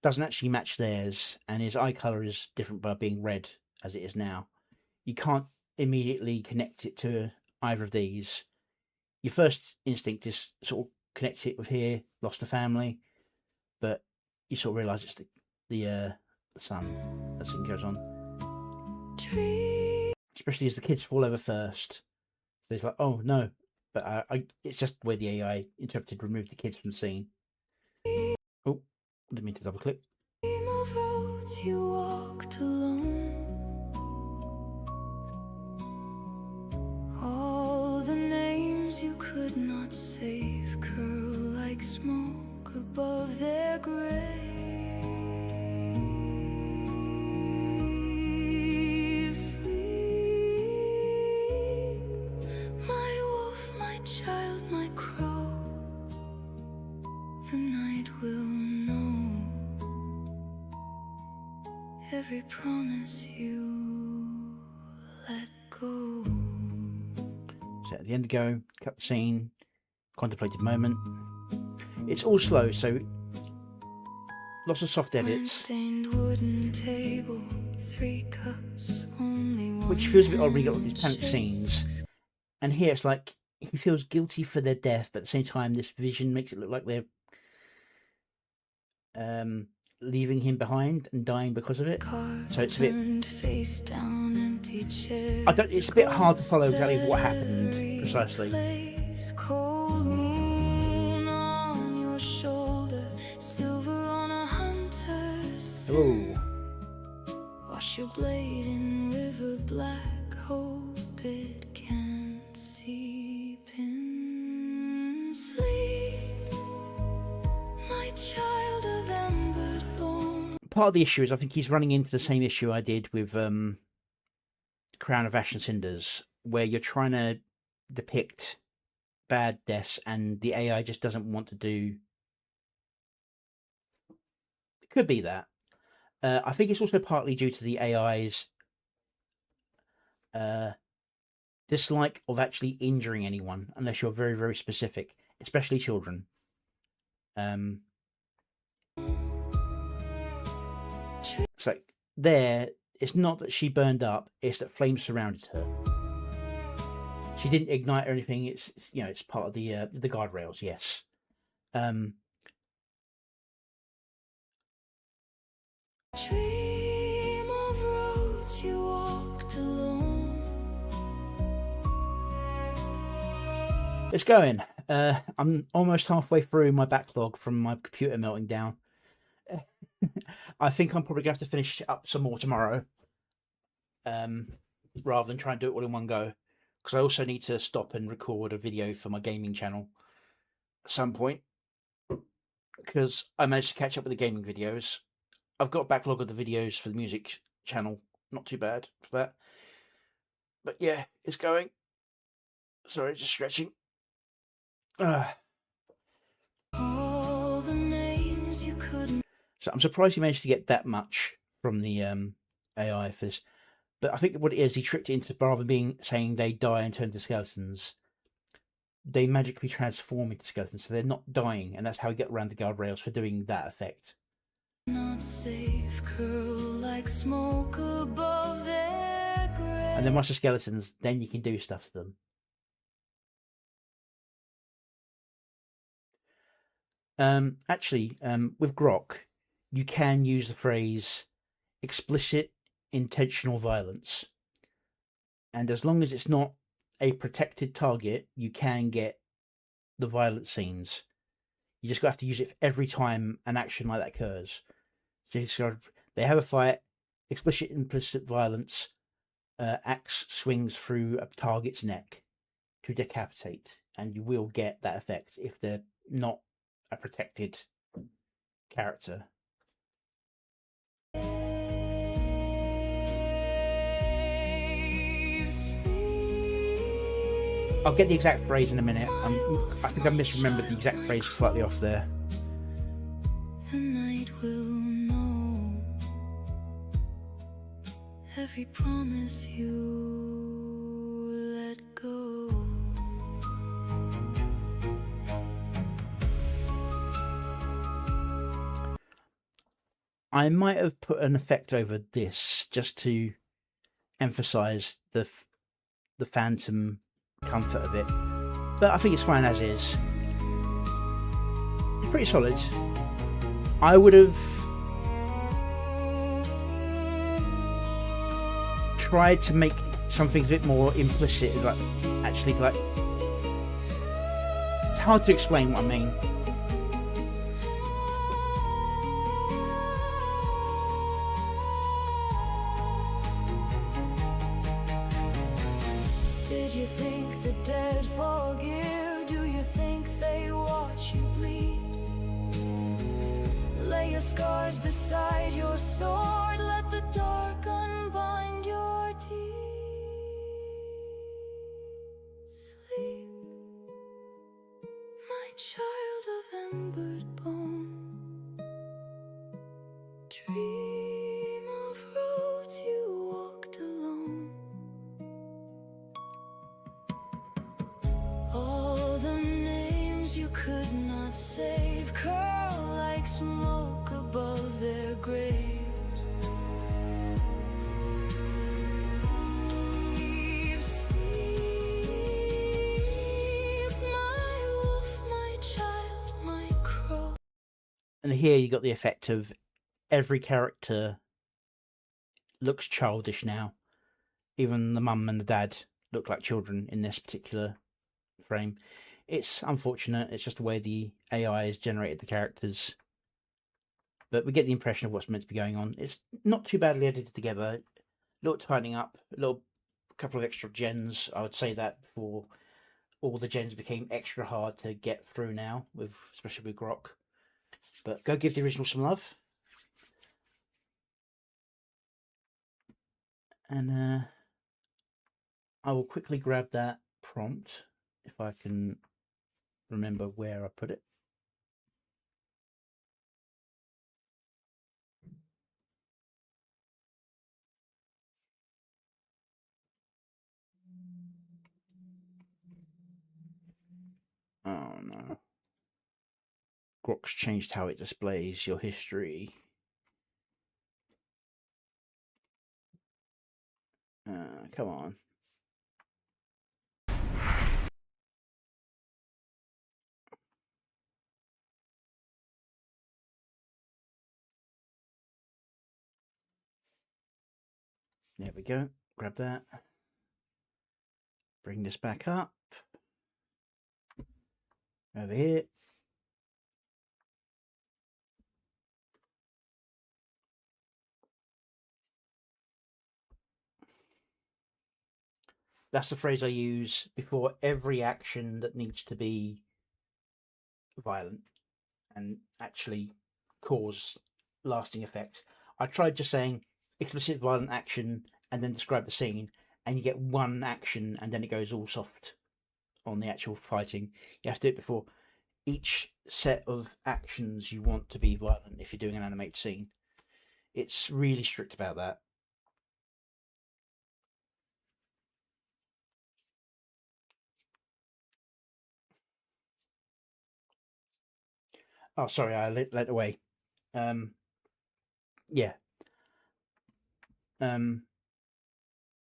S1: doesn't actually match theirs, and his eye colour is different by being red as it is now, you can't immediately connect it to either of these. Your first instinct is sort of connect it with here, lost a family, but you sort of realise it's the son as it goes on. Especially as the kids fall over first. So it's like, oh no. But it's just where the AI interpreted removed the kids from the scene. Oh, didn't mean to double click.
S4: Of roads you walked alone. All the names you could not save curl like smoke above their graves. Every promise you let go.
S1: So at the end go, cut the scene, contemplative moment. It's all slow, so lots of soft edits.
S4: Stained wooden table, 3 cups, only one.
S1: Which feels a bit odd when you got these panic scenes. And here it's like he feels guilty for their death, but at the same time this vision makes it look like they're leaving him behind and dying because of it. So it's a bit
S4: face down, empty chairs,
S1: it's a bit hard to follow exactly what happened precisely.
S4: Cold moon on your shoulder, silver on a hunter's.
S1: Oh.
S4: Wash your blade in river black, hope it can't seep in. Sleep, my child of embered bone.
S1: Part of the issue is I think he's running into the same issue I did with Crown of Ash and Cinders, where you're trying to depict bad deaths and the AI just doesn't want to do. It could be that. I think it's also partly due to the AI's dislike of actually injuring anyone unless you're very, very specific, especially children. It's like there, it's not that she burned up, it's that flames surrounded her. She didn't ignite or anything. It's you know, it's part of the guardrails, yes.
S4: Dream of roads you walked alone.
S1: It's going. I'm almost halfway through my backlog from my computer melting down. I think I'm probably going to have to finish up some more tomorrow, rather than try and do it all in one go. Because I also need to stop and record a video for my gaming channel at some point. Because I managed to catch up with the gaming videos. I've got a backlog of the videos for the music channel. Not too bad for that. But yeah, it's going. Sorry, just stretching.
S4: All the names you couldn't.
S1: So I'm surprised he managed to get that much from the AI for this. But I think what it is, he tricked it into, rather than saying they die and turn into skeletons, they magically transform into skeletons, so they're not dying, and that's how he got around the guardrails for doing that effect.
S4: Not safe, curl like smoke above their grave.
S1: And then once the skeletons, then you can do stuff to them. Actually, with Grok, you can use the phrase explicit intentional violence. And as long as it's not a protected target, you can get the violent scenes. You just have to use it every time an action like that occurs. So they have a fight, explicit implicit violence, axe swings through a target's neck to decapitate, and you will get that effect if they're not a protected character. I'll get the exact phrase in a minute. I think I misremembered the exact phrase, slightly off there.
S4: The night will know every promise you let go.
S1: I might have put an effect over this just to emphasize the phantom comfort of it, but I think it's fine as is. It's pretty solid. I would have tried to make some things a bit more implicit, like actually, like, it's hard to explain what I mean.
S4: Did you think the dead forgive? Do you think they watch you bleed? Lay your scars beside your sword. Let the dark unbind your teeth. Sleep, my child of embered bone. Dream of roads you walked alone. All the names you could not save curl like smoke above their graves. Sleep, sleep, my wolf, my child, my crow.
S1: And here you got the effect of every character looks childish now. Even the mum and the dad look like children in this particular frame. It's unfortunate. It's just the way the AI has generated the characters, but we get the impression of what's meant to be going on. It's not too badly edited together. A little tightening up, a couple of extra gens. I would say that before all the gens became extra hard to get through now, especially with Grok. But go give the original some love. And I will quickly grab that prompt if I can remember where I put it. Oh no. Grok's changed how it displays your history. Come on. There we go. Grab that. Bring this back up. Over here. That's the phrase I use before every action that needs to be violent and actually cause lasting effect. I tried just saying explicit violent action and then describe the scene, and you get one action and then it goes all soft on the actual fighting. You have to do it before each set of actions you want to be violent if you're doing an animated scene. It's really strict about that. Oh, sorry, I let away. Yeah.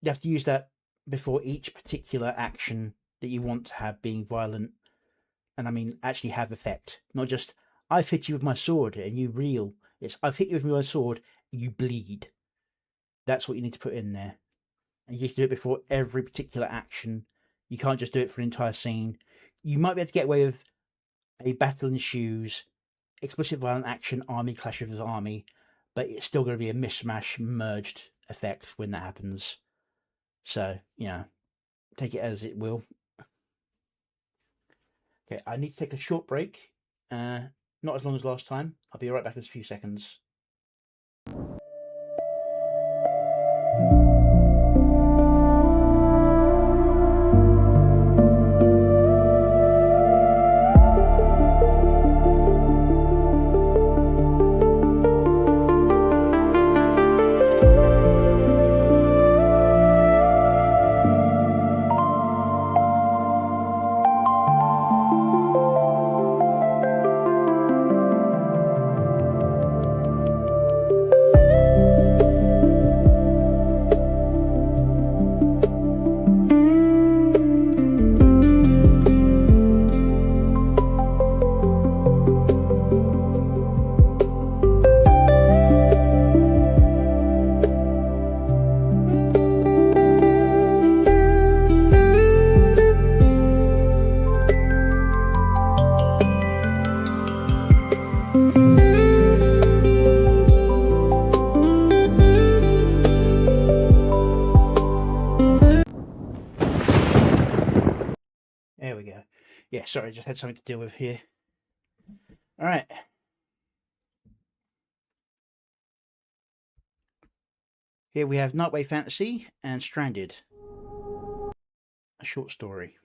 S1: You have to use that before each particular action that you want to have being violent, and I mean actually have effect. Not just, I've hit you with my sword and you reel. It's, I've hit you with my sword, you bleed. That's what you need to put in there. And you need to do it before every particular action. You can't just do it for an entire scene. You might be able to get away with a battle ensues, explicit violent action, army clashes with army, but it's still going to be a mishmash merged effect when that happens. So, you know, take it as it will. Okay, I need to take a short break. Not as long as last time. I'll be right back in a few seconds. There we go. Yeah, sorry, just had something to deal with here. All right. Here we have Nightwave Fantasy and Stranded. A short story.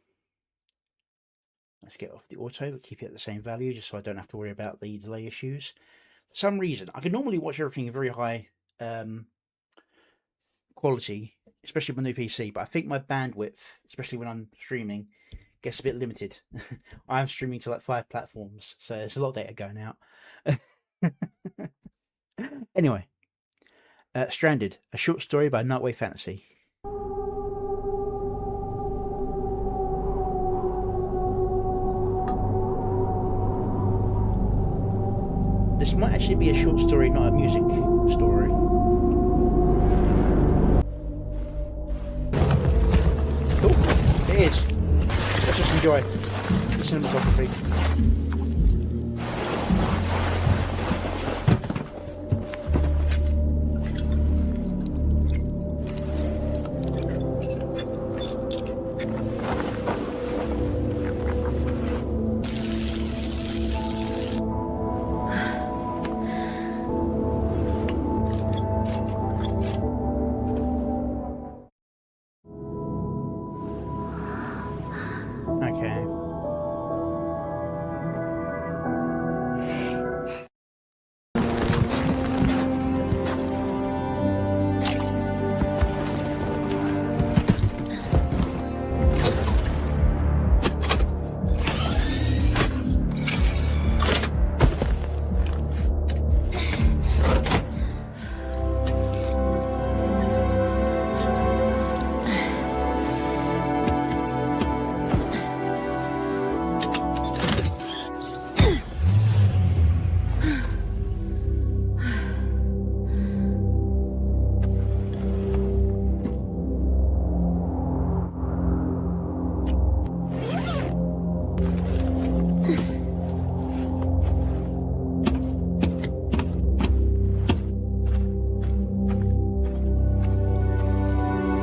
S1: Let's get off the auto, but keep it at the same value just so I don't have to worry about the delay issues. For some reason, I can normally watch everything in very high quality, especially with my new PC, but I think my bandwidth, especially when I'm streaming, gets a bit limited. I'm streaming to like 5 platforms, so there's a lot of data going out. Anyway, Stranded, a short story by Nightwave Fantasy. This might actually be a short story, not a music story. Cool, it is. Let's just enjoy the cinematography. Okay.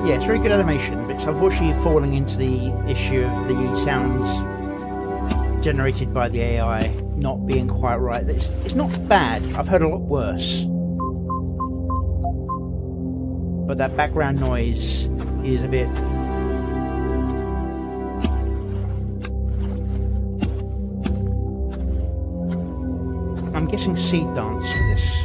S1: Yeah, it's very good animation, but it's unfortunately falling into the issue of the sounds generated by the AI not being quite right. It's not bad. I've heard a lot worse. But that background noise is a bit... I'm guessing seed dance for this.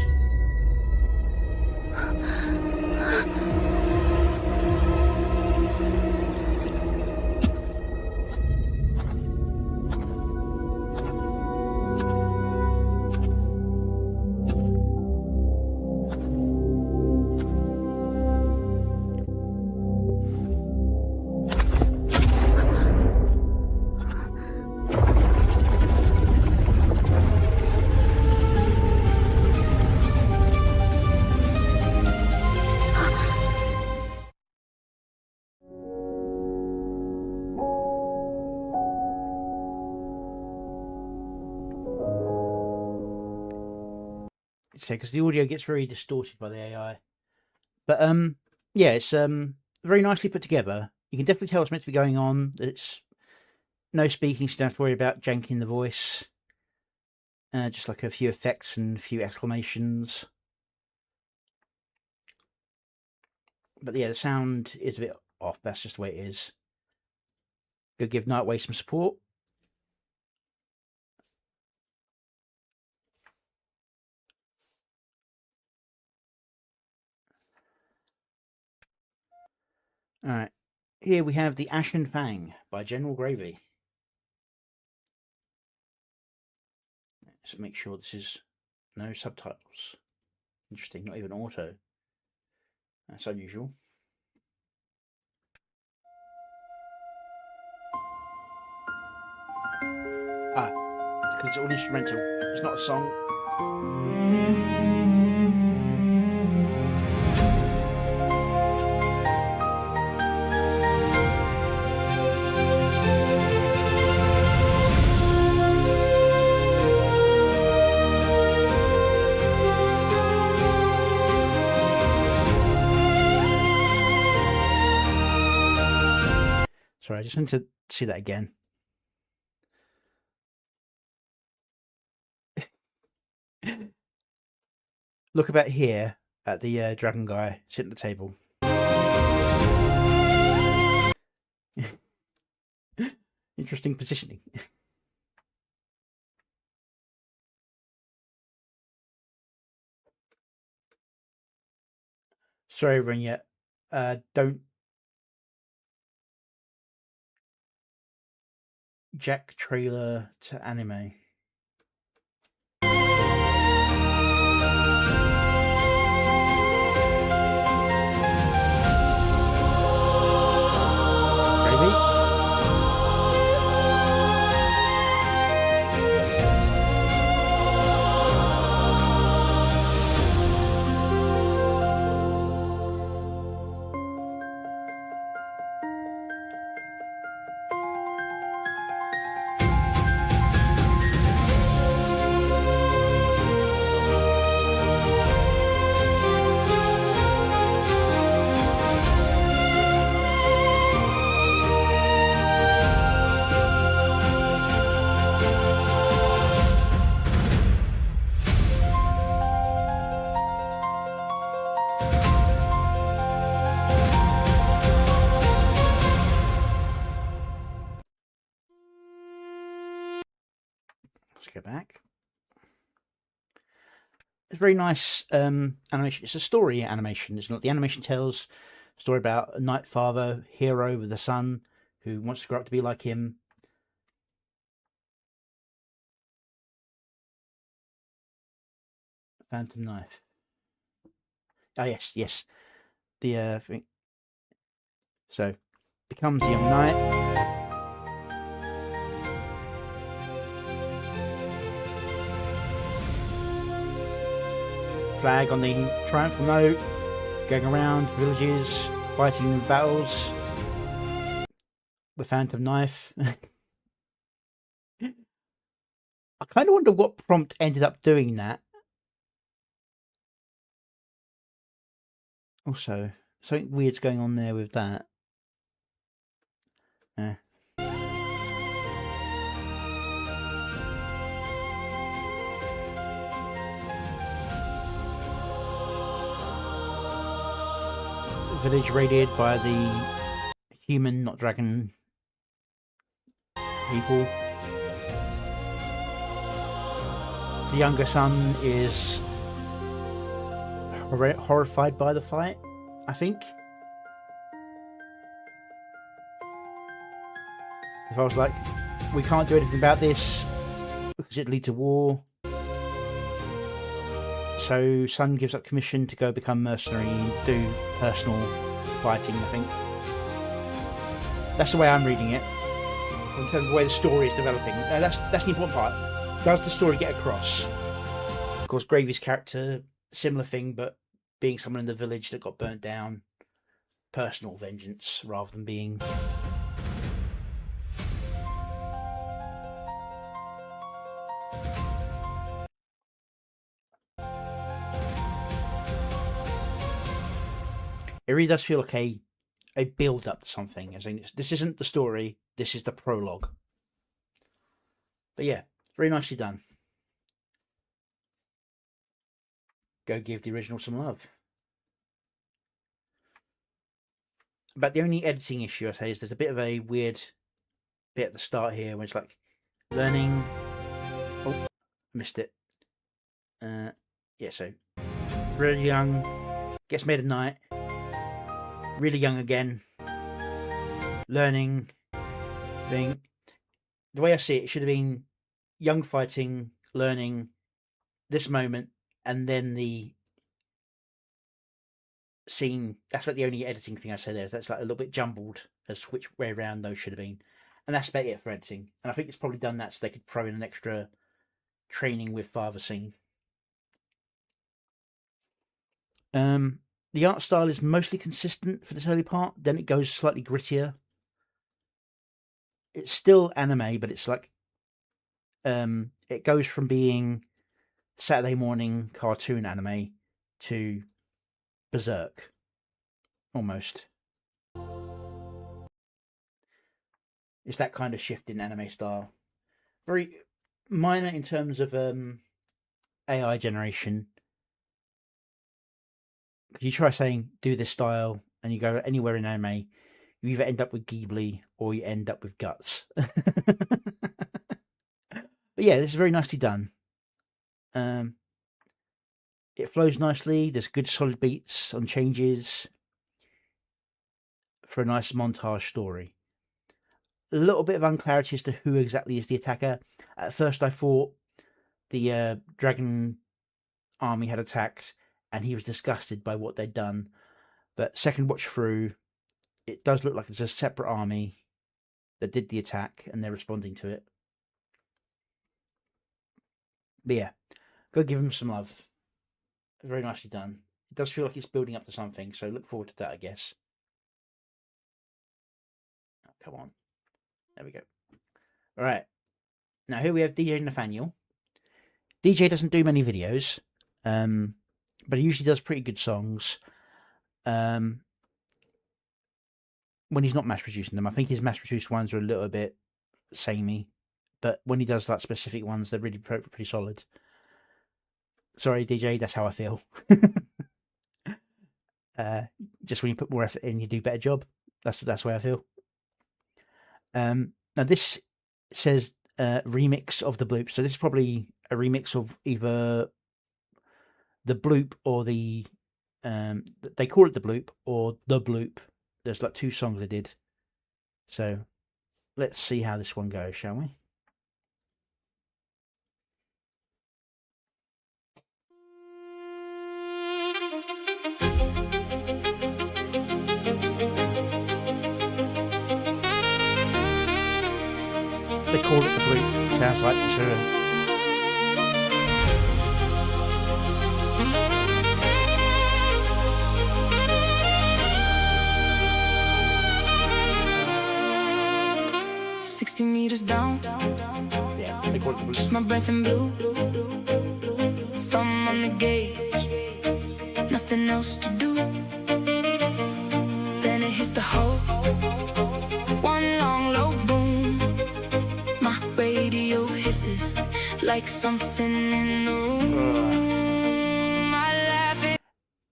S1: Because the audio gets very distorted by the AI. But yeah, it's very nicely put together. You can definitely tell what's meant to be going on. It's no speaking, so you don't have to worry about janking the voice. Just like a few effects and a few exclamations. But yeah, the sound is a bit off. That's just the way it is. Go give Nightway some support. Alright, here we have The Ashen Fang by General Gravy. Let's make sure this is no subtitles. Interesting, not even auto. That's unusual. Ah, because it's all instrumental. It's not a song. Sorry, I just want to see that again. Look about here at the dragon guy sitting at the table. Interesting positioning. Sorry, Rinya. Don't jack trailer to anime. Let's go back. It's very nice animation. It's a story animation, isn't it? The animation tells a story about a Night Father, hero with a son who wants to grow up to be like him. Phantom Knife. Oh yes, yes. The thing. So becomes a young knight. Flag on the triumphal note, going around villages, fighting in battles. The Phantom Knife. I kind of wonder what prompt ended up doing that. Also, something weird's going on there with that. village raided by the human, not dragon, people. The younger son is horrified by the fight, I think. If I was like, we can't do anything about this because it'd lead to war. So son gives up commission to go become mercenary and do personal fighting, I think. That's the way I'm reading it, in terms of the way the story is developing. That's the important part. Does the story get across? Of course, Gravy's character, similar thing, but being someone in the village that got burnt down, personal vengeance rather than being... It really does feel like a build up to something. I think this isn't the story, this is the prologue. But yeah, very nicely done. Go give the original some love. But the only editing issue I say is there's a bit of a weird bit at the start here where it's like learning. Oh, missed it. Yeah, so really young, gets made at night, really young again, learning, being. The way I see it, it should have been young fighting, learning, this moment, and then the scene. That's like the only editing thing I say there. That's like a little bit jumbled as to which way around those should have been. And that's about it for editing. And I think it's probably done that so they could throw in an extra training with father scene. The art style is mostly consistent for this early part. Then it goes slightly grittier. It's still anime, but it's like it goes from being Saturday morning cartoon anime to Berserk, almost. It's that kind of shift in anime style. Very minor in terms of AI generation. Because you try saying do this style and you go anywhere in anime, you either end up with Ghibli or you end up with Guts. But yeah, this is very nicely done. It flows nicely. There's good solid beats on changes for a nice montage story. A little bit of unclarity as to who exactly is the attacker. At first I thought the dragon army had attacked and he was disgusted by what they'd done. But second watch through, it does look like it's a separate army that did the attack and they're responding to it. But yeah, go give him some love. Very nicely done. It does feel like it's building up to something, so look forward to that, I guess. Oh, come on. There we go. All right. Now here we have DJ Nathaniel. DJ doesn't do many videos, but he usually does pretty good songs. When he's not mass producing them, I think his mass produced ones are a little bit samey, but when he does like specific ones, they're really pretty solid. Sorry, DJ, that's how I feel. Just when you put more effort in, you do a better job. That's the way I feel. Now this says remix of the bloop, so this is probably a remix of either the bloop or the they call it the bloop or the bloop. There's like two songs they did, so let's see how this one goes, shall we? They call it the bloop. Sounds like it's a...
S4: meters down.
S1: Yeah, they call it the bloop.
S4: Just my breath in blue. Thumb on the gauge. Nothing else to do. Then it hits the hole. One long low boom. My radio hisses like something in the room. I laugh it.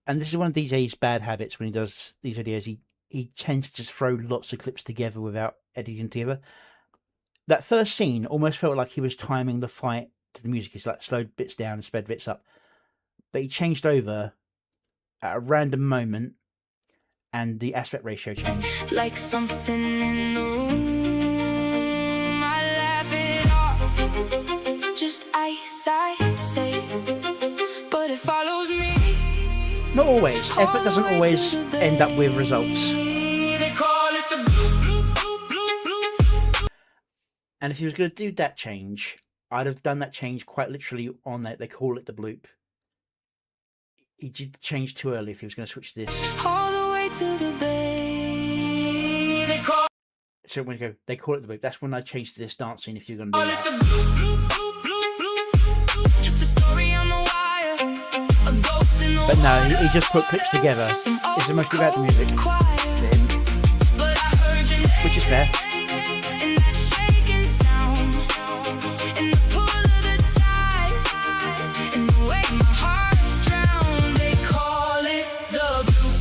S1: and this is one of DJ's bad habits when he does these videos. He tends to just throw lots of clips together without editing together. That first scene almost felt like he was timing the fight to the music. He's like slowed bits down and sped bits up. But he changed over at a random moment, and the aspect ratio changed.
S4: Like something in the room, I laugh it off. Just ice, I say, but it follows me.
S1: Not always. Effort doesn't always end up with results.
S4: They call it the bloop, bloop, bloop, bloop, bloop.
S1: And if he was going to do that change, I'd have done that change quite literally on that. They call it the bloop. He did the change too early if he was going to switch this.
S4: All the way to the bay. They call
S1: So when you go, they call it the bloop. That's when I changed to this dancing if you're going to do
S4: it
S1: that.
S4: the bloop, bloop, bloop, bloop, bloop, bloop. Just a story on the wire. A ghost in the
S1: But no,
S4: water.
S1: he just put clips together.
S4: Some
S1: It's the
S4: old
S1: most about the
S4: cold
S1: music,
S4: choir. But I heard your name
S1: which is fair.
S4: in that shaking sound, in the pull of the tide, in the way my heart drowned. They call it the blue.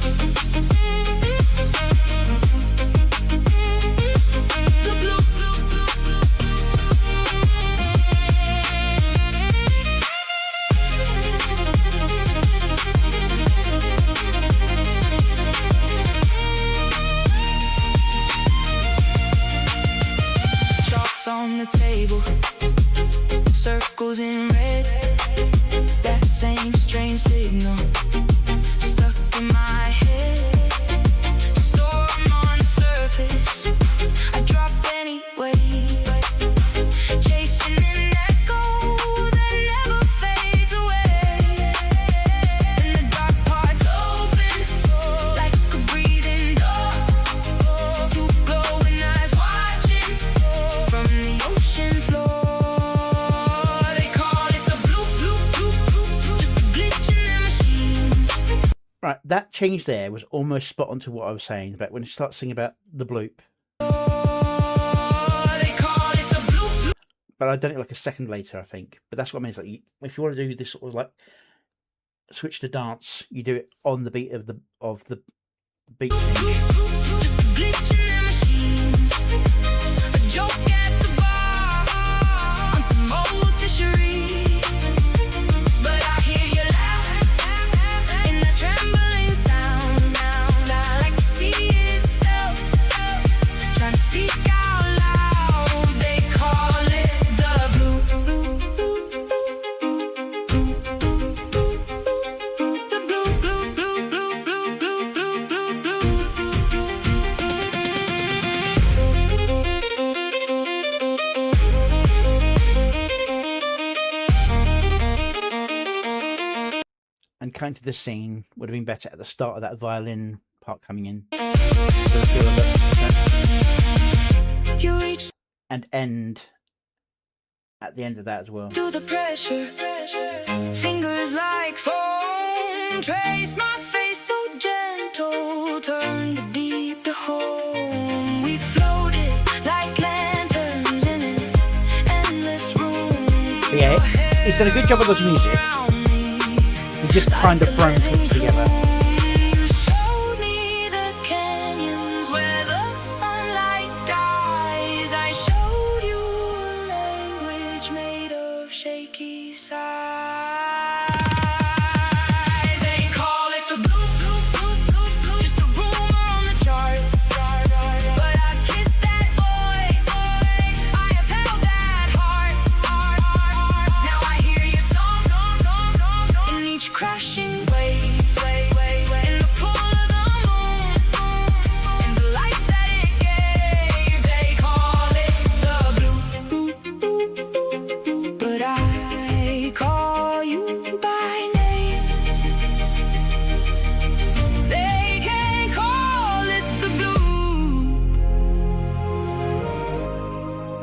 S4: The blue, blue, blue, Chalks on the table, circles in red. That same strange signal stuck in my head. Storm on the surface, I drop anyway. Chasing an echo that never fades away. And the dark parts open like a breathing door. Two glowing eyes watching from the ocean floor. They call it the blue, blue, blue, blue, blue. Just a glitch in their machines.
S1: Right, that change there was almost spot on to what I was saying about when it starts singing about the bloop.
S4: They call it the blue, blue.
S1: But I'd done it like a second later, I think. But that's what I mean. It's like if you want to do this sort of like switch to dance, you do it on the beat of the beat change.
S4: Just a glitch in their machines. A joke at the bar on some old fishery. But I hear you laugh in that trembling sound. I like to see itself trying to speak out loud. They call it the blue. The blue, blue, blue, blue, blue, blue, blue, blue, blue.
S1: And cutting to this scene would have been better at the start of that violin part coming in. So the feel of it.
S4: You reach
S1: And end at the end of that as well.
S4: through the pressure, fingers like foam, trace my face so gentle, turn the deep to home. We floated like lanterns in an endless room.
S1: But yeah, he's done a good job with his music. He just kind of thrown clips together.
S4: You showed me the canyons where the sunlight dies. I showed you a language made of shaky sighs. They call it the blue, blue, blue, blue, blue. Just a rumor on the charts. But I've kissed that voice. I have held that heart. Now I hear your song in each crashing wave. In the pull of the moon, and the lights that it gave. They call it the blue. But I call you by name. They can call it the blue.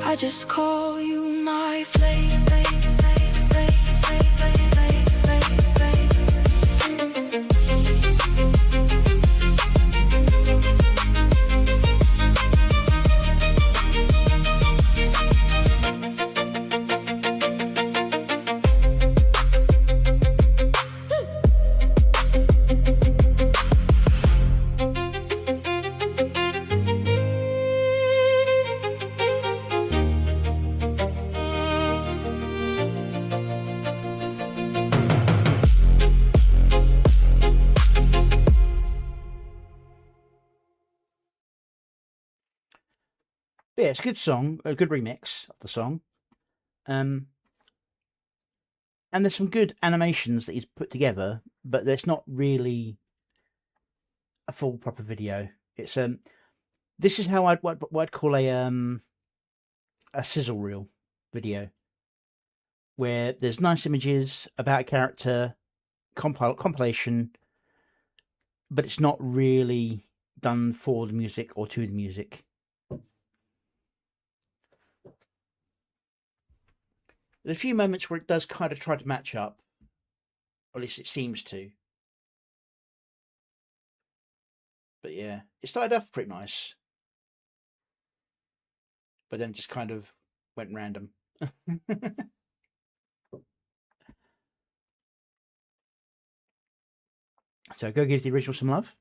S4: I just call you my flame.
S1: But yeah, it's a good song, a good remix of the song. And there's some good animations that he's put together, but there's not really a full proper video. It's this is how what I'd call a sizzle reel video, where there's nice images about a character, compilation, but it's not really done for the music or to the music. There's a few moments where it does kind of try to match up, or at least it seems to. But yeah, it started off pretty nice, but then just kind of went random. So go give the original some love.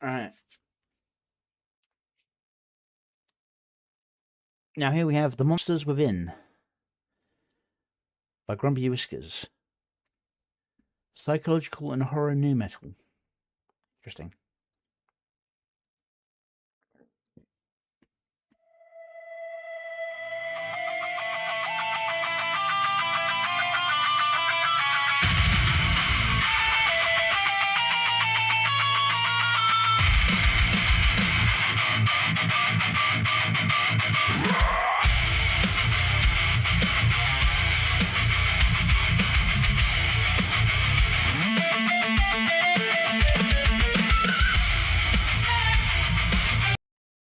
S1: All right. Now here we have The Monsters Within by Grumpy Whiskers. Psychological and horror nu metal. Interesting.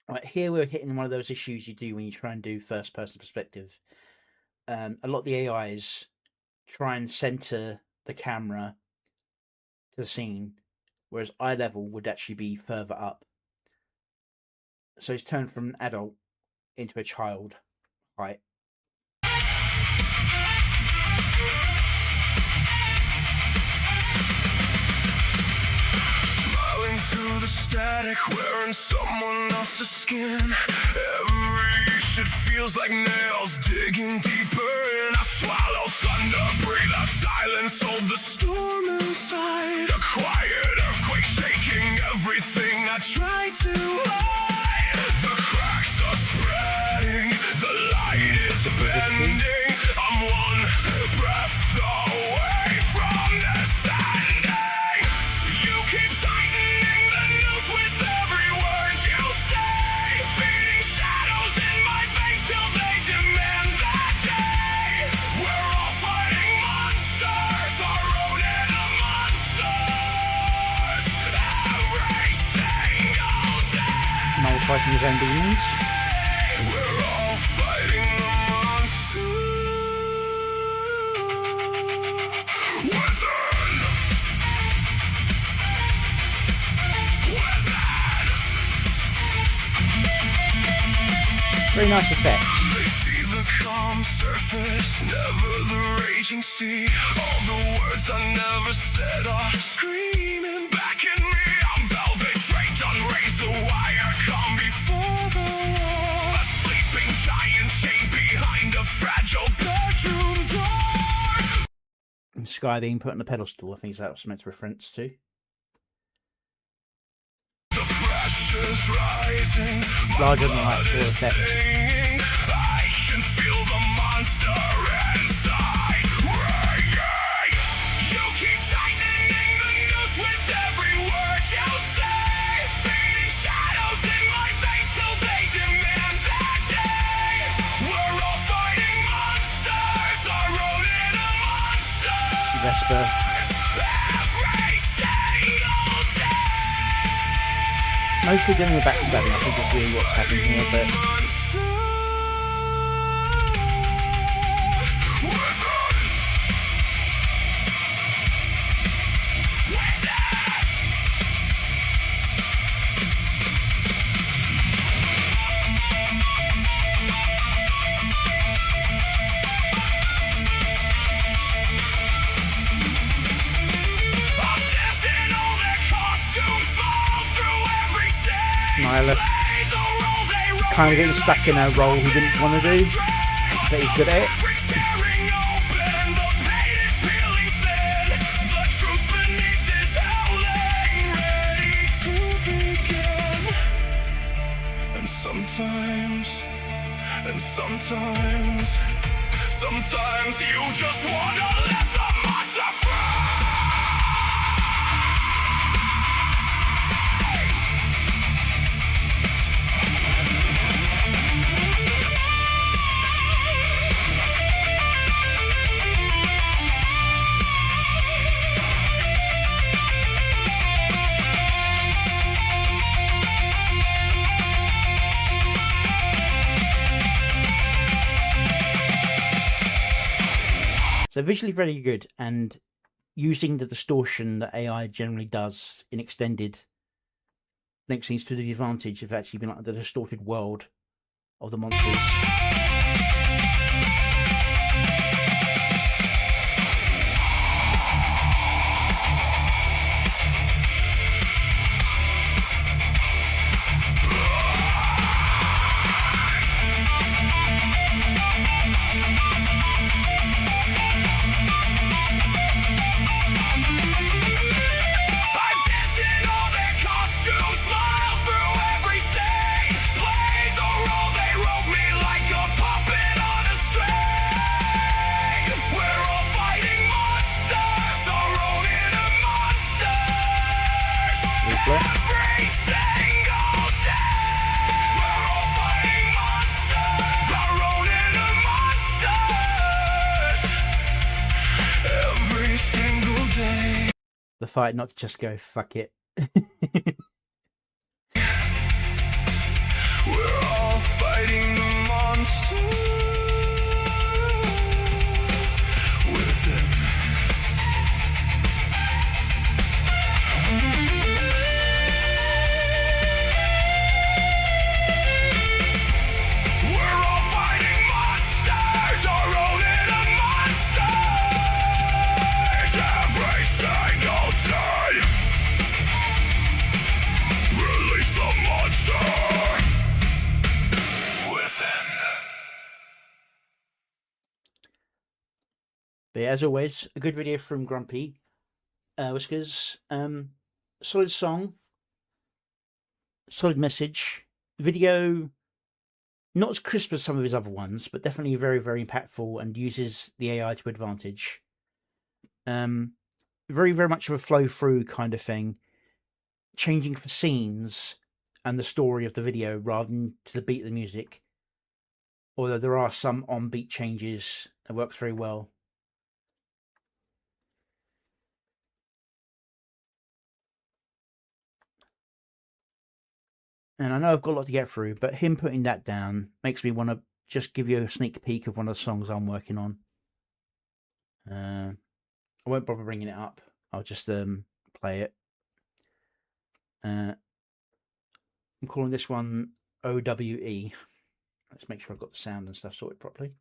S1: Right, here we're hitting one of those issues you do when you try and do first-person perspective. A lot of the AIs try and center the camera to the scene, whereas eye level would actually be further up. So he's turned from an adult into a child height.
S2: Smiling through the static, wearing someone else's skin. Every shit feels like nails digging deeper in. I swallow thunder, breathe out silence, hold the storm inside. A quiet earthquake shaking everything I try to hide. The cracks are spreading, the light is bending. I'm one breath away from descending. You keep tightening the noose with every word you say, feeding shadows in my face till they demand that day. We're all fighting monsters, our own inner monsters, every single day.
S1: Now fighting his own demons.
S2: We're all fighting the monsters within.
S1: Very nice effects.
S2: They see the calm surface, never the raging sea. All the words I never said are screaming back at me. I'm velvet draped on razor wire, calm before the war. A sleeping giant chained behind a fragile bedroom door.
S1: And Sky being put on the pedestal, I think that was meant to reference to.
S2: The pressure's rising,
S1: Larger than life full effect.
S2: singing. I can feel the monster inside. You keep tightening the noose with every word you say, feeding shadows in my face till they demand that day. We're all fighting monsters, our own inner monsters.
S1: Vesper.
S2: Every single day.
S1: Mostly dealing with backstabbing, I think is really what's happening here, but Nyla kind of getting stuck in a role he didn't want to do, but he's good at it.
S2: The truth beneath is howling, ready to sometimes, and sometimes you just wanna let the monster free.
S1: So visually very good, and using the distortion that AI generally does in extended length scenes to the advantage of actually being like the distorted world of the monsters.
S2: Every single day, we're all fighting monsters, our own inner monsters. Every single day.
S1: The fight not to just go, fuck it.
S2: We're all fighting the monster within. We're all fighting monsters, our own inner monsters. Every single day. Release the monster within.
S1: But yeah, as always, a good video from Grumpy Whiskers. Solid song, solid message. Video not as crisp as some of his other ones, but definitely very, very impactful and uses the AI to advantage. Very, very much of a flow through kind of thing, changing for scenes and the story of the video rather than to the beat of the music. Although there are some on-beat changes that works very well. And I know I've got a lot to get through, but him putting that down makes me want to just give you a sneak peek of one of the songs I'm working on. I won't bother bringing it up. I'll just play it. I'm calling this one OWE. Let's make sure I've got the sound and stuff sorted properly.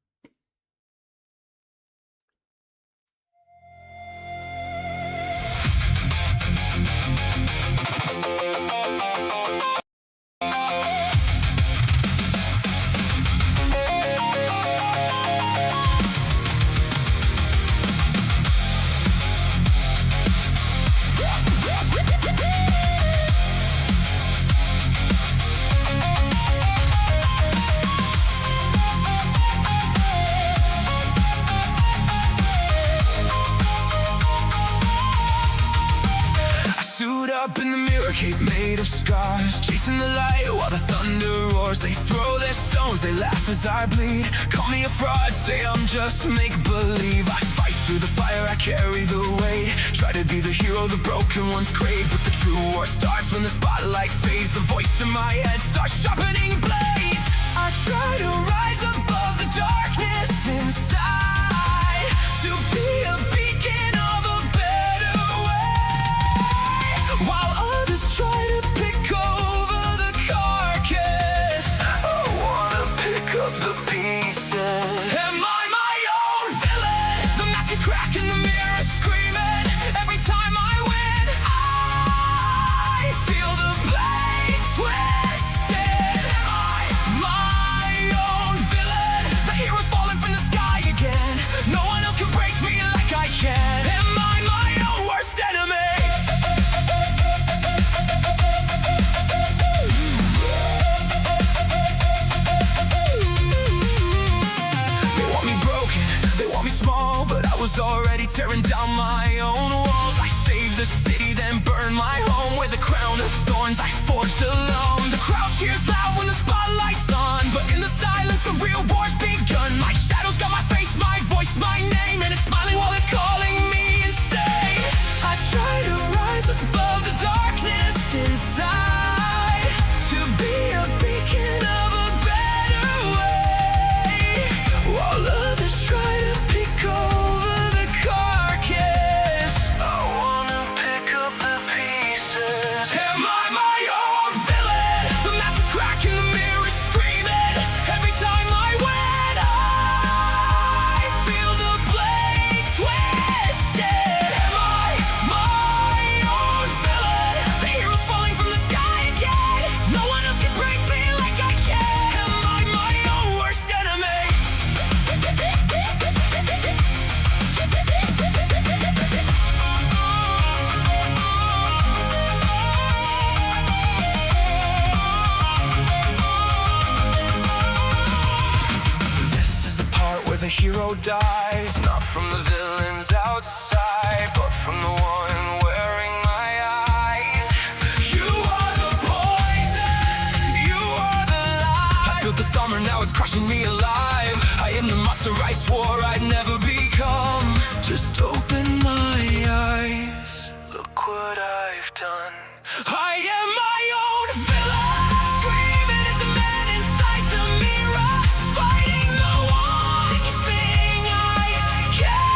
S2: Up in the mirror, cape made of scars, chasing the light while the thunder roars. They throw their stones, they laugh as I bleed. Call me a fraud, say I'm just make-believe. I fight through the fire, I carry the weight. Try to be the hero the broken ones crave, but the true war starts when the spotlight fades. The voice in my head starts sharpening blades. I try to rise above the darkness inside, to be a beacon of a better way, while others try to pick over the carcass. I wanna pick up the pieces. Am I my own villain? The mask is cracking, the mirror screaming. Every time I win, I feel the blade twisted. Am I my own villain? The hero's falling from the sky again. No one else can break me like I can. was already tearing down my own walls. I saved the city, then burned my home with a crown of thorns I forged alone. The crowd cheers loud when the spotlight's on, but in the silence the real war's begun. My shadow's got my face, my voice, my name, and it's smiling while it's calling me insane. I try to rise above the darkness inside, to be a beacon of a better way, while others try to pick over the carcass. I wanna pick up the pieces. Am I my own villain? The mask is cracking, the mirror is screaming. Every time I win, I feel the blade twisted. Am I my own villain? The hero's falling from the sky again. No one else can break me like I can. Am I my own worst enemy? This is the part where the hero dies, not from the villains outside, but from the one wearing my eyes. You are the poison, you are the lie. I built this armor, now it's crushing me alive. I am the monster I swore I'd never become. Just open my eyes, look what I've done. I am my own villain, screaming at the man inside the mirror, fighting the one thing I can.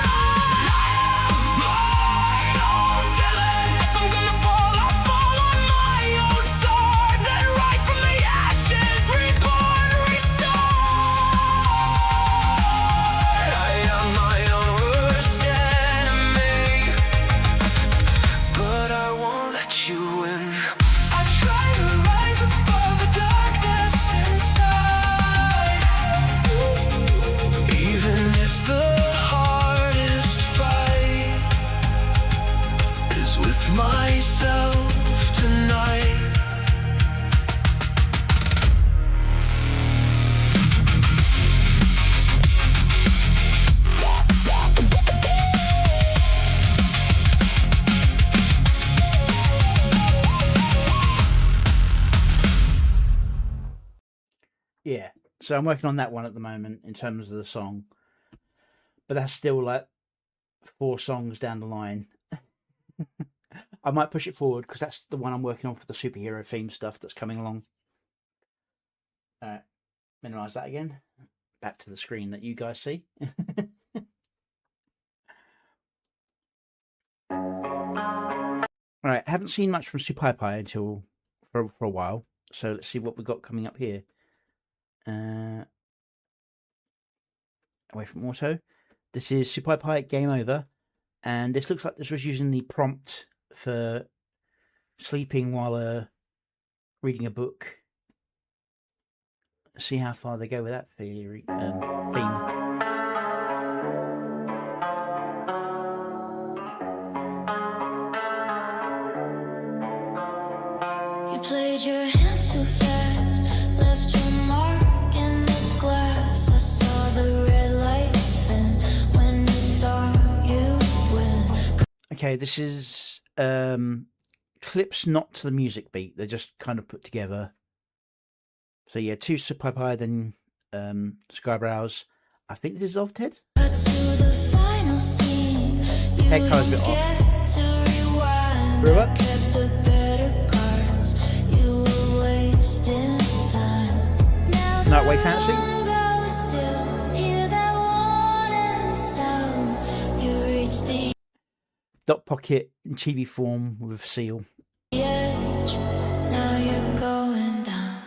S2: I am my own villain. If I'm gonna fall, I'll fall on my own sword, then rise from the ashes, reborn, restored. I am my own worst enemy, but I won't let you win. I try to rise above the darkness inside, even if the hardest fight is with myself tonight.
S1: Yeah, so I'm working on that one at the moment in terms of the song, but that's still like 4 songs down the line. I might push it forward because that's the one I'm working on for the superhero theme stuff that's coming along. Minimize that again. Back to the screen that you guys see. Alright, haven't seen much from SuperPie until for a while, so let's see what we've got coming up here. Away from auto. This is SuperPie Game Over, and this looks like this was using the prompt for sleeping while reading a book. See how far they go with that theme.
S4: You played your hand too fast, left your mark in the glass. I saw the red light spin when you thought you win.
S1: Okay, this is clips not to the music beat. They're just kind of put together. So yeah, 2 SuperPie, then Skybrows. I think this is of Ted.
S4: Cut to the final scene. You
S1: Head colour's a bit
S4: don't
S1: off.
S4: get to rewind.
S1: River.
S4: I kept the better cards. You were wasting time. Now
S1: Night Way Fantasy.
S4: long goes still. Hear that warning sound. You reach the
S1: Dot Pocket in chibi form with Seal.
S4: edge. Now you're going down.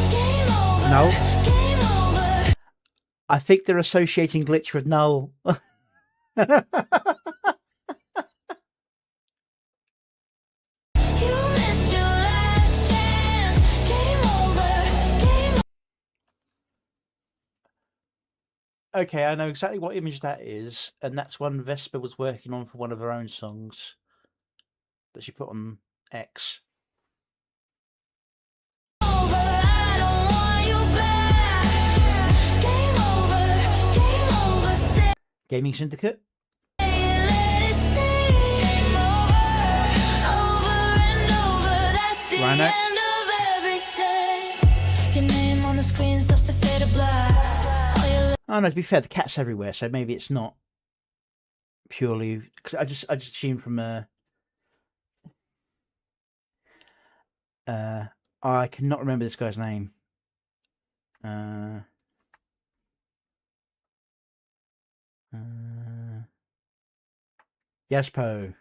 S4: Game over.
S1: Null.
S4: Game over.
S1: I think they're associating Glitch with Null.
S4: You missed your last chance. Game over. Game
S1: Okay, I know exactly what image that is, and that's one Vespa was working on for one of her own songs that she put on X.
S4: over. I don't want you back. Game over.
S1: Gaming Syndicate. Rhino. Oh no, to be fair, the cat's everywhere, so maybe it's not purely because I just assumed from I cannot remember this guy's name. Yaspo.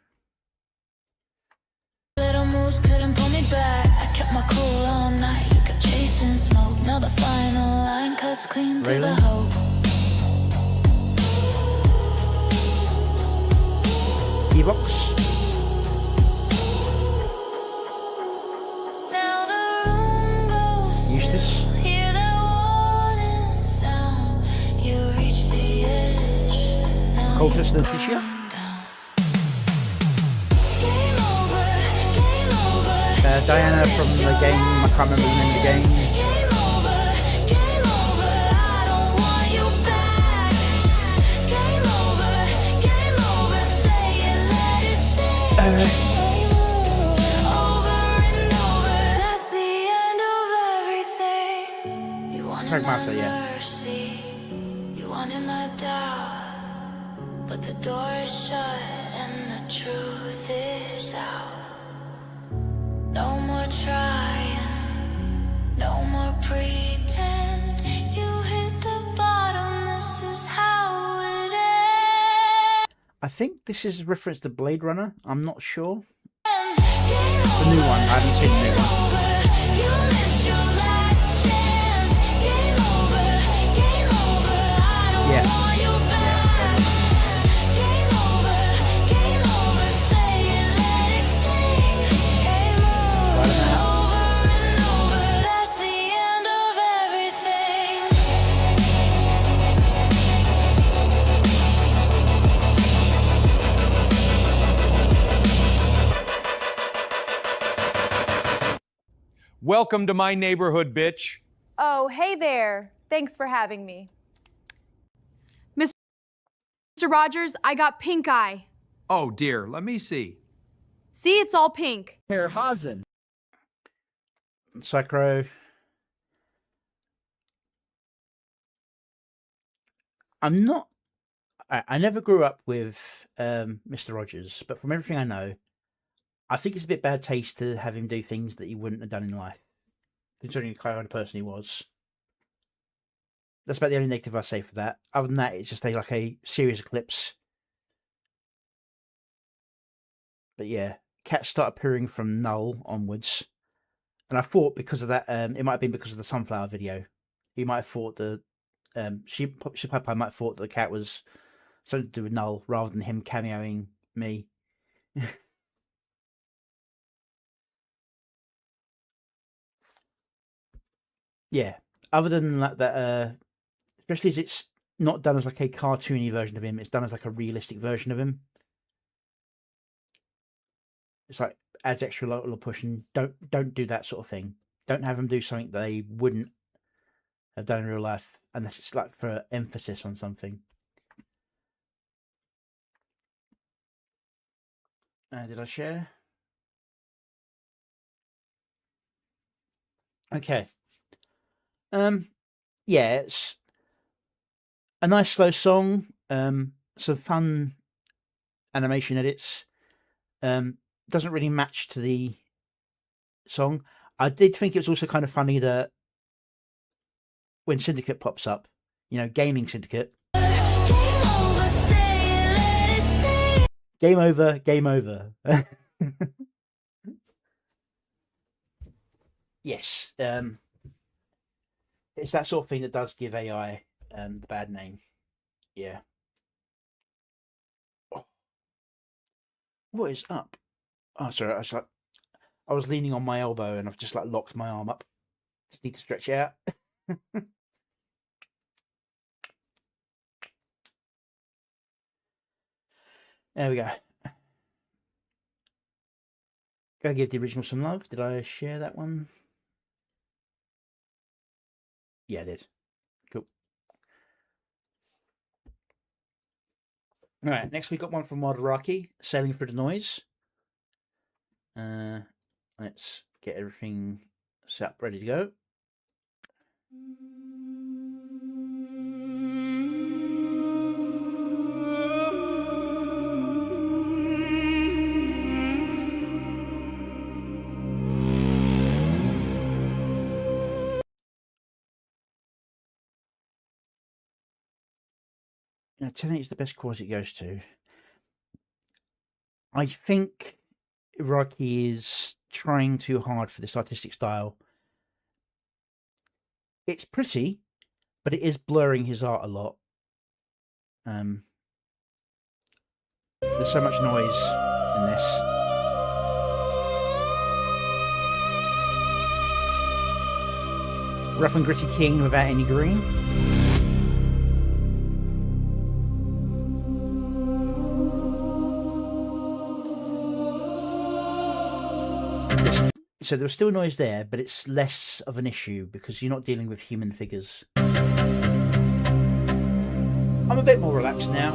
S4: Little moves couldn't pull me back. I kept my cool all night. You kept chasing smoke. Now the final line cuts clean through the hope.
S1: E-Box.
S4: Now the room goes still. Hear that warning sound. You reach the edge. Now
S1: Cultist Letitia. Diana from the game, I can't remember the name of the game.
S4: Game over, I don't want you back. Game over, say it, let it stay. Over and over, that's the end of everything. You wanted my mercy, you wanted my doubt, but the door is shut and the truth is out. No more trying, no more pretend. You hit the bottom, this is how it ends.
S1: I think this is a reference to Blade Runner. I'm not sure. The new one. I haven't seen the new one.
S4: You missed your last chance. Game over, I don't want you back. Game over, say it, let it sting. Game over and over, that's the end of everything.
S6: Welcome to my neighborhood, bitch.
S7: Oh, hey there. Thanks for having me. Mr. Rogers, I got pink eye.
S6: Oh dear, let me see.
S7: See, it's all pink.
S1: Psycho. I'm not. I never grew up with Mr. Rogers, but from everything I know, I think it's a bit bad taste to have him do things that he wouldn't have done in life, considering the kind of person he was. That's about the only negative I say for that. Other than that, it's just like a series of clips. But yeah, cats start appearing from Null onwards, and I thought because of that, it might have been because of the sunflower video. He might have thought the Shipapai might have thought that the cat was something to do with Null rather than him cameoing me. Yeah. Other than that, especially as it's not done as like a cartoony version of him, it's done as like a realistic version of him. It's like adds extra little push and don't do that sort of thing. Don't have them do something they wouldn't have done in real life unless it's like for emphasis on something. Did I share? Okay. Yeah, it's a nice slow song. Some fun animation edits. Doesn't really match to the song. I did think it was also kind of funny that when Syndicate pops up, you know, Gaming Syndicate. Game over, game over. Yes. It's that sort of thing that does give AI the bad name. Yeah. Oh. What is up? Oh, sorry. I was leaning on my elbow and I've just like locked my arm up. Just need to stretch it out. There we go. Gotta give the original some love. Did I share that one? Yeah, I did. Cool. Right, next we got one from Wadaraki, Sailing Through the Noise. Let's get everything set up, ready to go. Now, 1080 is the best quality it goes to. I think Rocky is trying too hard for this artistic style. It's pretty, but it is blurring his art a lot. There's so much noise in this. Rough and gritty king without any green. So there was still noise there, but it's less of an issue because you're not dealing with human figures. I'm a bit more relaxed now.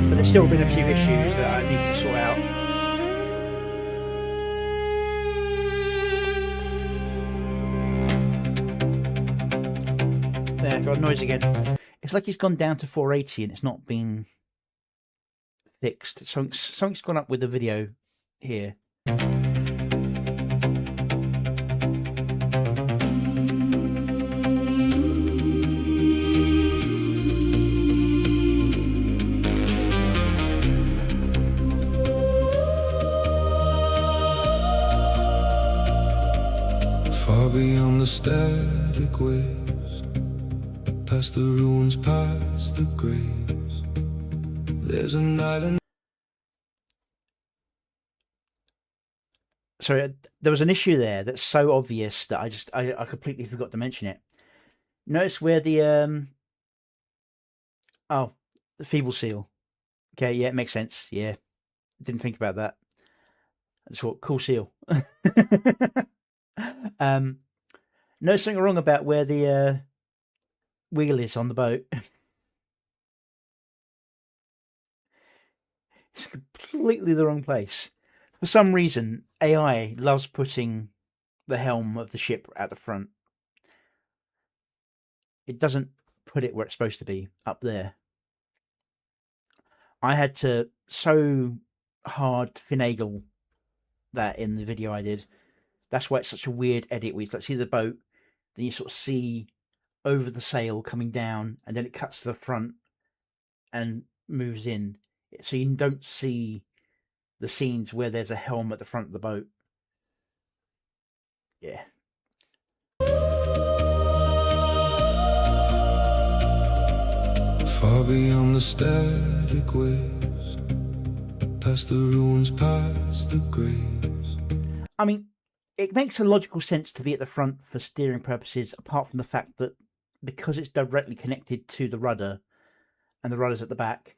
S1: But there's still been a few issues that I need to sort out. There, got noise again. It's like he's gone down to 480 and it's not been fixed. Something's gone up with the video here.
S2: Far beyond the static waves, past the ruins, past the graves, there's an island.
S1: Sorry, there was an issue there that's so obvious that I completely forgot to mention it. Notice where the the feeble seal. Okay, yeah, it makes sense. Yeah, didn't think about that. I just thought cool seal. Notice something wrong about where the wheel is on the boat. It's completely the wrong place. For some reason, AI loves putting the helm of the ship at the front. It doesn't put it where it's supposed to be, up there. I had to so hard finagle that in the video I did. That's why it's such a weird edit where you start to see the boat, then you sort of see over the sail coming down, and then it cuts to the front and moves in. So you don't see the scenes where there's a helm at the front of the boat. Yeah.
S2: Far beyond the static waves, past the ruins, past the graves.
S1: I mean, it makes a logical sense to be at the front for steering purposes, apart from the fact that because it's directly connected to the rudder, and the rudder's at the back,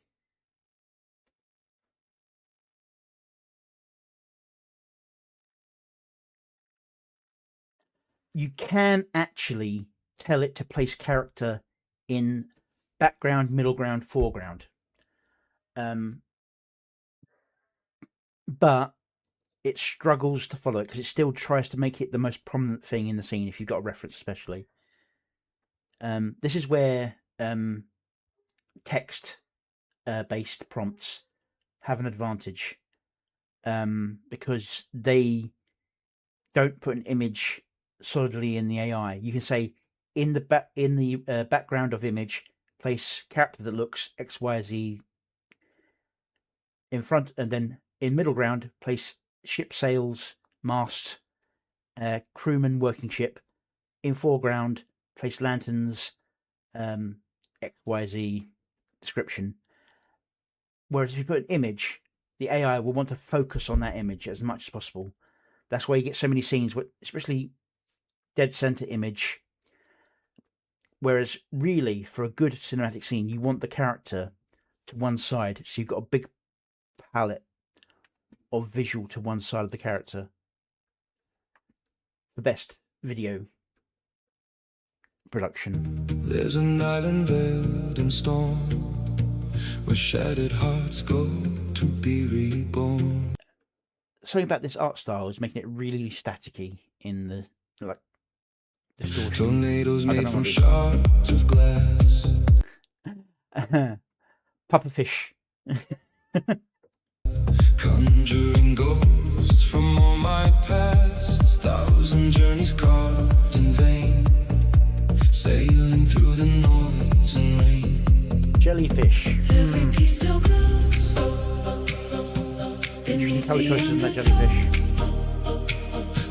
S1: you can actually tell it to place character in background, middle ground, foreground. But it struggles to follow it because it still tries to make it the most prominent thing in the scene if you've got a reference especially. This is where text based prompts have an advantage because they don't put an image solidly in the AI. You can say in the background of image, place character that looks XYZ in front, and then in middle ground, place ship sails, mast, crewman working ship. In foreground, place lanterns, XYZ description. Whereas if you put an image, the AI will want to focus on that image as much as possible. That's why you get so many scenes, especially dead center image. Whereas really, for a good cinematic scene, you want the character to one side, so you've got a big palette of visual to one side of the character. The best video production.
S2: There's an island veiled in storm, where shattered hearts go to be reborn.
S1: Something about this art style is making it really staticky in the distortion.
S2: Tornadoes made from shards of glass.
S1: Pufferfish.
S2: Conjuring ghosts from all my past. Thousand journeys carved in vain, sailing through the noise and rain.
S1: Jellyfish.
S4: Every piece still glows.
S1: Interesting colour choices in that jellyfish.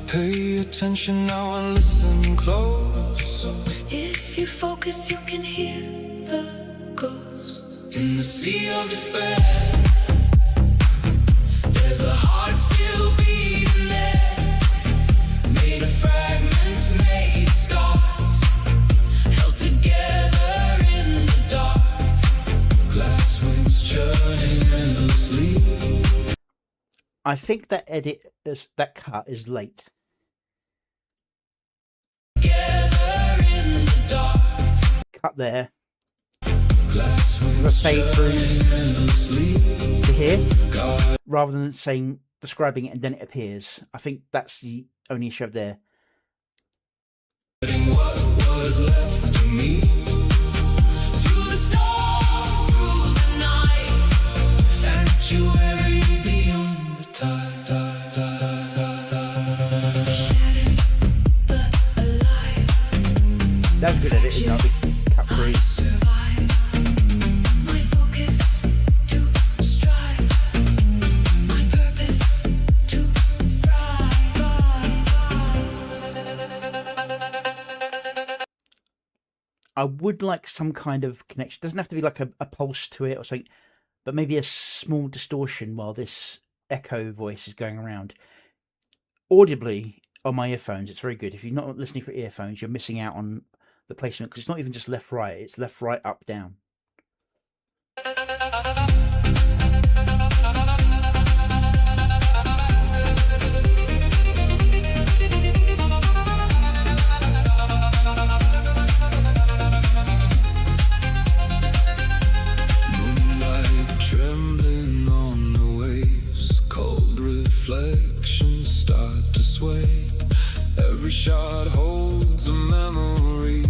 S2: Pay attention now and listen close.
S4: If you focus, you can hear the ghost.
S2: In the sea of despair, there's a heart still beating there, made of fragments, made of scars, held together in the dark. Glass wings churning endlessly.
S1: I think that that cut is late.
S2: Together in the dark.
S1: Cut there.
S2: Glass
S1: We're
S2: wings
S1: fade through
S2: endlessly.
S1: to here, rather than describing it and then it appears. I think that's the only issue up there.
S2: What was left of me. Through the storm, through the night, sanctuary beyond the tide.
S4: Shattered but alive.
S1: That's good at it, isn't it? Cut through.
S4: Survive. My focus to strive. My purpose to thrive.
S1: I would like some kind of connection. It doesn't have to be like a pulse to it or something, but maybe a small distortion while this echo voice is going around. Audibly on my earphones, it's very good. If you're not listening for earphones, you're missing out on the placement, because it's not even just left right, it's left right up down.
S2: Moonlight trembling on the waves, cold reflections start to sway. Every shot holds a memory,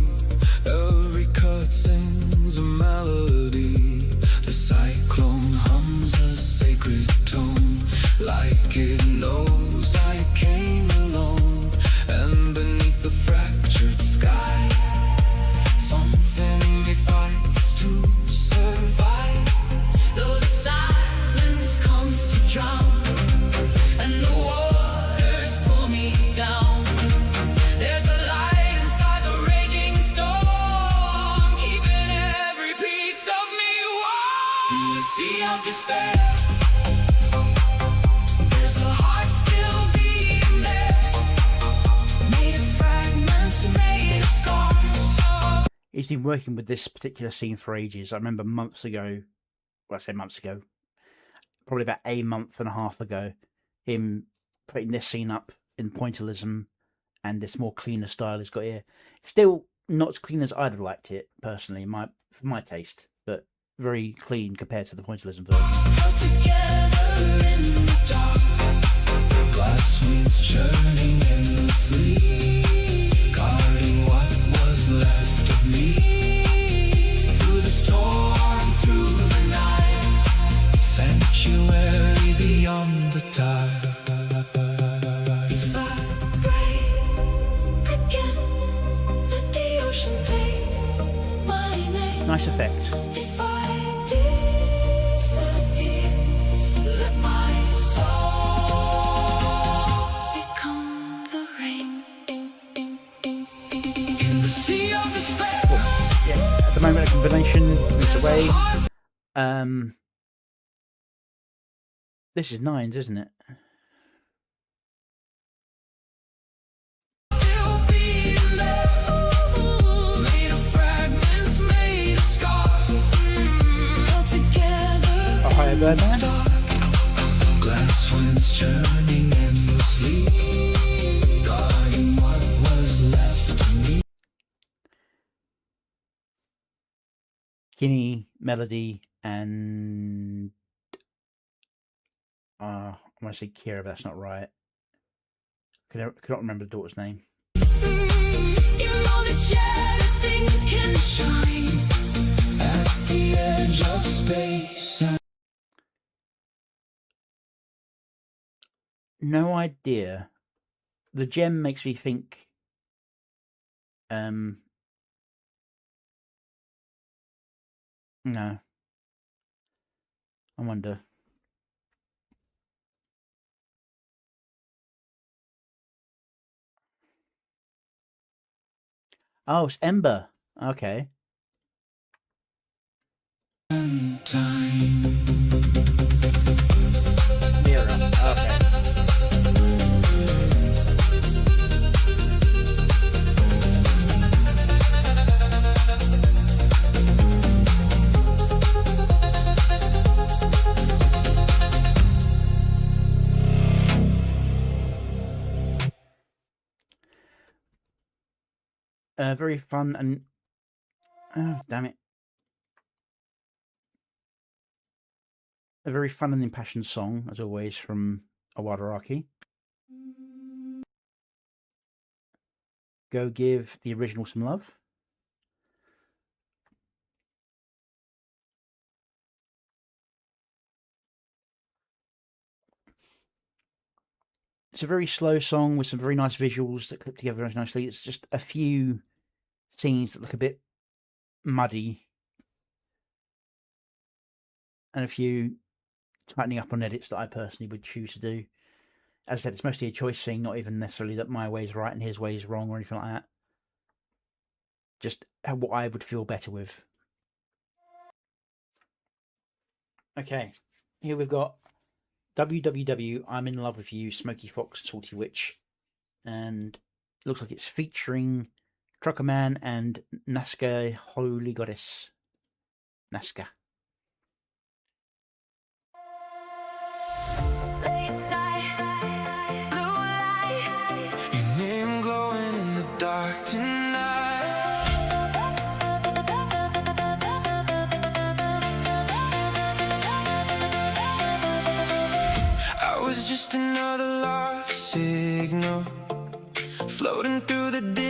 S2: every cut sings a melody. The cyclone hums a sacred tone, like it knows I came alone. And beneath the fractured sky, something in me fights to survive.
S4: Though the silence comes to drown, and the waters pull me down, there's a light inside the raging storm, keeping every piece of me warm.
S2: In the sea of despair,
S4: There's a heart still beating there, made of fragments, made of scars.
S1: He's been working with this particular scene for ages. I remember months ago, well, I say months ago, probably about a month and a half ago, him putting this scene up in pointillism and this more cleaner style he's got here. Still not as clean as I'd have liked it, personally, for my taste, but very clean compared to the pointillism version.
S4: Held together in the dark.
S2: glass wings churning endlessly, guarding what was left of me. Through the storm, through the night, sanctuary beyond the tide.
S4: If I break again, let the ocean take my name.
S1: Nice effect.
S4: If I disappear, let my soul become the rain.
S2: In the sea of despair,
S1: Yeah, at the moment, a combination moves away. This is nines, isn't it?
S2: still beating there, made of fragments, made of scars.
S4: Held together.
S1: A higher bird there.
S2: Glass winds churning endlessly, guarding what was left of me.
S1: Skinny, Melody, and I want to say Kira, but that's not right. Cannot remember the daughter's name.
S4: You know that shadow things can shine at the edge of space.
S1: No idea. The gem makes me think. No. I wonder. Oh, it's Ember. Okay. Mira. Okay. Very fun and oh damn it! A very fun and impassioned song, as always, from Awadaraki. Go give the original some love. It's a very slow song with some very nice visuals that clip together very nicely. It's just a few scenes that look a bit muddy and a few tightening up on edits that I personally would choose to do. As I said, it's mostly a choice thing, not even necessarily that my way is right and his way is wrong or anything like that. Just what I would feel better with. Okay, here we've got www, I'm in love with you, Smoky Fox, Salty Witch. And it looks like it's featuring Trucker Man and Nazca, Holy Goddess. Nazca.
S2: Your name glowing in the dark tonight. I was just another lost signal floating through the digital.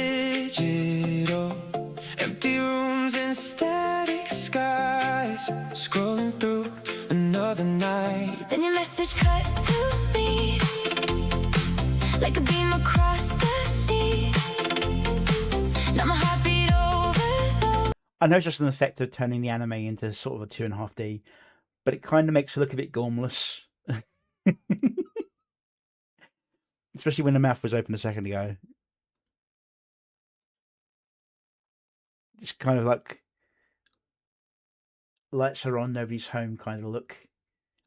S2: Empty rooms and static skies, scrolling through another night.
S4: Then your message cut through me like a beam across the sea. Now my heart beat overload.
S1: I know it's just an effect of turning the anime into sort of a 2.5D, but it kind of makes it look a bit gormless. Especially when the mouth was open a second ago. It's kind of like lights are on, nobody's home kind of look.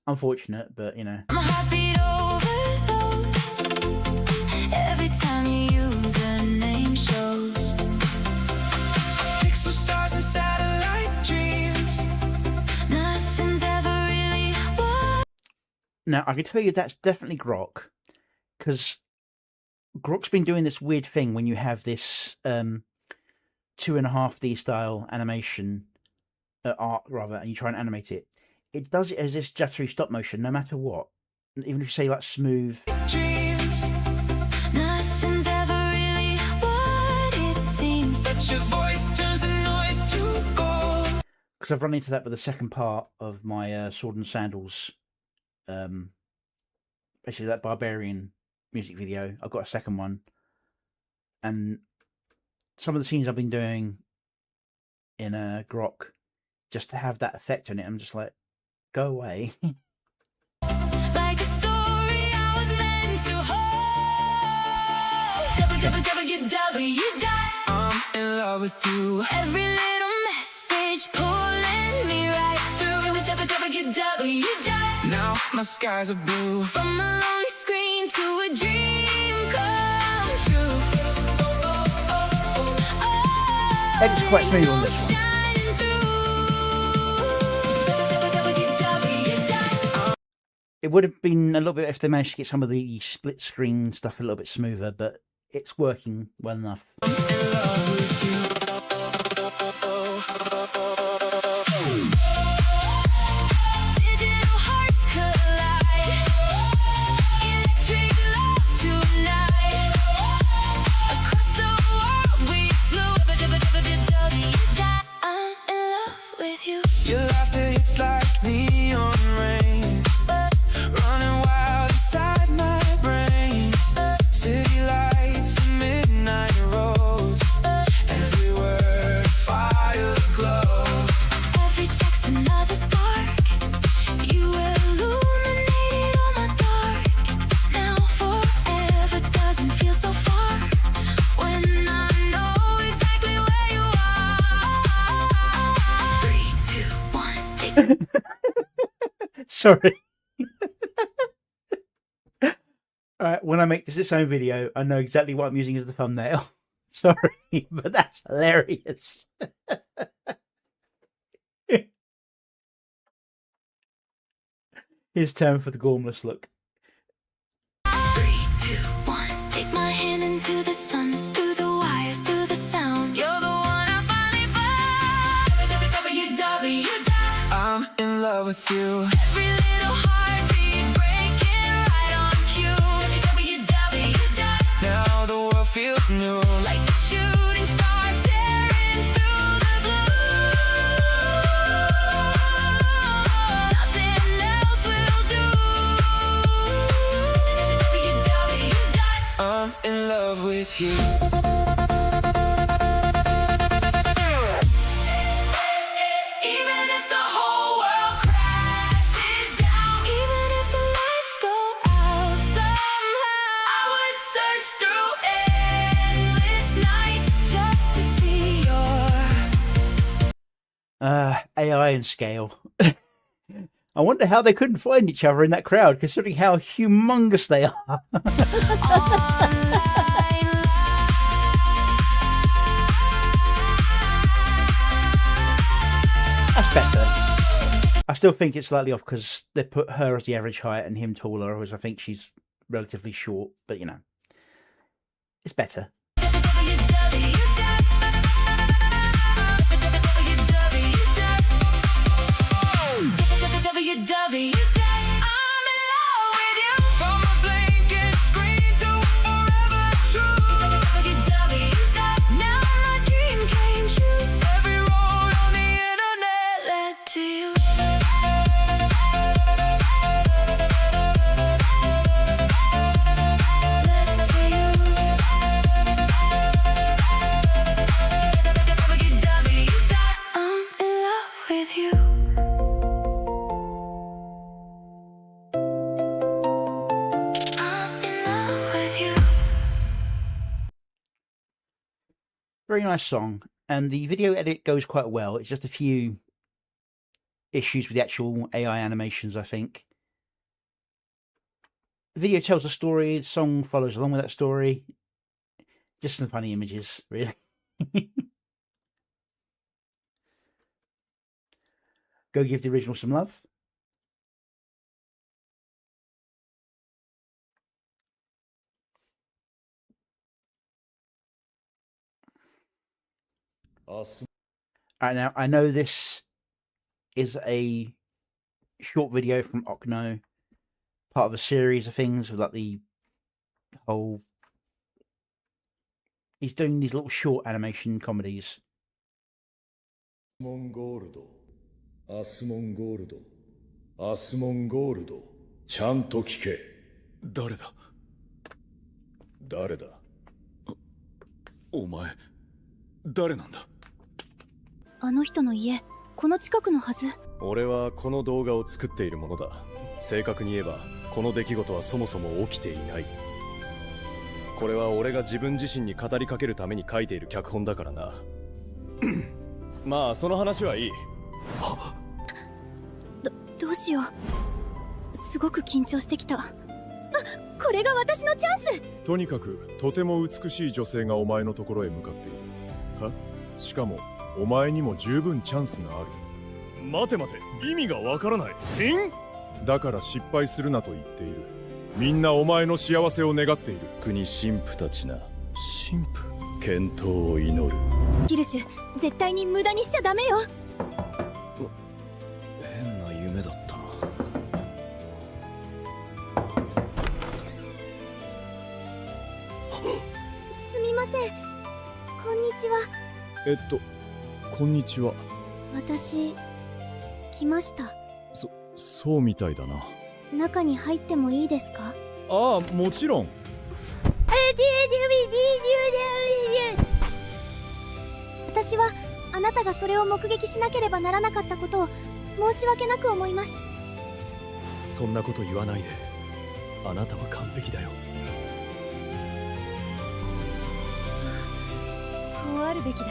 S1: Unfortunate, but you know.
S4: My heart beat overloads every time your username shows.
S2: Pixel stars and satellite dreams.
S4: Nothing's ever really what.
S1: Now, I can tell you that's definitely Grok, because Grok's been doing this weird thing when you have this 2.5D style animation, art rather, and you try and animate it. It does it as this jittery stop motion, no matter what. Even if you say like smooth.
S2: Dreams.
S4: Nothing's ever really what it seems.
S2: But your voice turns the noise to gold.
S1: Because I've run into that with the second part of my Sword and Sandals, basically that Barbarian music video. I've got a second one, and some of the scenes I've been doing in Grok, just to have that effect on it, I'm just like, go away.
S4: Like a story I was meant to hold. www.
S2: I'm in love with you.
S4: Every little message pulling me right through. www.
S2: Now my skies are blue.
S4: From a lonely screen to a dream come true.
S1: It's quite smooth on this one.
S4: Shining through.
S1: It would have been a little bit if they managed to get some of the split screen stuff a little bit smoother, but it's working well enough. Sorry. Alright, when I make this its own video, I know exactly what I'm using as the thumbnail. Sorry, but that's hilarious. His turn for the gormless look.
S4: 3, 2, 1. Take my hand into the sun, through the wires, through the sound. You're the one I finally found. www.
S2: I'm in love with you.
S4: Every little heartbeat breaking right on cue. www.
S2: Now the world feels new.
S4: Like a shooting star tearing through the blue. Nothing else will do. www.
S2: I'm in love with you.
S4: Even if the whole world crashes down, even if the lights go out somehow, I would search through endless nights just to see your
S1: AI and scale. I wonder how they couldn't find each other in that crowd, considering how humongous they are.
S4: online life.
S1: That's better. I still think it's slightly off because they put her as the average height and him taller, whereas I think she's relatively short, but you know, it's better.
S4: www. I'm in love with you.
S2: From a blanket screen to forever true.
S4: www. Now my dream came true.
S2: Every road on the internet.
S4: Led to you. Led to you. www. I'm in love with you. I'm in love with you.
S1: Very nice song, and the video edit goes quite well. It's just a few issues with the actual AI animations, I think. The video tells a story, the song follows along with that story. Just some funny images, really. Go give the original some love. Alright, now I know this is a short video from Okno, part of a series of things with like the whole. He's doing these little short animation comedies.
S8: モンゴールド、アスモンゴールド、アスモンゴールド、ちゃんと聞け。
S9: 誰だ？
S8: 誰だ？
S9: お前、誰なんだ？
S5: あの人の家、この近くのはず。
S8: 俺はこの動画を作っているものだ。正確に言えば、この出来事はそもそも起きていない。これは俺が自分自身に語りかけるために書いている脚本だからな。まあその話はいい。
S5: どうしよう。すごく緊張してきた。あ、これが私のチャンス。
S8: とにかくとても美しい女性がお前のところへ向かっている。は？しかもお前にも十分チャンスがある。待て待て、意味がわからない。だから失敗するなと言っている。みんなお前の幸せを願っている。国神父たちな。神父？健闘を祈る。
S5: キルシュ、絶対に無駄にしちゃダメよ。
S8: 変な夢だったな。
S5: すみません。こんにちは。
S8: こんにちは。
S5: 私、来ました。
S8: そうみたいだな。
S5: 中に入ってもいいですか？
S8: ああ、もちろん。
S5: 私はあなたがそれを目撃しなければならなかったことを申し訳なく思います。
S8: そんなこと言わないで。あなたは完璧だよ。
S5: こうあるべきだ。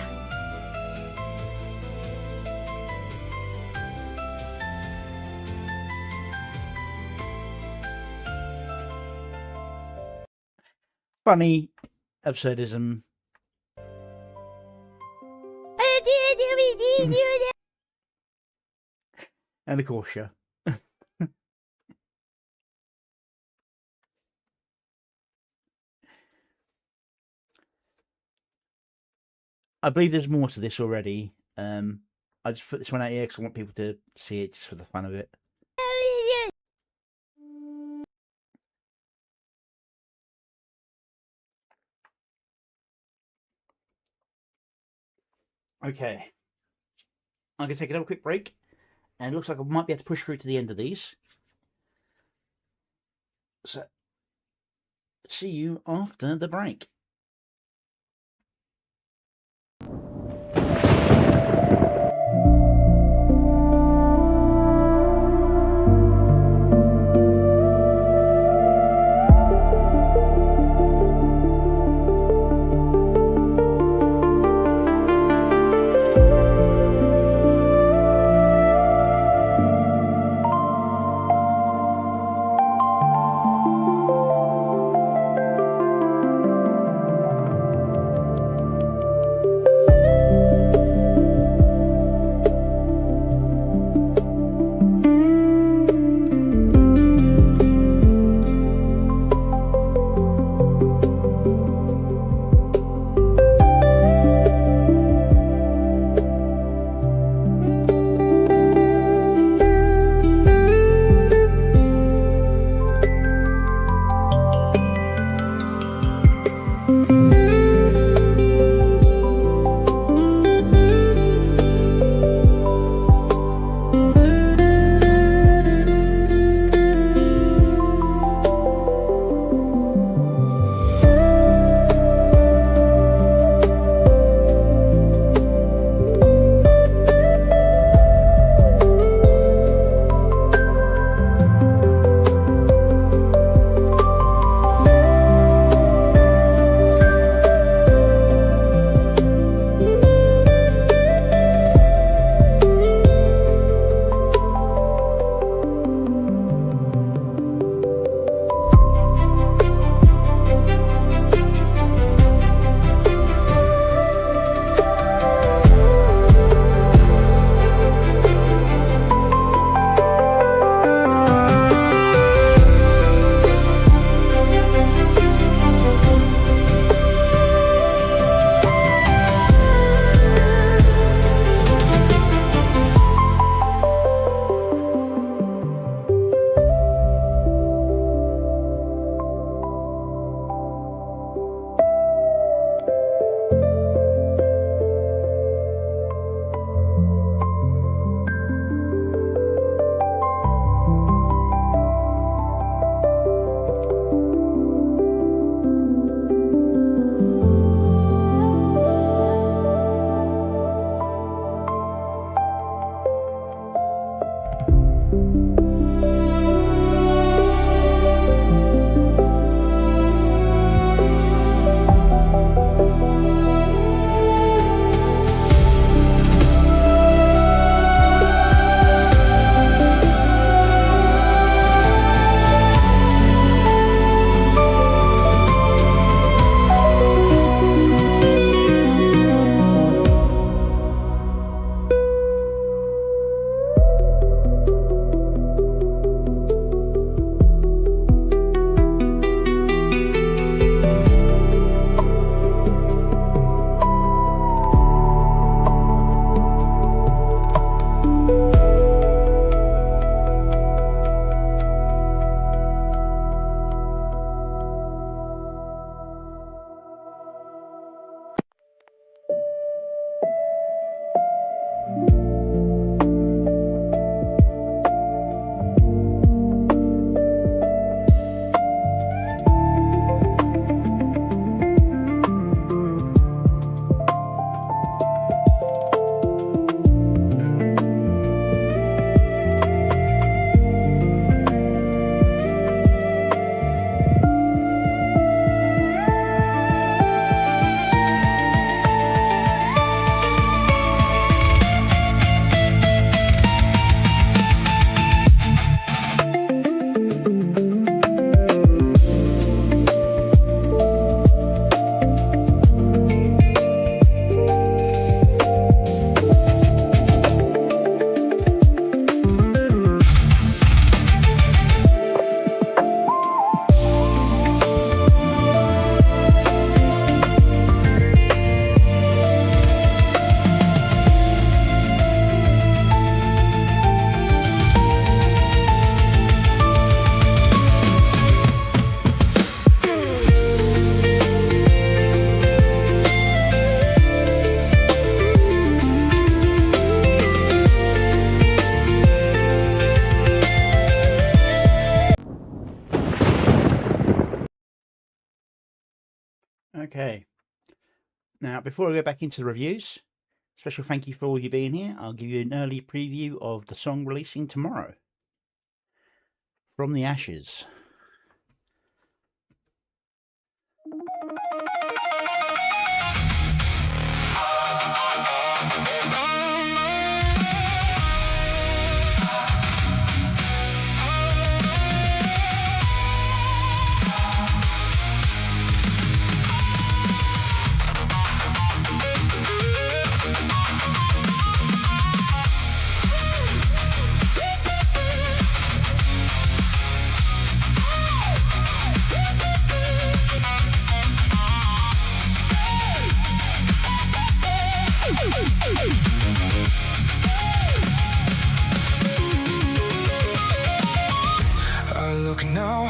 S1: funny absurdism. And of course, yeah. I believe there's more to this already. I just put this one out here because I want people to see it just for the fun of it. Okay. I'm going to take another quick break. And it looks like I might be able to push through to the end of these. So, see you after the break. Okay. Now, before I go back into the reviews, special thank you for all you being here. I'll give you an early preview of the song releasing tomorrow. From the Ashes.
S2: I look now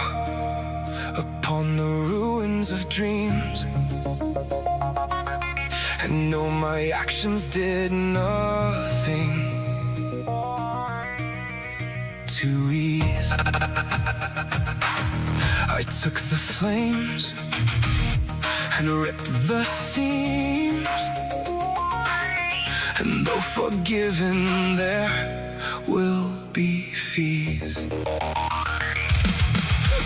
S2: upon the ruins of dreams and know my actions did nothing to ease. I took the flames and ripped the seams, and though forgiven, there will be fees.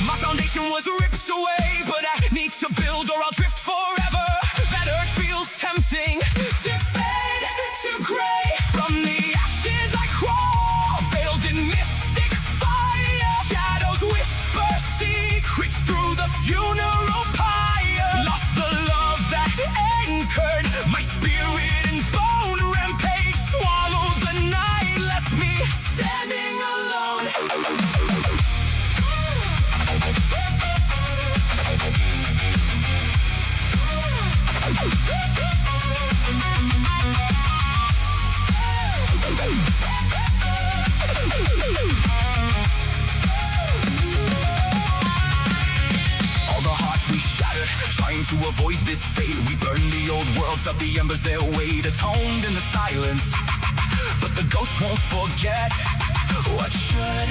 S2: My foundation was ripped away, but I need to build or I'll drift forever. That urge feels tempting to fade to gray. From the ashes I crawl, veiled in mystic fire. Shadows whisper secrets through the funeral pyre. Lost the love that anchored my spirit in bone. Rampage swallowed the night, left me standing alone. All the hearts we shattered, trying to avoid this fate. We burned the old world, felt the embers their weight, atoned in the silence, but the ghosts won't forget. What should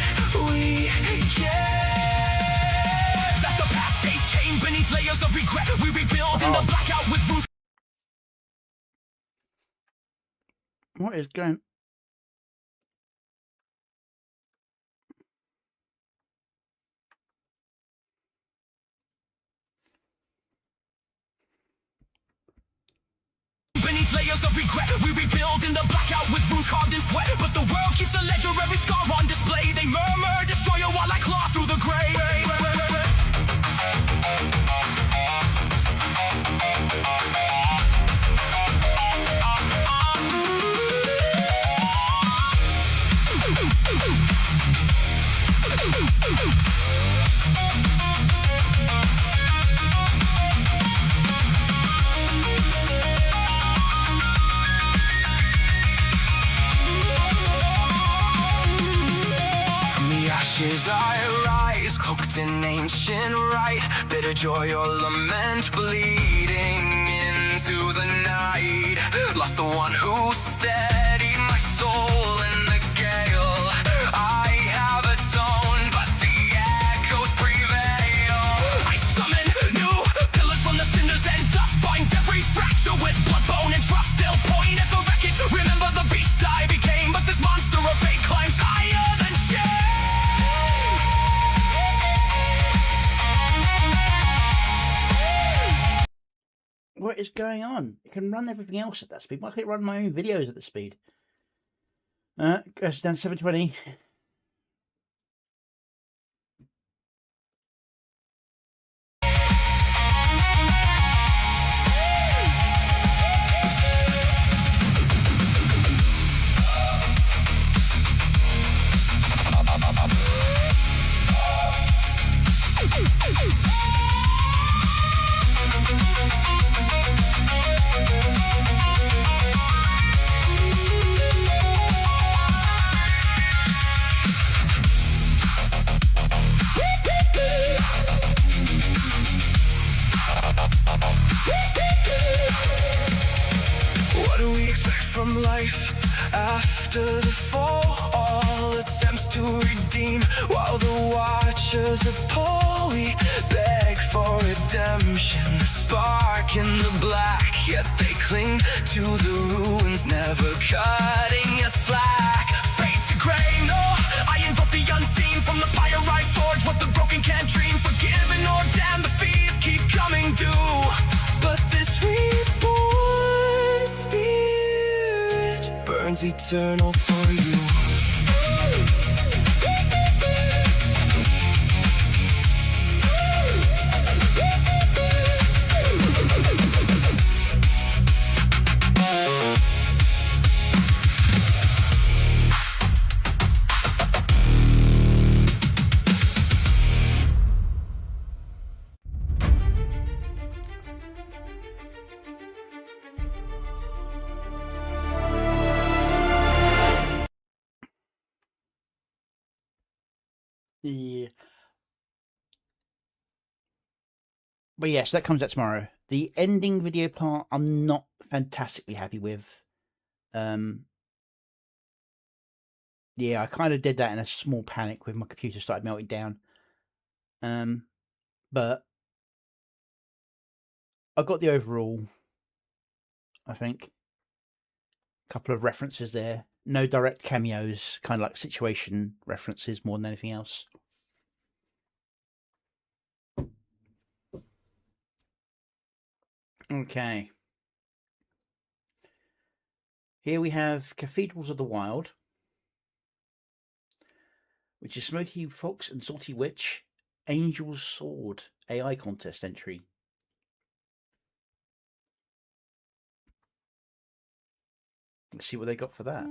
S2: we get? That the past stays chained beneath layers of regret. We rebuild in the blackout with roots.
S1: What is going...
S2: Beneath layers of regret, we rebuild in the blackout with runes carved in sweat. But the world keeps the ledger, every scar on display. They murmur, destroyer while I claw through the grave. Ashes I rise, cloaked in ancient rite. Bitter joy or lament, bleeding into the night. Lost the one who steadied my soul in the gale. I have atoned, but the echoes prevail. I summon new pillars from the cinders and dust, bind every fracture with blood, bone, and trust. Still point at the wreckage, remember the beast I became. But this monster of fate climbs higher than shame.
S1: What is going on? It can run everything else at that speed. Why can't it run my own videos at the speed? Goes down to 720.
S2: What do we expect from life after the fall? All attempts to redeem, while the watchers appall, we beg for redemption, a spark in the black. Yet they cling to the ruins, never cutting a slack. Fate to gray, no, I invoke the unseen from the pyrite forge. What the broken can't dream, forgiven or damned, the fees keep coming due. But this reborn spirit burns eternal for you.
S1: Yeah. But yes, that comes out tomorrow. The ending video part, I'm not fantastically happy with. Yeah, I kind of did that in a small panic when my computer started melting down. But I got the overall, I think. A couple of references there. No direct cameos, kind of like situation references more than anything else. Okay. Here we have Cathedrals of the Wild, which is Smoky Fox and Salty Witch, Angel's Sword AI contest entry. Let's see what they got for that.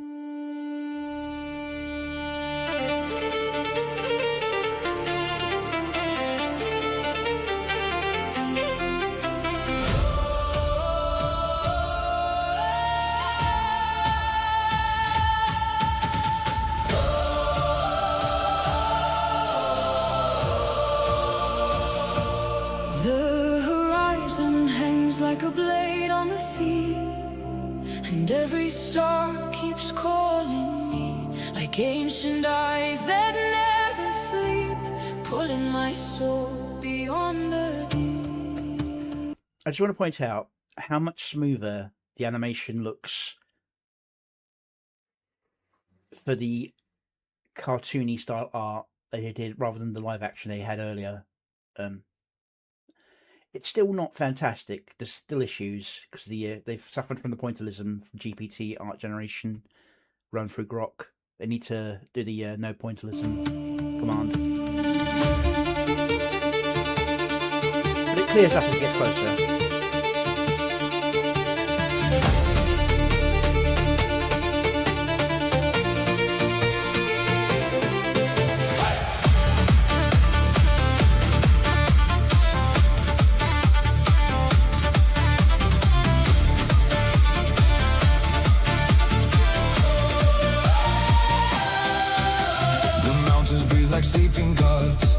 S4: The horizon hangs like a blade on the sea, and every star keeps calling me, like ancient eyes that never sleep, pulling my soul beyond the deep.
S1: I just want to point out how much smoother the animation looks for the cartoony style art they did rather than the live action they had earlier. It's still not fantastic. There's still issues because they've suffered from the pointillism from GPT art generation run through Grok. They need to do the no pointillism command. But it clears up as it gets closer.
S2: Like sleeping gods,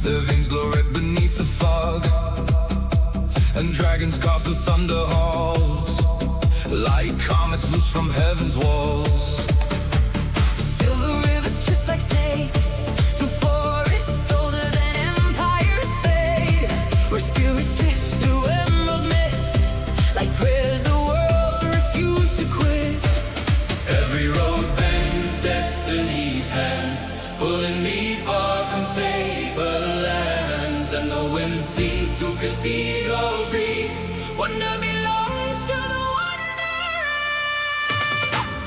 S2: their veins glow red beneath the fog, and dragons carve the thunder halls, like comets loose from heaven's walls.
S4: Silver rivers twist like snakes through forests older than empires fade, where spirits drift through emerald mist, like prayers the world refused to quit.
S2: Every road bends destiny's hand, pulling me far from safer lands, and the wind sings through cathedral trees.
S4: Wonder belongs to the wanderer.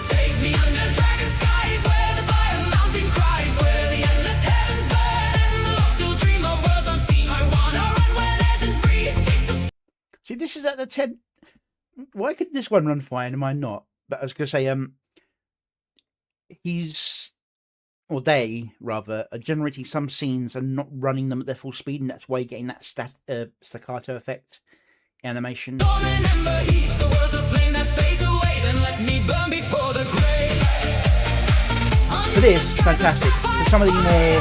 S2: Take me under dragon skies, where the fire mountain cries, where the endless heavens burn, and the lost still dream of worlds unseen. I wanna run where legends breathe, taste the...
S1: See, this is at the 10. Why could this one run fine and mine not? But I was going to say, or they rather, are generating some scenes and not running them at their full speed, and that's why you're getting that staccato effect animation.
S2: Dawn and ember heat, the world's a flame that fades away, then let me burn before the grave.
S1: For this, fantastic. For some of the more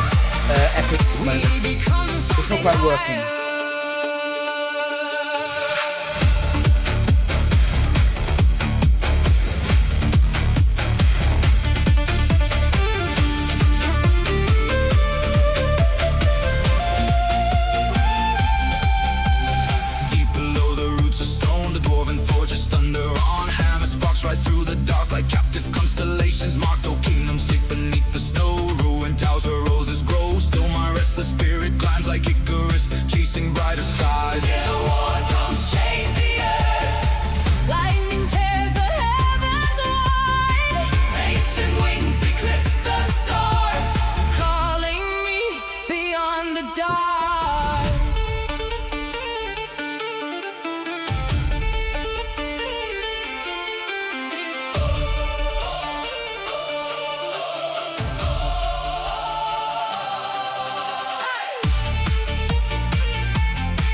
S1: epic moments, it's not quite working.
S4: dark.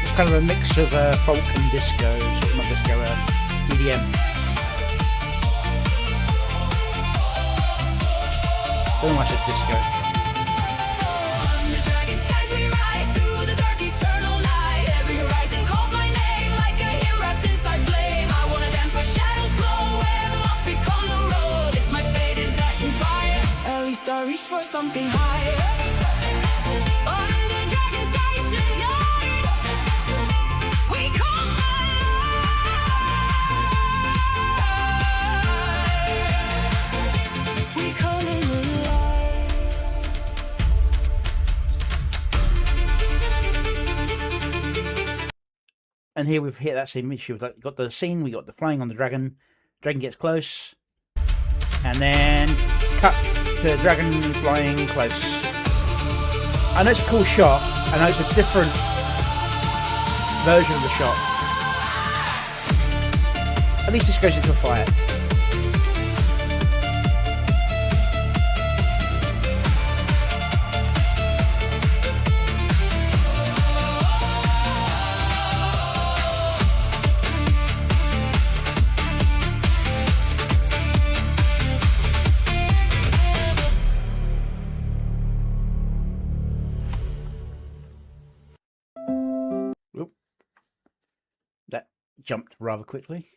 S1: It's kind of a mix of folk and disco, sort of not disco, EDM. Very much a disco.
S4: The dragon skies we rise through the dark eternal night. Every horizon calls my name like a hymn wrapped inside flame. I wanna dance where shadows glow, where the lost become the road. If my fate is ash and fire, at least I reach for something higher. Under dragon skies tonight, we come alive. We come alive.
S1: And here we've hit that same issue. We've got the scene, we got the flying on the dragon. Dragon gets close, and then cut to the dragon flying close. I know it's a cool shot. I know it's a different version of the shot. At least this goes into a fight. That jumped rather quickly.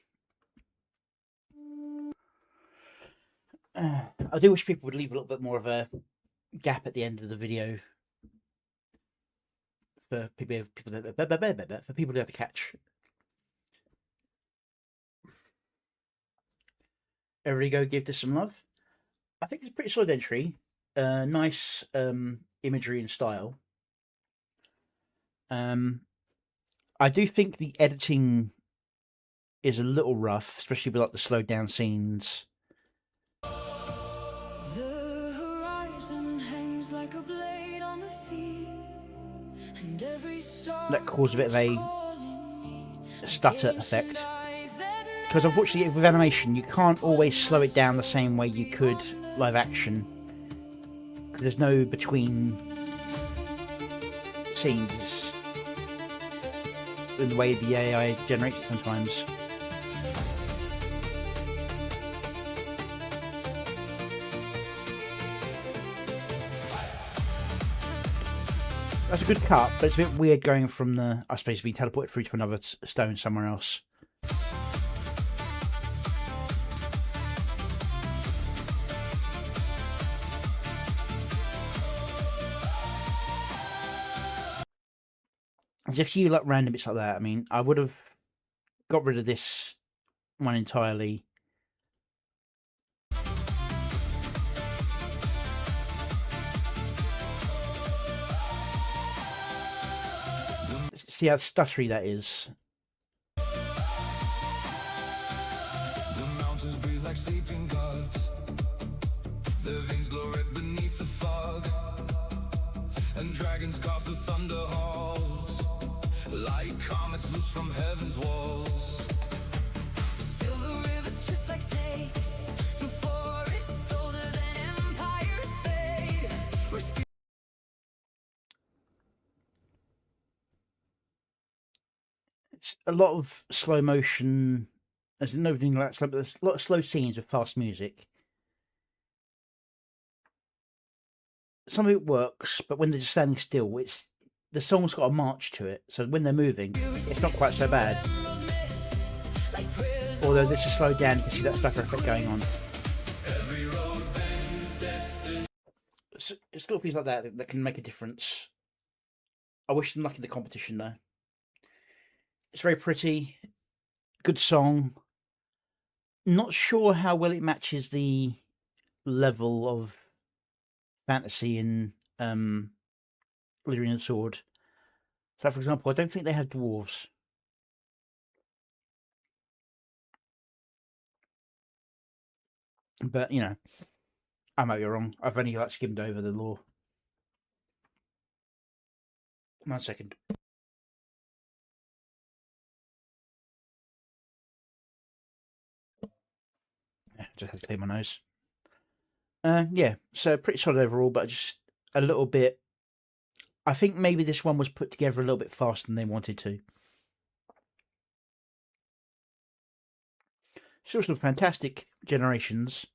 S1: I do wish people would leave a little bit more of a gap at the end of the video for people to have to catch. Everybody go give this some love. I think it's a pretty solid entry. Nice imagery and style. I do think the editing is a little rough, especially with like the slowed down scenes.
S4: The horizon hangs like a blade on the sea, and every star
S1: That caused a bit of a stutter effect. Because unfortunately with animation you can't always slow it down the same way you could live action. Because there's no between scenes in the way the AI generates it sometimes. That's a good cut, but it's a bit weird going from the, I suppose, being teleported through to another stone somewhere else. There's a few like random bits like that. I mean, I would have got rid of this one entirely. See how stuttery that is.
S2: The mountains breathe like sleeping gods. Their veins glow red beneath the fog, and dragons cough the thunder halls, like comets loose from heaven's walls.
S4: silver rivers twist like snakes through forests older than empires fade. We're
S1: It's a lot of slow motion. There's nothing like that, but there's a lot of slow scenes with fast music. Some of it works, but when they're just standing still, it's the song's got a march to it. So when they're moving, it's not quite so bad. Although this is slowed down, you can see that stutter effect going on. It's little things like that can make a difference. I wish them luck in the competition though. It's very pretty, good song. Not sure how well it matches the level of fantasy in Lyrian and Sword. So, for example, I don't think they have dwarves. But, you know, I might be wrong. I've only skimmed over the lore. 1 second. Just had to clear my nose. Yeah, so pretty solid overall, but just a little bit. I think maybe this one was put together a little bit faster than they wanted to. Still some fantastic generations.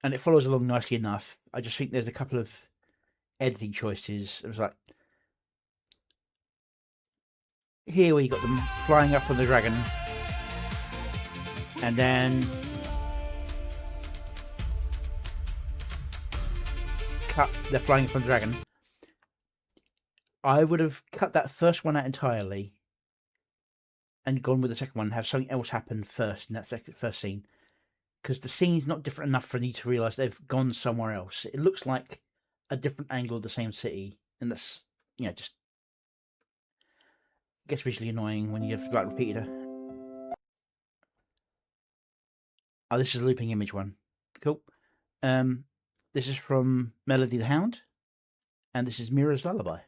S1: And it follows along nicely enough. I just think there's a couple of editing choices. It was like, here we got them flying up on the dragon. And then cut, they're flying up on the dragon. I would have cut that first one out entirely and gone with the second one and have something else happen first in that first scene. Because the scene's not different enough for me to realise they've gone somewhere else. It looks like a different angle of the same city. And that's, you know, just gets visually annoying when you've like repeated it. Oh, this is a looping image one. Cool. This is from Melody the Hound. And this is Mira's Lullaby.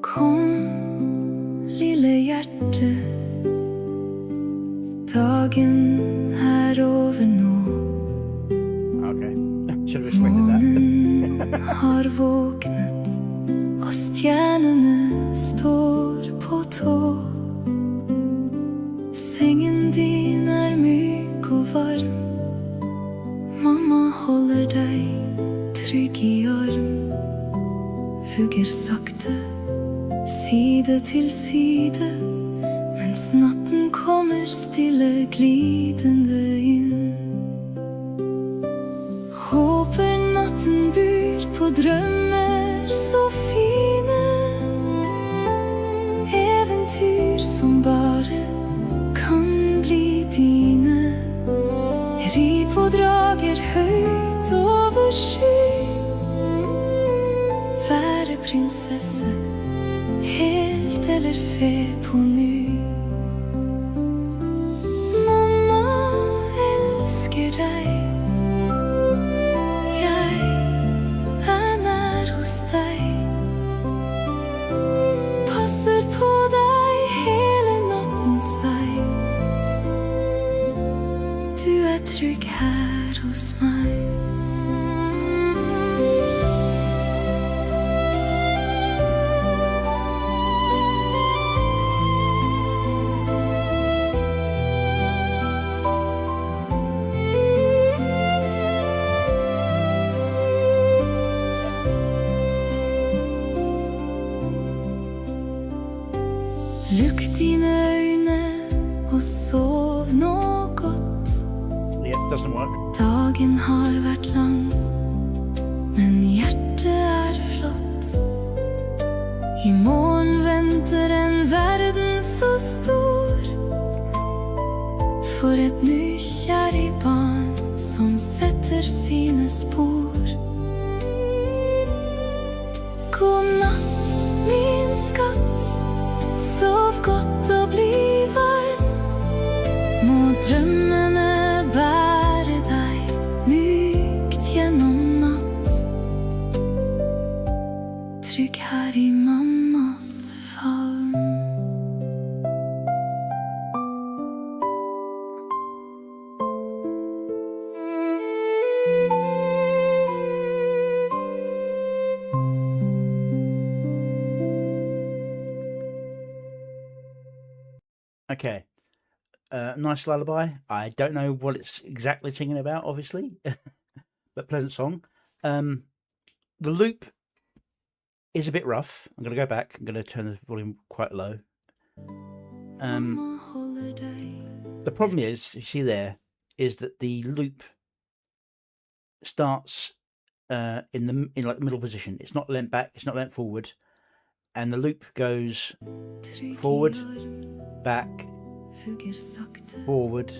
S4: Kom, lille hjerte, dagen er over nå.
S1: Okay. Should have expected that.
S4: Månen har våknet, og stjernene står på tå. Sengen din er myk og varm, mamma holder deg trygg i arm. Vugger sakte, side til side, mens natten kommer stille glidende inn. Håper natten byr på drømmer så fine, eventyr som bare kan bli dine. Ri på drager høyt over sky, være prinsesse, helt eller fe på ny. Mamma elsker deg, jeg er nær hos deg. Passer på deg hele nattens vei. Du er trygg her hos meg. Lukk dine øyne og sov nå godt.
S1: Yeah, doesn't work.
S4: Dagen har vært lang, men hjertet er flott. I morgen venter en verden så stor, for et nysgjerrig barn som setter sine spor. God natt, min skatt, sov godt og bli varm. Må drømmene bære deg mykt gjennom natt. Trygg her i mammas favn.
S1: Okay. Nice lullaby. I don't know what it's exactly singing about, obviously, but pleasant song. The loop is a bit rough. I'm going to go back. I'm going to turn the volume quite low. The problem is, you see there, is that the loop starts in like the middle position. It's not leant back. It's not leant forward, and the loop goes forward, back, forward,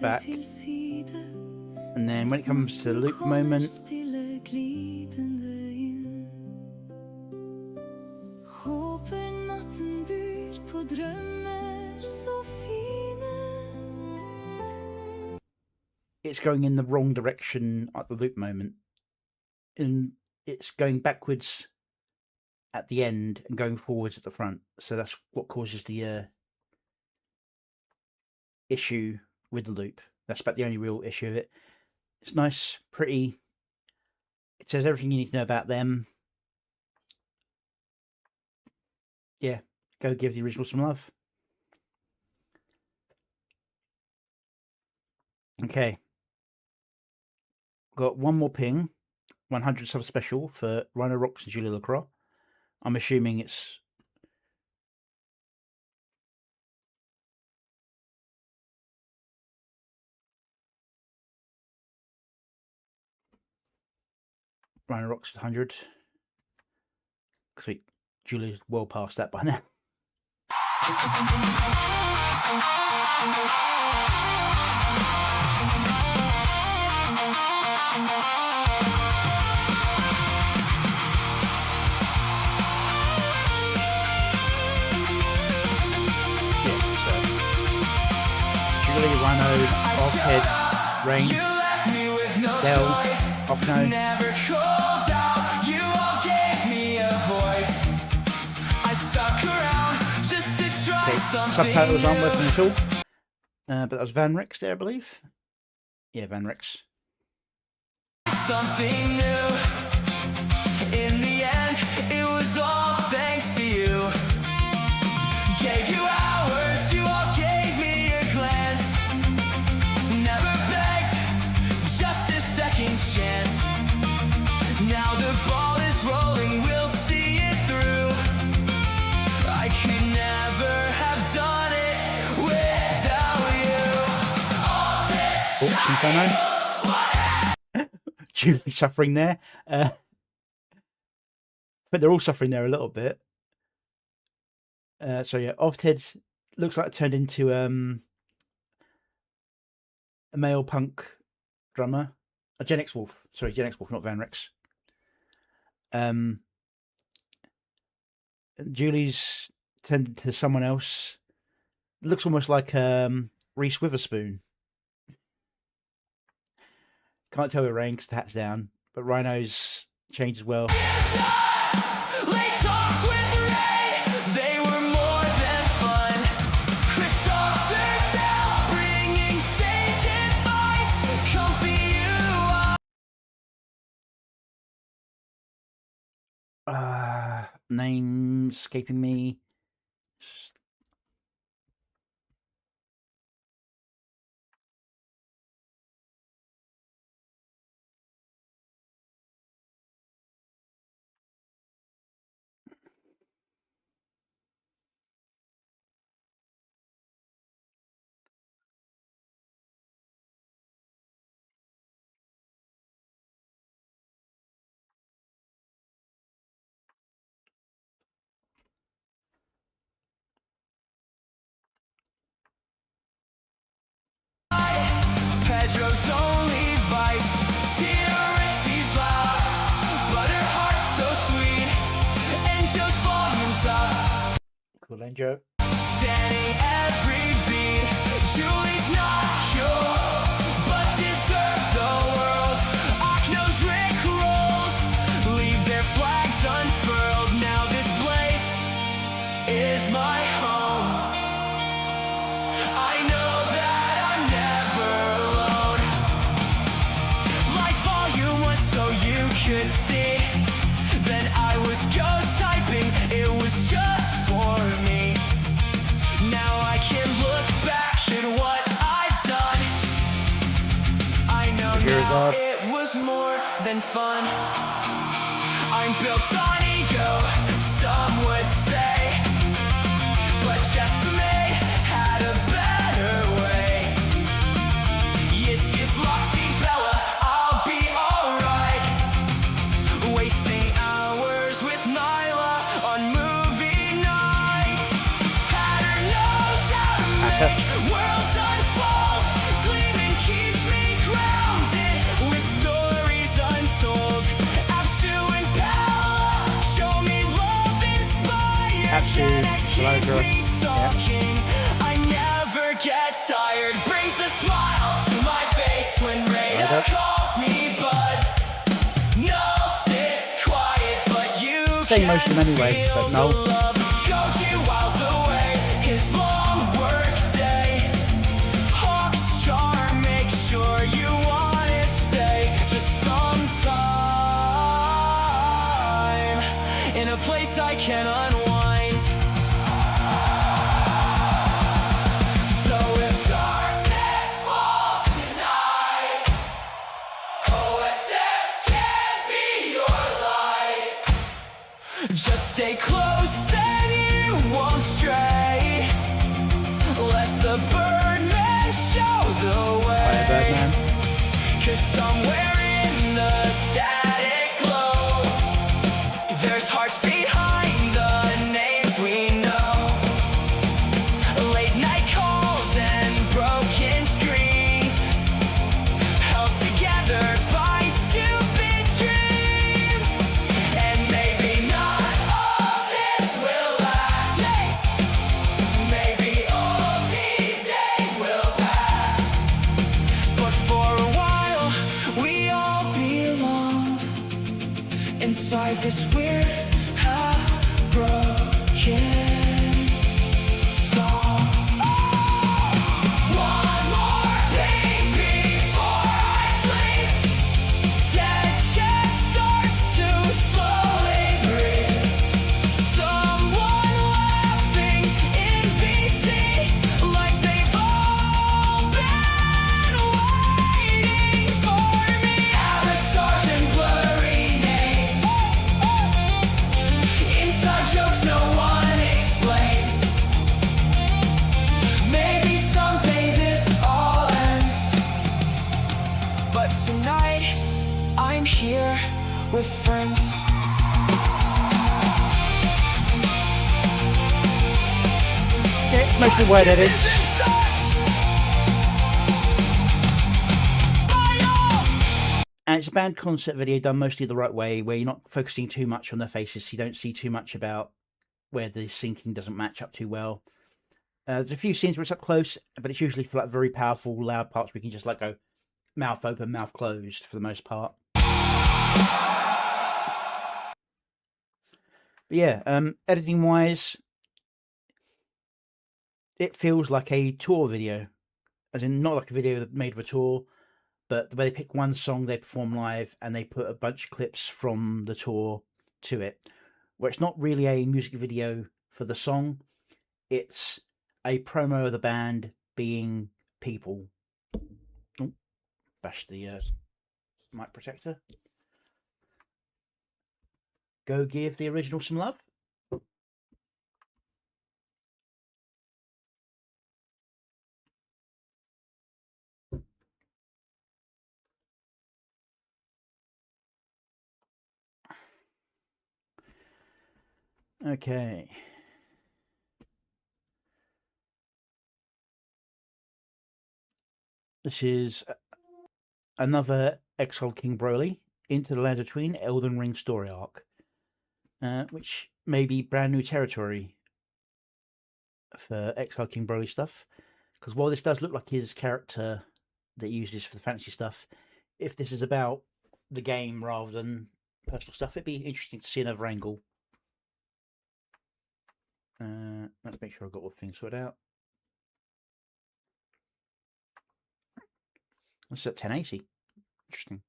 S1: back. And then when it comes to the loop moment, it's going in the wrong direction at the loop moment. And it's going backwards at the end and going forwards at the front. So that's what causes the issue with the loop. That's about the only real issue of it. It's nice, pretty. It says everything you need to know about them. Yeah, go give the original some love. Okay. Got one more ping. 100 sub special for Rhino Rocks and Julia Lacroix. I'm assuming it's Rhino Rocks 100. Sweet. Julia's well past that by now. Julie, Rhino, Offhead, Rain, Del, Offno.
S2: Never called out, you all gave me a voice. I stuck around just to try something
S1: Subtitles
S2: new.
S1: aren't working at all. But that was Van Rex there, I believe. Yeah, Van Rex.
S2: Something new. In the end, it was all thanks to you. Gave you hours, you all gave me a glance. Never begged, just a second chance. Now the ball is rolling, we'll see it through. I could never have done it without you.
S1: Oops, Inferno. Julie suffering there. But they're all suffering there a little bit. So yeah, Offhead looks like it turned into a male punk drummer. A Gen X Wolf. Sorry, Gen X Wolf, not Van Rex. Julie's turned into someone else. It looks almost like Reese Witherspoon. Can't tell where Rain because the hat's down. But Rhino's changed as well.
S2: Late talks with Rain, they were more than fun. Crystal turned out, bringing sage advice. Comfy you are.
S1: Name escaping me.
S2: Pedro's only vice. Tina Ritchie's loud, but her heart's so sweet. Angel's volumes up.
S1: Cool, Angel.
S2: Standing every beat. Julie's not pure, but deserves the world. Akno's Rick rolls, leave their flags unfurled. Now this place is my home. I know that I'm never alone. Life's volume was so you could see. Then I was ghost typing, it was just for me. Now I can look back at what I've done. I know now it was more than fun. I'm built on ego, some would say, but just me had a better way. Yes, Loxy Bella, I'll be alright. Wasting hours with Nyla on movie nights. Had her nose out of make worlds unfold.
S1: Logo.
S2: talking. I never get tired. Brings a smile to my face when Rita calls me bud. No, sits quiet, but you
S1: Say most of them anyway, but no.
S2: Goes you miles away. His long work day. Hawks charm, make sure you wanna stay. Just some time in a place I can unwind. So if darkness falls tonight, OSF can be your light. Just stay close and you won't stray. Let the Birdman show the way.
S1: Birdman.
S2: 'Cause somewhere in the static glow, there's hearts behind the names we know. Late night calls and broken screens, held together by stupid dreams. And maybe not all this will last. Maybe all these days will pass. But for a while, we all belong inside this weird, half-broken song. One more thing before I sleep. Dead chest starts to slowly breathe. Someone laughing in VC, like they've all been waiting for me. Avatars and blurry names, inside jokes no one explains. Maybe someday this all ends, but tonight I'm here with friends.
S1: Yeah, mostly wide edits. And it's a band concept video done mostly the right way, where you're not focusing too much on their faces, so you don't see too much about where the syncing doesn't match up too well. There's a few scenes where it's up close, but it's usually for like very powerful, loud parts where you can just like go mouth open, mouth closed for the most part. But yeah, editing wise, it feels like a tour video, as in not like a video made of a tour, but the way they pick one song they perform live and they put a bunch of clips from the tour to it, where it's not really a music video for the song, it's a promo of the band being people. Oh, bash the mic protector. Go give the original some love. Okay. This is another Exiled King Broly into the Land Between Elden Ring story arc, which may be brand new territory for Exiled King Broly stuff. Because while this does look like his character that he uses for the fantasy stuff, if this is about the game rather than personal stuff, it'd be interesting to see another angle. Let's make sure I've got all things sorted out. This is at 1080. Interesting.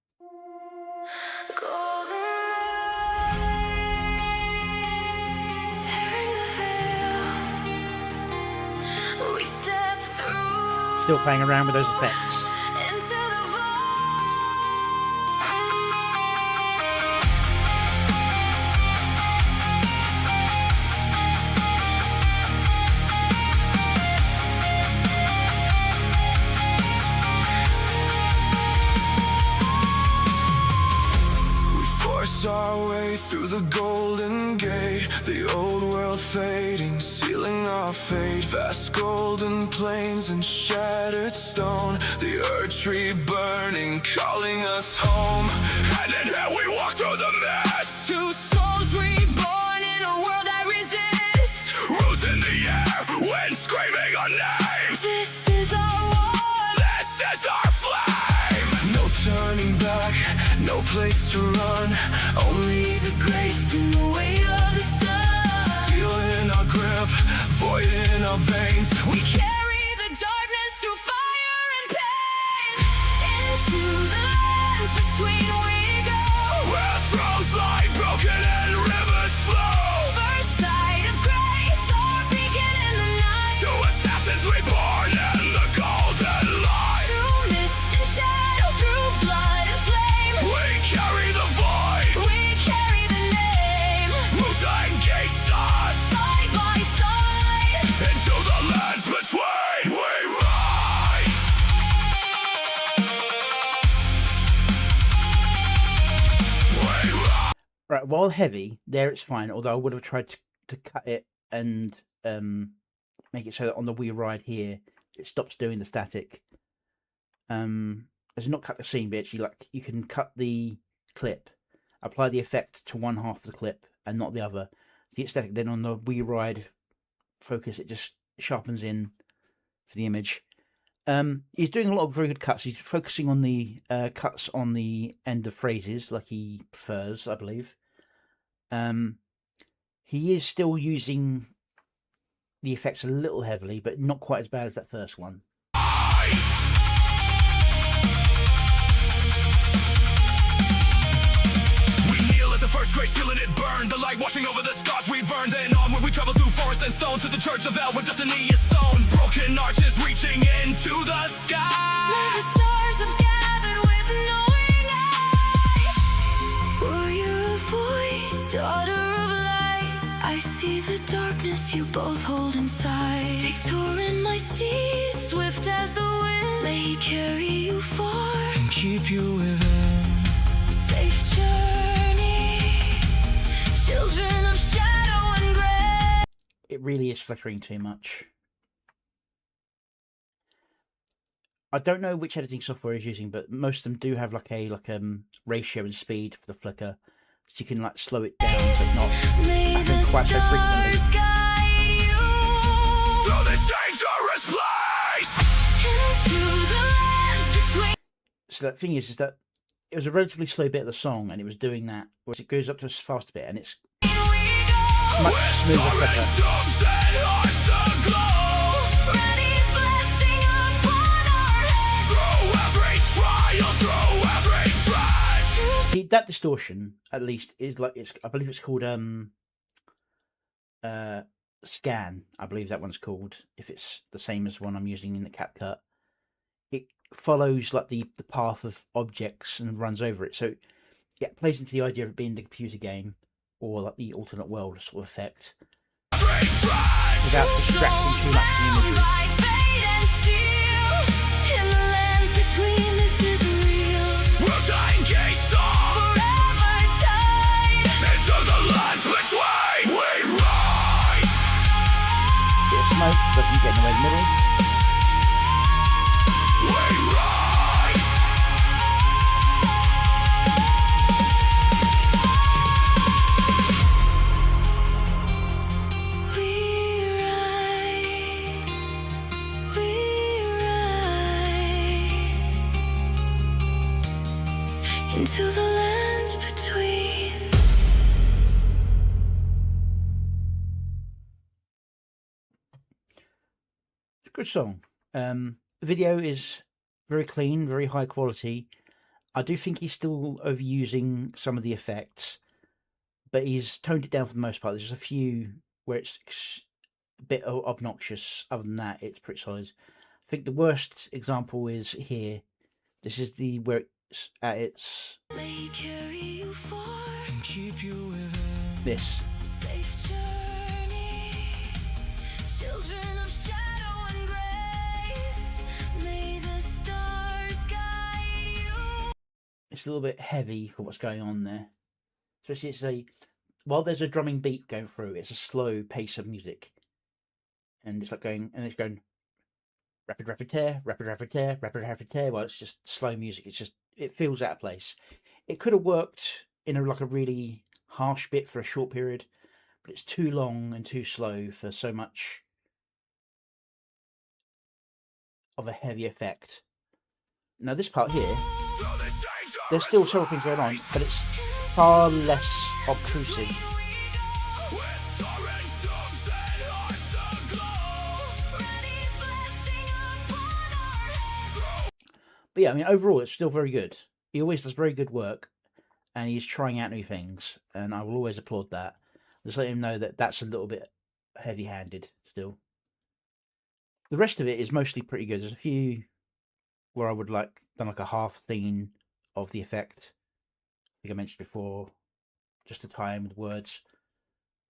S1: Still playing around with those effects.
S2: Our way through the golden gate, the old world fading, sealing our fate. Vast golden plains and shattered stone, the earth tree burning, calling us home. Hand in hand we walk through the mess, two souls reborn in a world that resists. Rose in the place to run. Only the grace and the weight of the sun. Steel in our grip, void in our veins. We carry the darkness through fire and pain. Into the lands between we go, where thrones lie broken and rivers flow. First sight of grace, our beacon in the night. To assassins reborn in the golden light. Through mist and shadow, through blood and flame, we carry the void, we carry the name. Roots engaged us, side by side, into the lands between we ride. We ride.
S1: Right, while heavy, there it's fine, although I would have tried to cut it and make it so that on the wee ride here, it stops doing the static. As not cut the scene, but actually, like, you can cut the clip, apply the effect to one half of the clip and not the other. To get static, then on the wee ride focus, it just sharpens in for the image. He's doing a lot of very good cuts. He's focusing on the cuts on the end of phrases, like he prefers, I believe. He is still using the effects a little heavily, but not quite as bad as that first one.
S2: We kneel at the first grace, feeling it burn. The light washing over the scars we've earned. Then onward we travel through forest and stone to the church of El, where destiny is sown. Broken arches reaching into the sky.
S4: Now the stars have gathered with knowing eye. Warrior of void, daughter of light, I see the darkness you both hold inside. Take Torrent, my steed, swift as the wind. May he carry you far
S2: And keep you within.
S4: safe journey. Children of shadow and gray.
S1: It really is flickering too much. I don't know which editing software he's using, but most of them do have like a ratio and speed for the flicker, so you can like slow it down so it's not
S4: May
S1: happening
S4: the
S1: quite so frequently.
S4: stars guide you
S2: Through this dangerous place.
S4: into the lands between.
S1: So the thing is that it was a relatively slow bit of the song, and it was doing that, whereas it goes up to a fast bit, and it's
S4: We go.
S1: much smoother flicker.
S2: Tombs and hearts aglow.
S4: Ready's blessing upon our heads.
S2: Through every trial, through every dread.
S1: See, that distortion, at least, is like I believe it's called scan. I believe that one's called. If it's the same as the one I'm using in the CapCut, it follows like the path of objects and runs over it. So it plays into the idea of it being the computer game or like the alternate world sort of effect, without distracting too much from the imagery.
S4: By fate and steel, in the lands between, this is real.
S2: We'll die engaged song.
S4: Forever tied.
S2: Into the lands between we ride.
S1: Bit of smoke doesn't get in the way of the middle.
S2: We ride.
S4: We ride into the lands between.
S1: It's a good song. The video is very clean, very high quality. I do think he's still overusing some of the effects, but he's toned it down for the most part. There's just a few where it's a bit obnoxious. Other than that, it's pretty solid. I think the worst example is here. This is the where it's at its
S4: May he carry you far.
S2: And keep you within.
S1: this.
S4: Safe journey. Children of shadow and grace. May the stars guide you.
S1: It's a little bit heavy for what's going on there. So it's while there's a drumming beat going through, it's a slow pace of music, and it's like going rapid rapid tear, rapid rapid tear, rapid rapid tear. Well, it's just slow music. It feels out of place. It could have worked in a really harsh bit for a short period, but it's too long and too slow for so much of a heavy effect. Now this part here,
S2: Through this dangerous
S1: there's still several things going on, but it's far less obtrusive. But yeah, I mean, overall, it's still very good. He always does very good work, and he's trying out new things, and I will always applaud that. Just let him know that that's a little bit heavy-handed still. The rest of it is mostly pretty good. There's a few where I would done like a half scene of the effect. I think I mentioned before, just to tie in with words.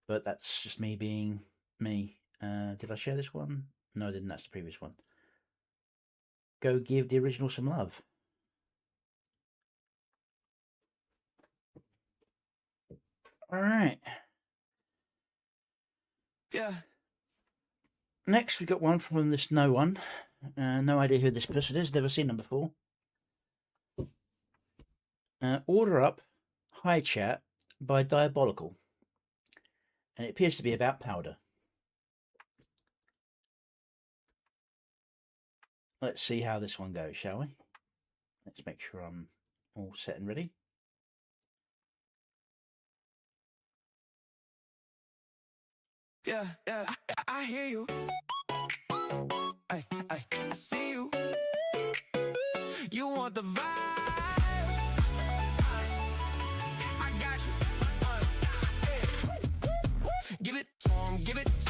S1: But that's just me being me. Did I share this one? No, I didn't. That's the previous one. Go give the original some love. All right.
S2: Yeah.
S1: Next, we got one from this no one. No idea who this person is. Never seen them before. Order Up, Hi Chat by Diabolical. And it appears to be about powder. Let's see how this one goes, shall we? Let's make sure I'm all set and ready.
S2: Yeah, I hear you. I see you. You want the vibe. I got you. Give it to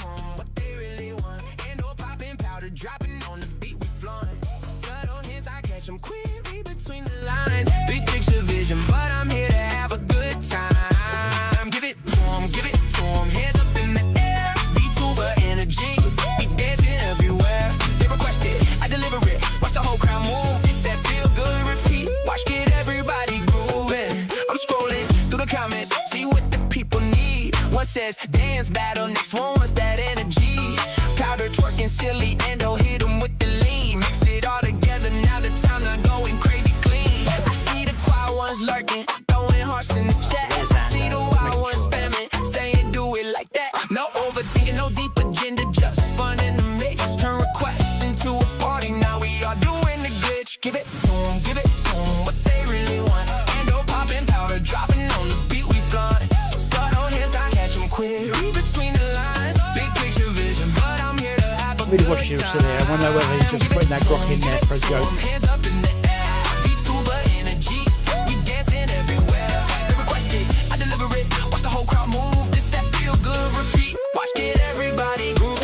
S2: 'em, what they really want. And no popping powder, dropping on the beat, we flaunt. Subtle hints, I catch 'em quick, read between the lines. Big picture vision, but I'm here to have a good time. Give it to 'em, hands up in the air. VTuber energy, we dancing everywhere. They request it, I deliver it. Watch the whole crowd move. It's that feel good repeat. Watch get everybody grooving. I'm scrolling through the comments, see what the people need. One says dance battle, next one wants that energy. Powder twerking silly, endo hit 'em with the lean. Mix it all together, now the time not going crazy clean. I see the quiet ones lurking, throwing hearts in the chat. I see the wild ones spamming, saying do it like that. No overthinking, no deep agenda, just fun in the mix. Turn requests into a party, now we are doing the glitch. Give it to 'em, what they really want. Endo popping powder, dropping on the beat, we flaunt. Subtle hints, I catch 'em quick, read between the lines. Big picture vision, but I'm here to have a
S1: I really
S2: good
S1: wish you were
S2: time.
S1: still there. I want to know whether he's just putting that grok in there for a joke.
S2: Hands up in the air, VTuber energy, we dancing everywhere. They request it, I deliver it. Watch the whole crowd move. This that feel good repeat. Watch get everybody groove.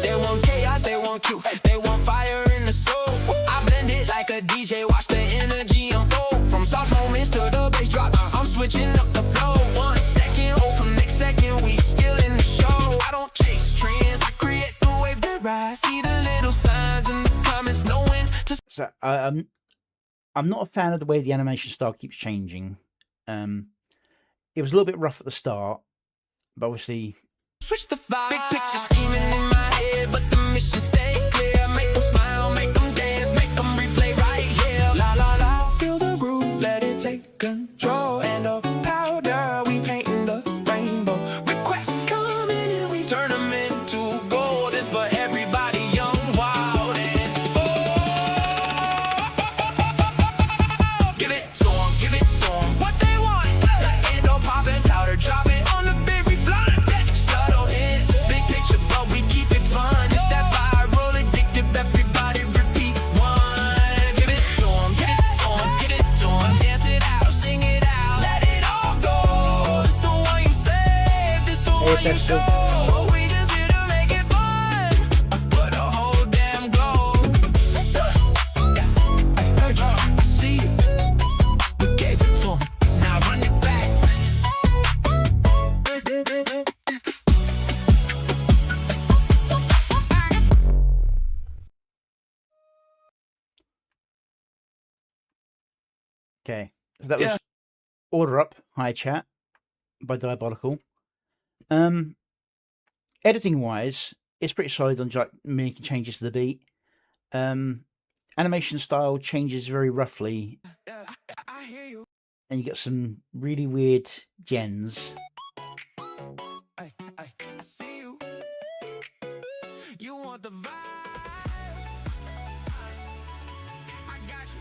S2: They want chaos, they want cute, they want fire in the soul. I blend it like a DJ. Watch the energy unfold. From soft moments to the bass drop, I'm switching up the flow. 1 second, hold from next second, we still in the show. I don't chase trends, I create the wave that rise. See the little signs in the comments, knowing to.
S1: So I'm not a fan of the way the animation style keeps changing. It was a little bit rough at the start, but obviously
S2: Switch the vibe. Big picture scheming in my head, but the mission stay clear. Make them smile, make them dance, make them replay right here. La la la, feel the groove, let it take control. And the powder, we painting the rainbow. Requests coming and we turn them into gold. This for everybody, young, wild, and bold. Give it to 'em, what they want. And no popping powder, drop it on the big, we fly. Subtle hints, big picture, but we keep it fun. It's that viral, addictive, everybody repeat one. Give it to 'em, dance it out, sing it out, let it all go. This the one you save, this the one you show. We just here to make it fun, put a whole damn glow. I heard you, I see you, we gave it to 'em, now run it back.
S1: okay. So that was Order Up, Hi Chat by Diabolical. Editing wise, it's pretty solid on like making changes to the beat. Animation style changes very roughly,
S2: I hear you.
S1: and you get some really weird gens.
S2: I see you. You want the vibe. I got you.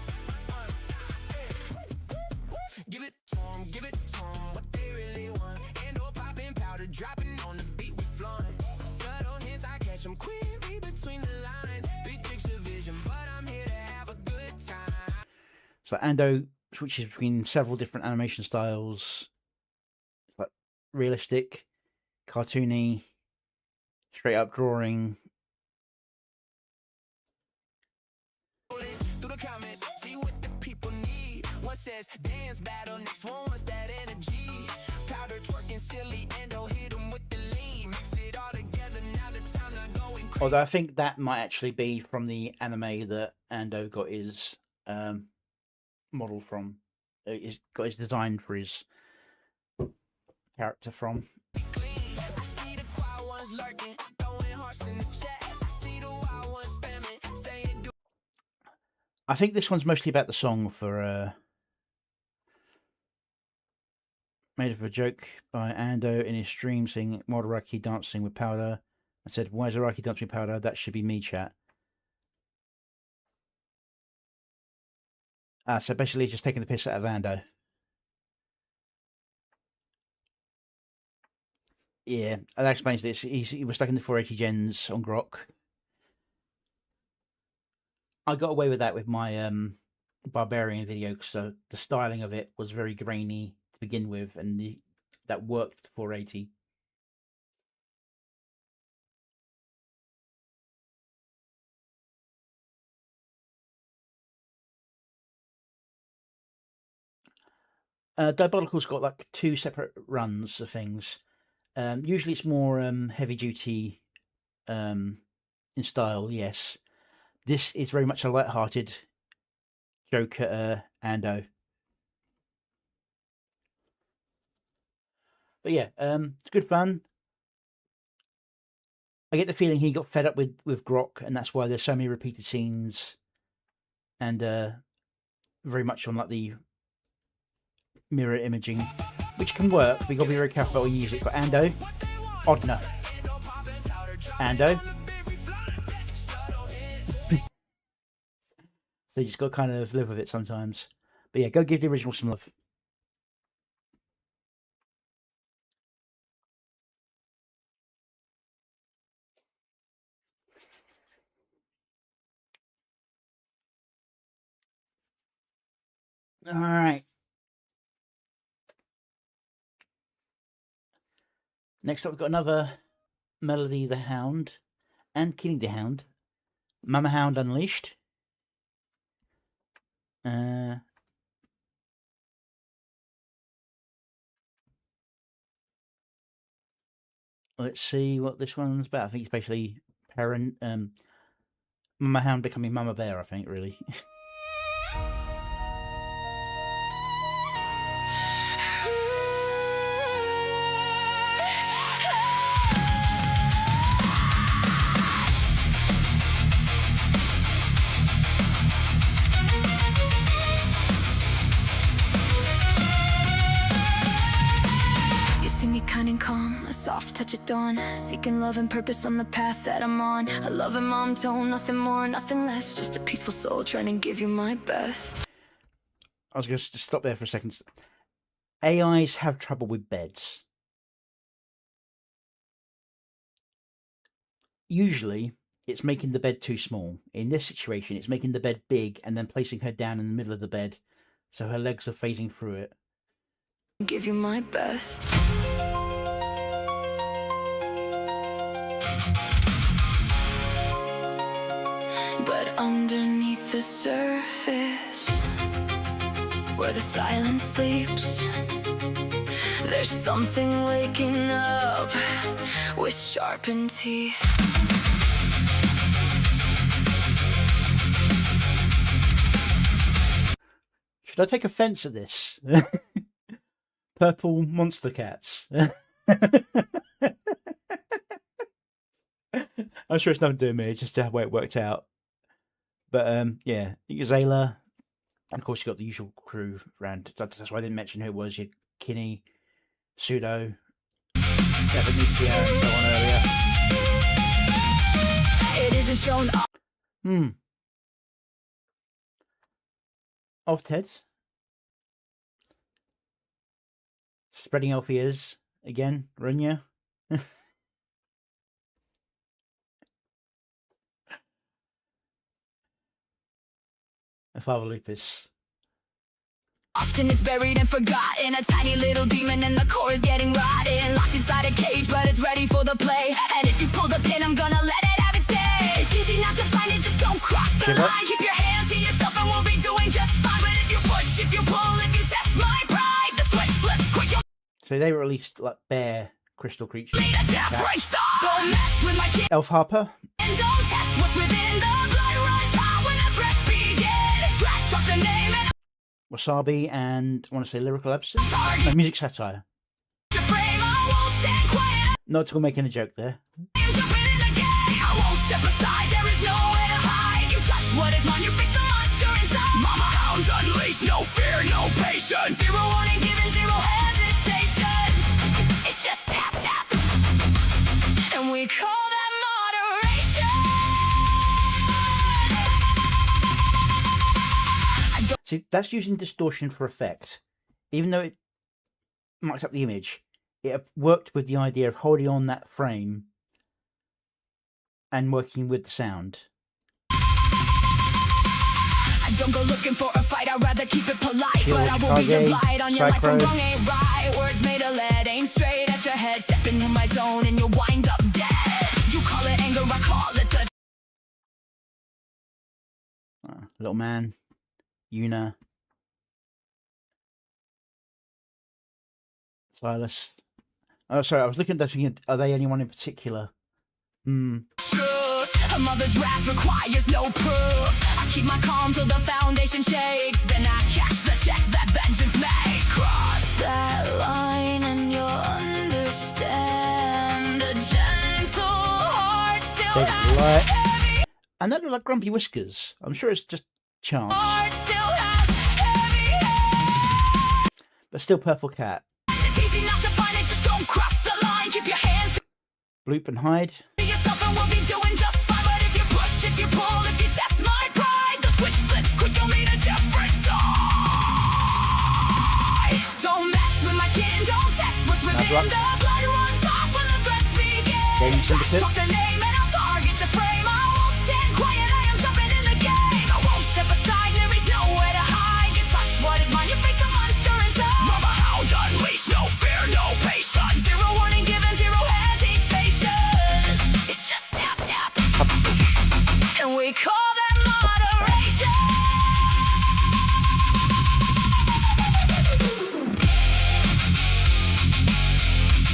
S1: So Ando switches between several different animation styles, like realistic, cartoony, straight up drawing.
S2: Through the comments, see what the people need. One says dance battle, next one wants that energy. Powder twerking silly, Endo hit 'em with the lean. Mix it all together, now the time to go and crazy.
S1: Although I think that might actually be from the anime that Ando got his model from. He's got his design for his character from.
S2: I see the quiet ones lurking, throwing hearts in the chat. I see the wild ones spamming, saying do.
S1: I think this one's mostly about the song for made of a joke by Ando in his stream saying Madaraki dancing with powder. I said, why is Araki dancing with powder? That should be me, chat. So basically he's just taking the piss out of Ando. Yeah, that explains this. He was stuck in the 480 gens on Grok. I got away with that with my Barbarian video, so the styling of it was very grainy to begin with, and that worked for 480. Diabolical's got like 2 separate runs of things. Usually it's more heavy duty in style, yes. This is very much a light-hearted joke at Ando. But yeah, it's good fun. I get the feeling he got fed up with Grok, and that's why there's so many repeated scenes, and very much on like the mirror imaging, which can work, but you got to be very careful about when you use it. But Ando, Odna, Ando. So you just got to kind of live with it sometimes. But yeah, go give the original some love. All right. Next up, we've got another Melody the Hound and Killing the Hound. Mama Hound Unleashed. Let's see what this one's about. I think it's basically parent, Mama Hound becoming Mama Bear, I think, really.
S4: Kind and calm, a soft touch of dawn, seeking love and purpose on the path that I'm on. A loving mom tone, nothing more, nothing less, just a peaceful soul trying to give you my best.
S1: I was going to stop there for a second. AIs have trouble with beds. Usually, it's making the bed too small. In this situation, it's making the bed big and then placing her down in the middle of the bed, so her legs are phasing through it.
S4: Give you my best. But underneath the surface, where the silence sleeps, there's something waking up with sharpened teeth.
S1: Should I take offense at this? Purple monster cats. I'm sure it's nothing to do with me, it's just the way it worked out. But yeah, Zayla, and of course you got the usual crew around. That's why I didn't mention who it was. You had Kinney, Pseudo, Devin Nuclear, and so on earlier.
S4: It isn't shown.
S1: Of Ted. Spreading elf ears again, Runya. And Father Lupus.
S4: Often it's buried and forgotten. A tiny little demon in the core is getting rotten. Locked inside a cage, but it's ready for the play. And if you pull the pin, I'm gonna let it have its day. It's easy not to find it, just don't cross the line. Keep your hands to yourself and we'll be doing just fine. But if you push, if you pull, if you test my pride, the switch flips quick.
S1: So they released like bear crystal creatures.
S4: Need a different song. Don't mess with my kid.
S1: Elf Harper.
S4: And don't test what's within. The blood runs hot when the threats begin. Trash talk the name and
S1: Wasabi and I want to say lyrical absence. No, music satire.
S4: your frame. I won't stand quiet.
S1: Not to go making a joke there.
S4: I'm jumping in the game. I won't step aside. There is nowhere to hide. You touch what is mine. You face the monster inside. Mama hounds unleash. No fear, no patience. Zero warning given, zero hesitation. It's just tap tap, and we call that moderation.
S1: See, that's using distortion for effect. Even though it marks up the image, it worked with the idea of holding on that frame and working with the sound.
S4: I don't go looking for a fight, I'd rather keep it polite.
S1: Kill
S4: But I will be your
S1: Chicago,
S4: blight on your life
S1: Psycho.
S4: from wrong ain't right. Words made of lead, aim straight at your head. Step into my zone and you'll wind up dead. You call it anger, I call it the
S1: Little Man, Una, Silas. Oh, sorry, I was looking at that thinking, are they anyone in particular?
S4: truth. A mother's wrath requires no proof. I keep my calm till the foundation shakes. Then I cash the checks that vengeance makes. Cross that line and you'll understand. A gentle heart still
S1: David
S4: has
S1: Light.
S4: heavy.
S1: And that look like Grumpy Whiskers. I'm sure it's just chance.
S4: Heart still has heavy head.
S1: But still Purple Cat.
S4: It's easy not to find it, just don't cross the line. Keep your hands
S1: Bloop and Hide.
S4: to yourself and we'll be doing just fine. But if you push, if you pull, if you test my pride, the switch flips quick, you'll meet a different side. Don't mess with my kin, don't test what's within.
S1: Bad luck.
S4: The blood runs hot when the threats begin.
S1: Gaming
S4: Trash
S1: Syndicate.
S4: talk the name and I'll target your frame. I won't stand quiet, I am jumping in the game. I won't step aside, there is nowhere to hide. You touch what is mine, you face the monster inside. Mama hound unleash, no fear, no patience. Zero warning given, zero hesitation. It's just tap tap, and we call that moderation.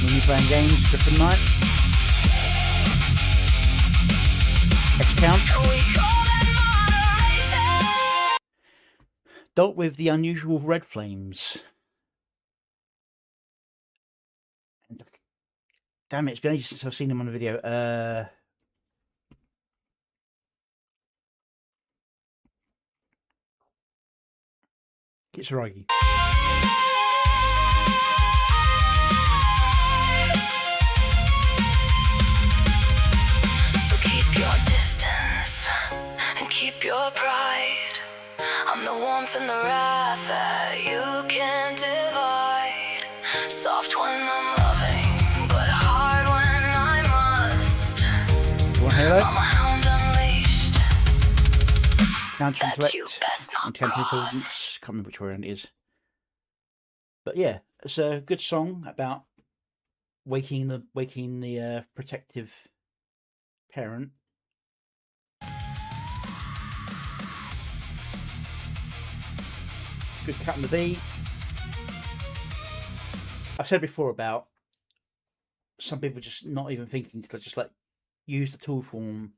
S1: When you're playing games, Griffin Knight. X-Count.
S4: And we call that moderation.
S1: Dealt with the unusual red flames. And, damn it, it's been ages since I've seen them on a video. Kitsuragi.
S4: So keep your distance and keep your pride. I'm the warmth and the wrath that you can't divide. Soft when I'm loving, but hard when I must.
S1: You want Halo?
S4: I'm a hound unleashed.
S1: Counter
S4: That
S1: Intellect.
S4: you best not
S1: Intent
S4: cross.
S1: Intelligence. Can't remember which one it is. But yeah, it's a good song about waking the protective parent. Good cut on the beat. I've said before about some people just not even thinking to just like use the tool form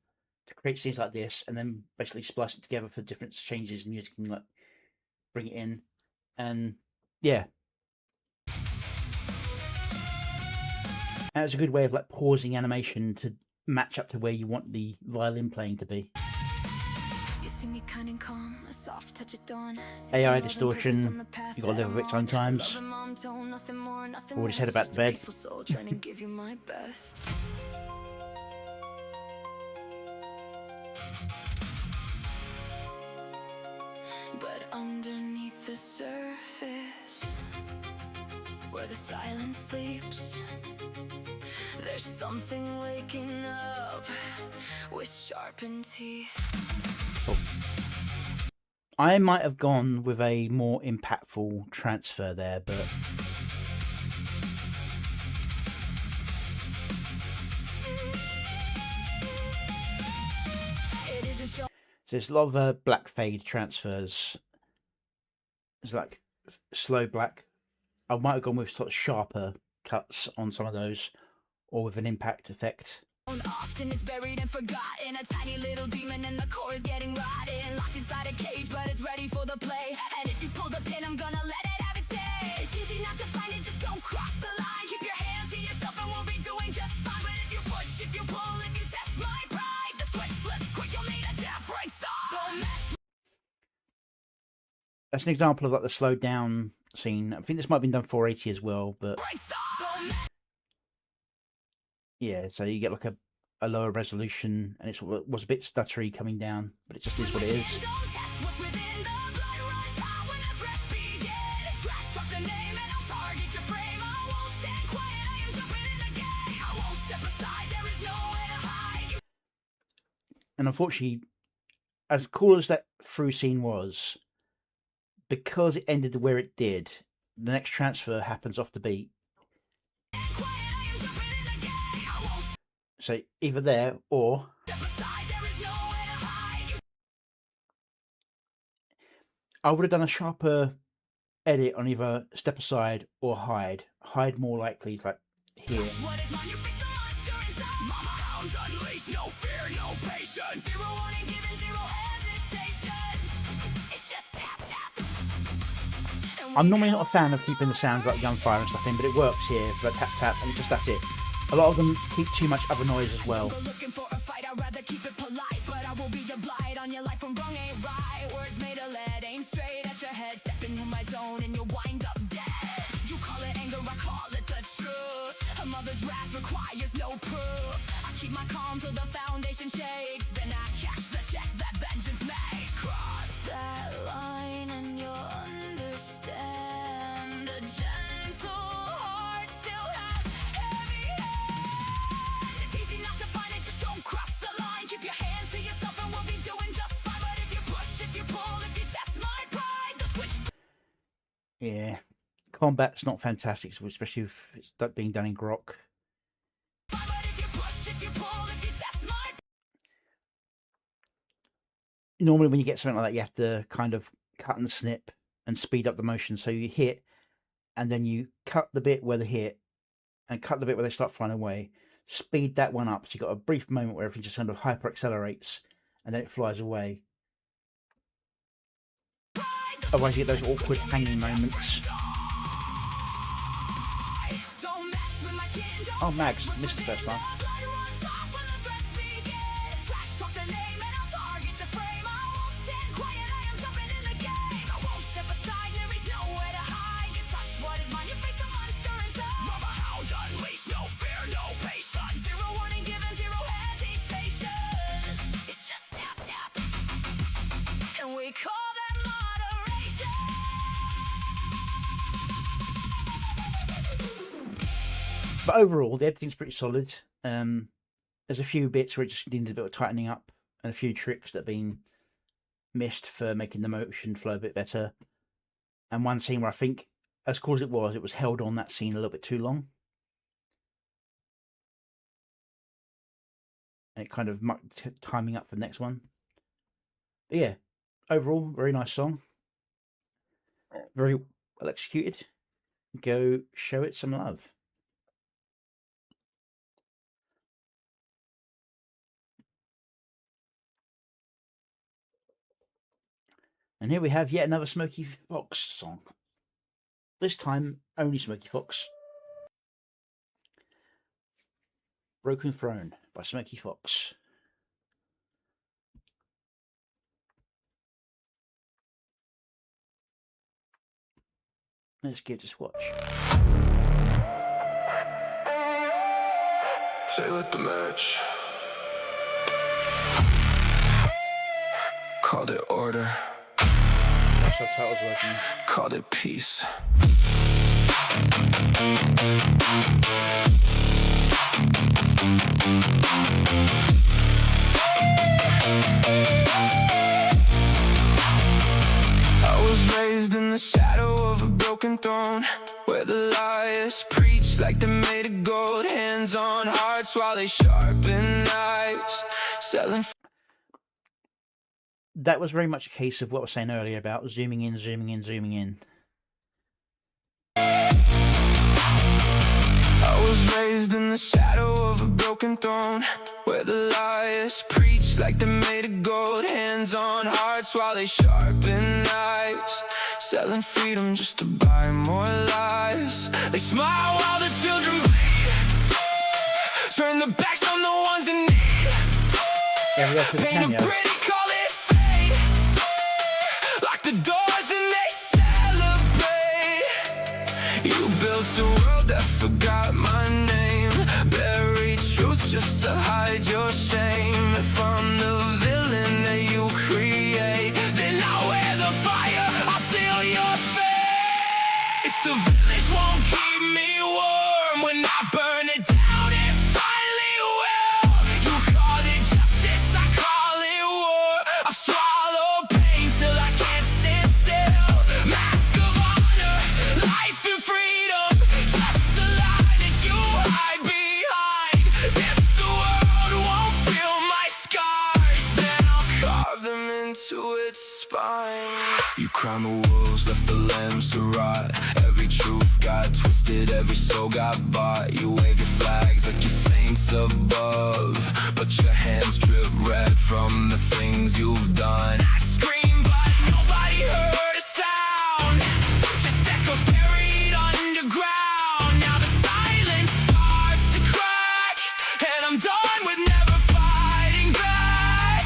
S1: to create scenes like this and then basically splice it together for different changes in music and like bring it in. And yeah. And it's a good way of like pausing animation to match up to where you want the violin playing to be.
S4: You see me kind and calm, a soft touch of dawn.
S1: AI distortion, you gotta live with it sometimes. Already said about the bed.
S4: Trying to give you my best. But underneath the surface, where the silence sleeps, there's something waking up with sharpened teeth.
S1: I might have gone with a more impactful transfer there, but so there's a lot of black fade transfers. It's like slow black. I might have gone with sort of sharper cuts on some of those, or with an impact effect.
S4: Often it's buried and forgotten. A tiny little demon in the core is getting rotten. Locked inside a cage, but it's ready for the play. And if you pull the pin, I'm gonna let it have its day. It's easy not to find it, just don't cross the line. Keep your hands to yourself and we'll be doing just fine. But if you push, if you pull, if you test my pride, the switch flips quick, you'll need a different side. Don't mess.
S1: That's an example of like the slowed down scene. I think this might have been done 480 as well, but yeah, so you get like a lower resolution, and it was a bit stuttery coming down, but it just is what it is. And unfortunately, as cool as that through scene was, because it ended where it did, the next transfer happens off the beat. So either there or I would have done a sharper edit on either step aside or hide. Hide more likely like here. I'm normally not a fan of keeping the sounds like gunfire and stuff in, but it works here for a tap tap, and just that's it. A lot of them keep too much other noise as well.
S4: Looking for a fight, I'd rather keep it polite, but I will be your blight on your life from wrong ain't right. Words made of lead, aim straight at your head, step into my zone and you'll wind up dead. You call it anger, I call it the truth. A mother's wrath requires no proof. I keep my calm till the foundation shakes, then I cash the checks that vengeance makes. Cross that line and you'll understand. A gentle heart still has heavy hands. It's easy not to find it, just don't cross the line. Keep your hands to yourself and we'll be doing just fine. But if you push, if you pull, if you test my pride, the switch.
S1: Yeah, combat's not fantastic, especially if it's being done in grok. Normally when you get something like that, you have to kind of cut and snip and speed up the motion. So you hit, and then you cut the bit where they hit, and cut the bit where they start flying away. Speed that one up, so you've got a brief moment where everything just kind of hyper accelerates, and then it flies away. Otherwise you get those awkward hanging moments. Oh, Max, missed the first one. But overall, the editing's pretty solid. There's a few bits where it just needed a bit of tightening up, and a few tricks that have been missed for making the motion flow a bit better. And one scene where I think, as cool as it was held on that scene a little bit too long. And it kind of mucked timing up for the next one. But yeah, overall, very nice song. Very well executed. Go show it some love. And here we have yet another Smokey Fox song. This time, only Smokey Fox. Broken Throne by Smokey Fox. Let's give this a watch.
S2: Say let the match. Called it order.
S1: Subtitles working.
S2: Called it peace. raised in the shadow of a broken throne, where the liars preach like they're made of gold. Hands on hearts while they sharpen knives, selling.
S1: That was very much a case of what I was saying earlier about zooming in, zooming in, zooming in.
S2: I was raised in the shadow of a broken throne, where the liars preach like they're made of gold. Hands on hearts while they sharpen knives, selling freedom just to buy more lives. They smile while the children bleed, turn their backs on the ones in need.
S1: Yeah, we got to the
S2: Paint a
S1: cameo.
S2: pretty, call it fate. Lock the doors and they celebrate. You built a world that forgot my name, buried truth just to hide your shame. If I'm the villain that you create, then I'll wear the fire, I'll seal your fate. If the village won't keep me warm when I burn it down, it finally will. You call it justice, I call it war. I've swallowed pain till I can't stand still. Mask of honor, life and freedom, just a lie that you hide behind. If the world won't feel my scars, then I'll carve them into its spine. You crown the wolves, left the lambs to rot. Every truth got twisted, every soul got bought. You wave your flags like you're saints above, but your hands drip red from the things you've done. I scream, but nobody heard a sound, just echoes buried underground. Now the silence starts to crack, and I'm done with never fighting back.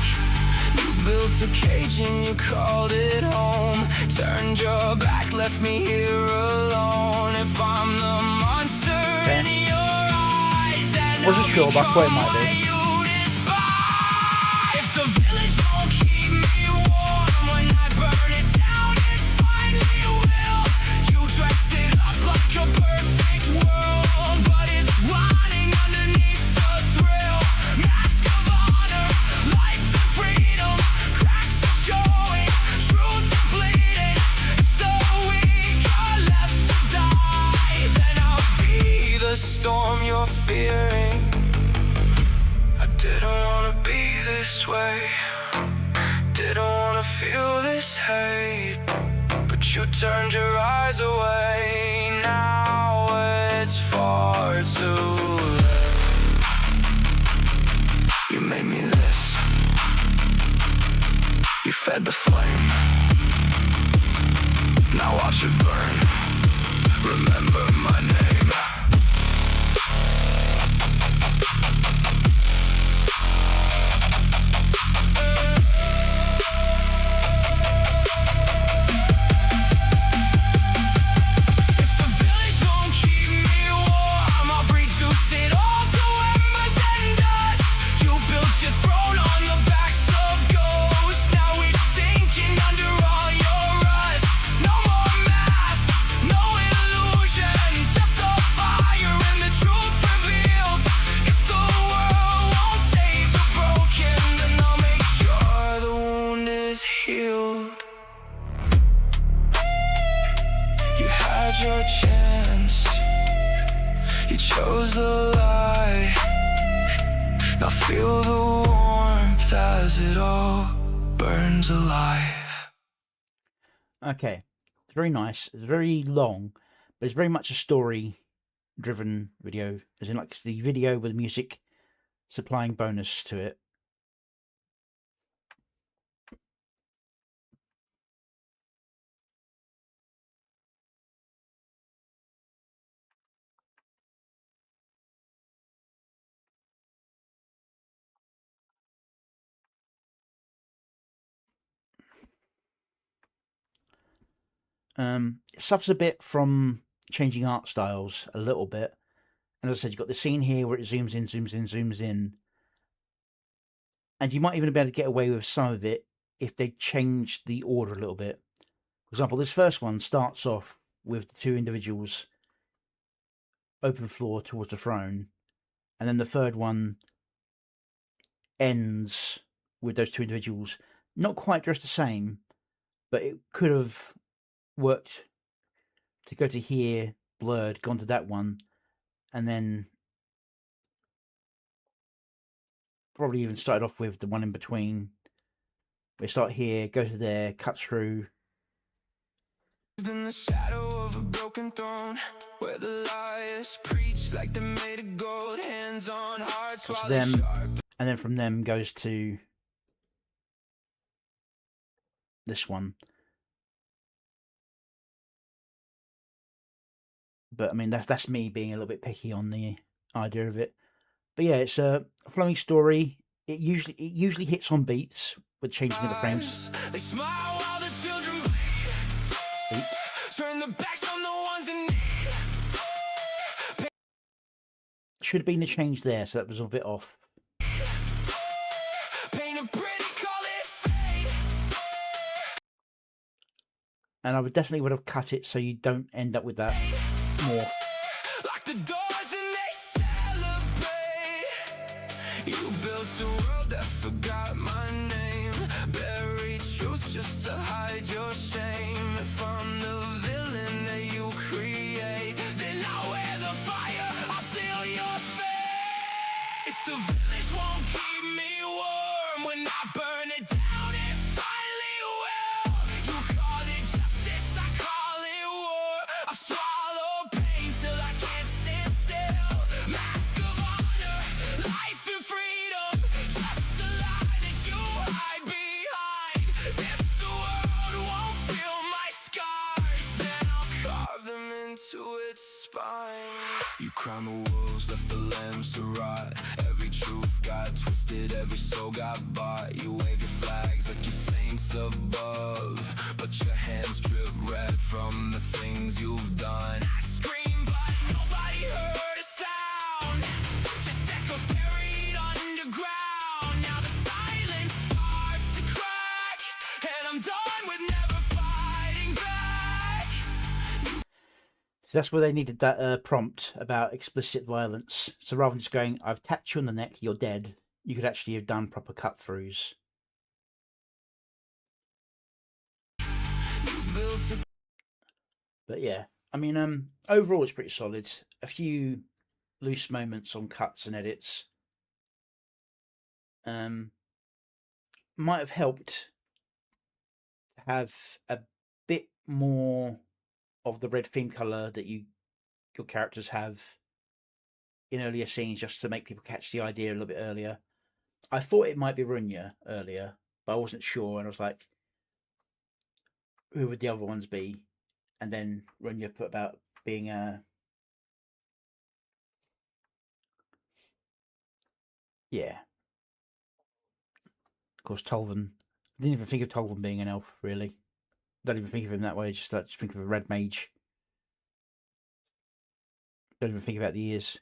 S2: You built a cage and you called it home, turned your back, left me here alone. If I'm the monster in your eyes, then
S1: Wasn't
S2: I'll
S1: sure, but I thought it
S2: become
S1: might be.
S2: what you despise. If the village won't keep me warm when I burn it down, it finally will. You dressed it up like a perfect world, but it's rotting underneath the thrill. Mask of honor, life and freedom, cracks are showing, truth is bleeding. If the weak are left to die, then I'll be the storm you're fearing. I didn't wanna be this way, didn't wanna feel this hate, but you turned your eyes away. Now it's far too late. You made me this, you fed the flame, now watch it burn. Remember my name. If the village won't keep me warm, I'll reduce it all to embers and dust. You built your throne on the backs of ghosts, now it's sinking under all your rust. No more masks, no illusions, just a fire and the truth revealed. If the world won't save the broken, then I'll make sure the wound is healed. You had your chance, you chose the lie. Now feel the warmth as it all burns alive.
S1: Okay, it's very nice. It's very long, but it's very much a story-driven video, as in like it's the video with music supplying bonus to it. It suffers a bit from changing art styles a little bit. And as I said, you've got the scene here where it zooms in, zooms in, zooms in. And you might even be able to get away with some of it if they changed the order a little bit. For example, this first one starts off with the two individuals open floor towards the throne. And then the third one ends with those two individuals not quite dressed the same, but it could have worked to go to here, blurred, gone to that one, and then probably even started off with the one in between. We start here, go to there, cut through.
S2: In the shadow of a broken throne, where the liars preach like they're made of gold, hands on hearts
S1: Goes to
S2: while
S1: them,
S2: they sharp.
S1: and then from them goes to this one. But I mean, that's me being a little bit picky on the idea of it. But yeah, it's a flowing story. It usually hits on beats with changing of the frames.
S2: They smile while the children bleed. Turn their backs on the ones in need.
S1: Should have been a change there, so that was a bit off.
S2: Paint a pretty, call it fate.
S1: And I would have cut it so you don't end up with that more.
S2: Lock the doors and they celebrate. You built a world that forgot my name. Buried truth just to hide your shame. If I'm the villain that you create, then I'll wear the fire, I'll seal your fate. If the village won't keep me warm, when I burn it down, it finally will. You call it justice, I call it war. I swallow pain till I can't stand still. Mask of honor, life and freedom, just a lie that you hide behind. If the world won't feel my scars, then I'll carve them into its spine. You crown the wolves, left the lambs to rot. Every truth got twisted, every soul got bought. You wave your flags like you're saints above, but your hands drip red from the things you've done. I scream, but nobody heard a sound. Just echoes buried underground. Now the silence starts to crack, and I'm done with never fighting back.
S1: So that's where they needed that prompt about explicit violence. So rather than just going, I've tapped you on the neck, you're dead, you could actually have done proper cut throughs. But yeah, I mean, overall it's pretty solid. A few loose moments on cuts and edits. Might have helped to have a bit more of the red theme colour that your characters have in earlier scenes, just to make people catch the idea a little bit earlier. I thought it might be Runya earlier, but I wasn't sure, and I was like, who would the other ones be? And then Runya put about being yeah. Of course, Tolvan. I didn't even think of Tolvan being an elf, really. Don't even think of him that way, just think of a red mage. Don't even think about the ears.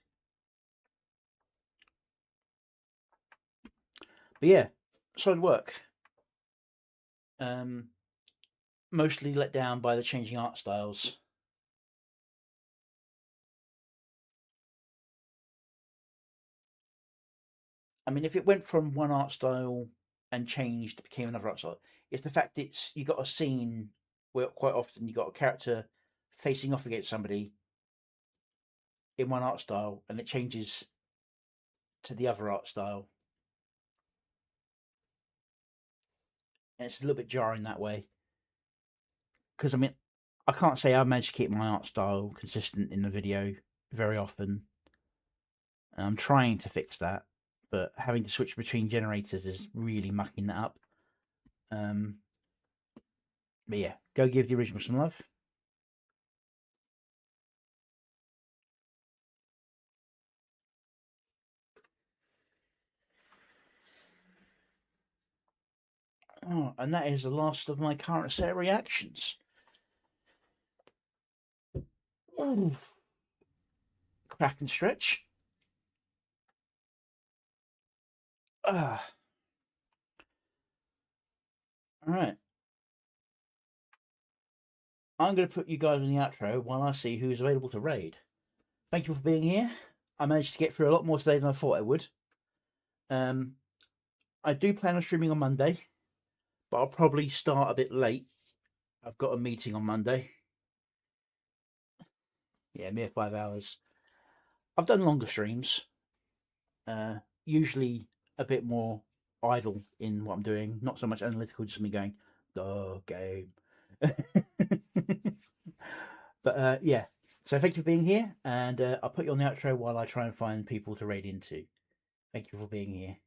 S1: But yeah, solid work. Mostly let down by the changing art styles. I mean, if it went from one art style and changed, became another art style, it's the fact that you got a scene where quite often you got a character facing off against somebody in one art style, and it changes to the other art style, and it's a little bit jarring that way. Because I mean, I can't say I managed to keep my art style consistent in the video very often. I'm trying to fix that, but having to switch between generators is really mucking that up. But yeah, go give the original some love. Oh, and that is the last of my current set of reactions. Ooh. Crack and stretch. Alright. I'm going to put you guys in the outro while I see who's available to raid. Thank you for being here. I managed to get through a lot more today than I thought I would. I do plan on streaming on Monday, but I'll probably start a bit late I've got a meeting on Monday. Yeah, mere 5 hours. I've done longer streams. Usually a bit more idle in what I'm doing, not so much analytical, just me going, the game. But yeah, so thank you for being here, and I'll put you on the outro while I try and find people to raid into. Thank you for being here.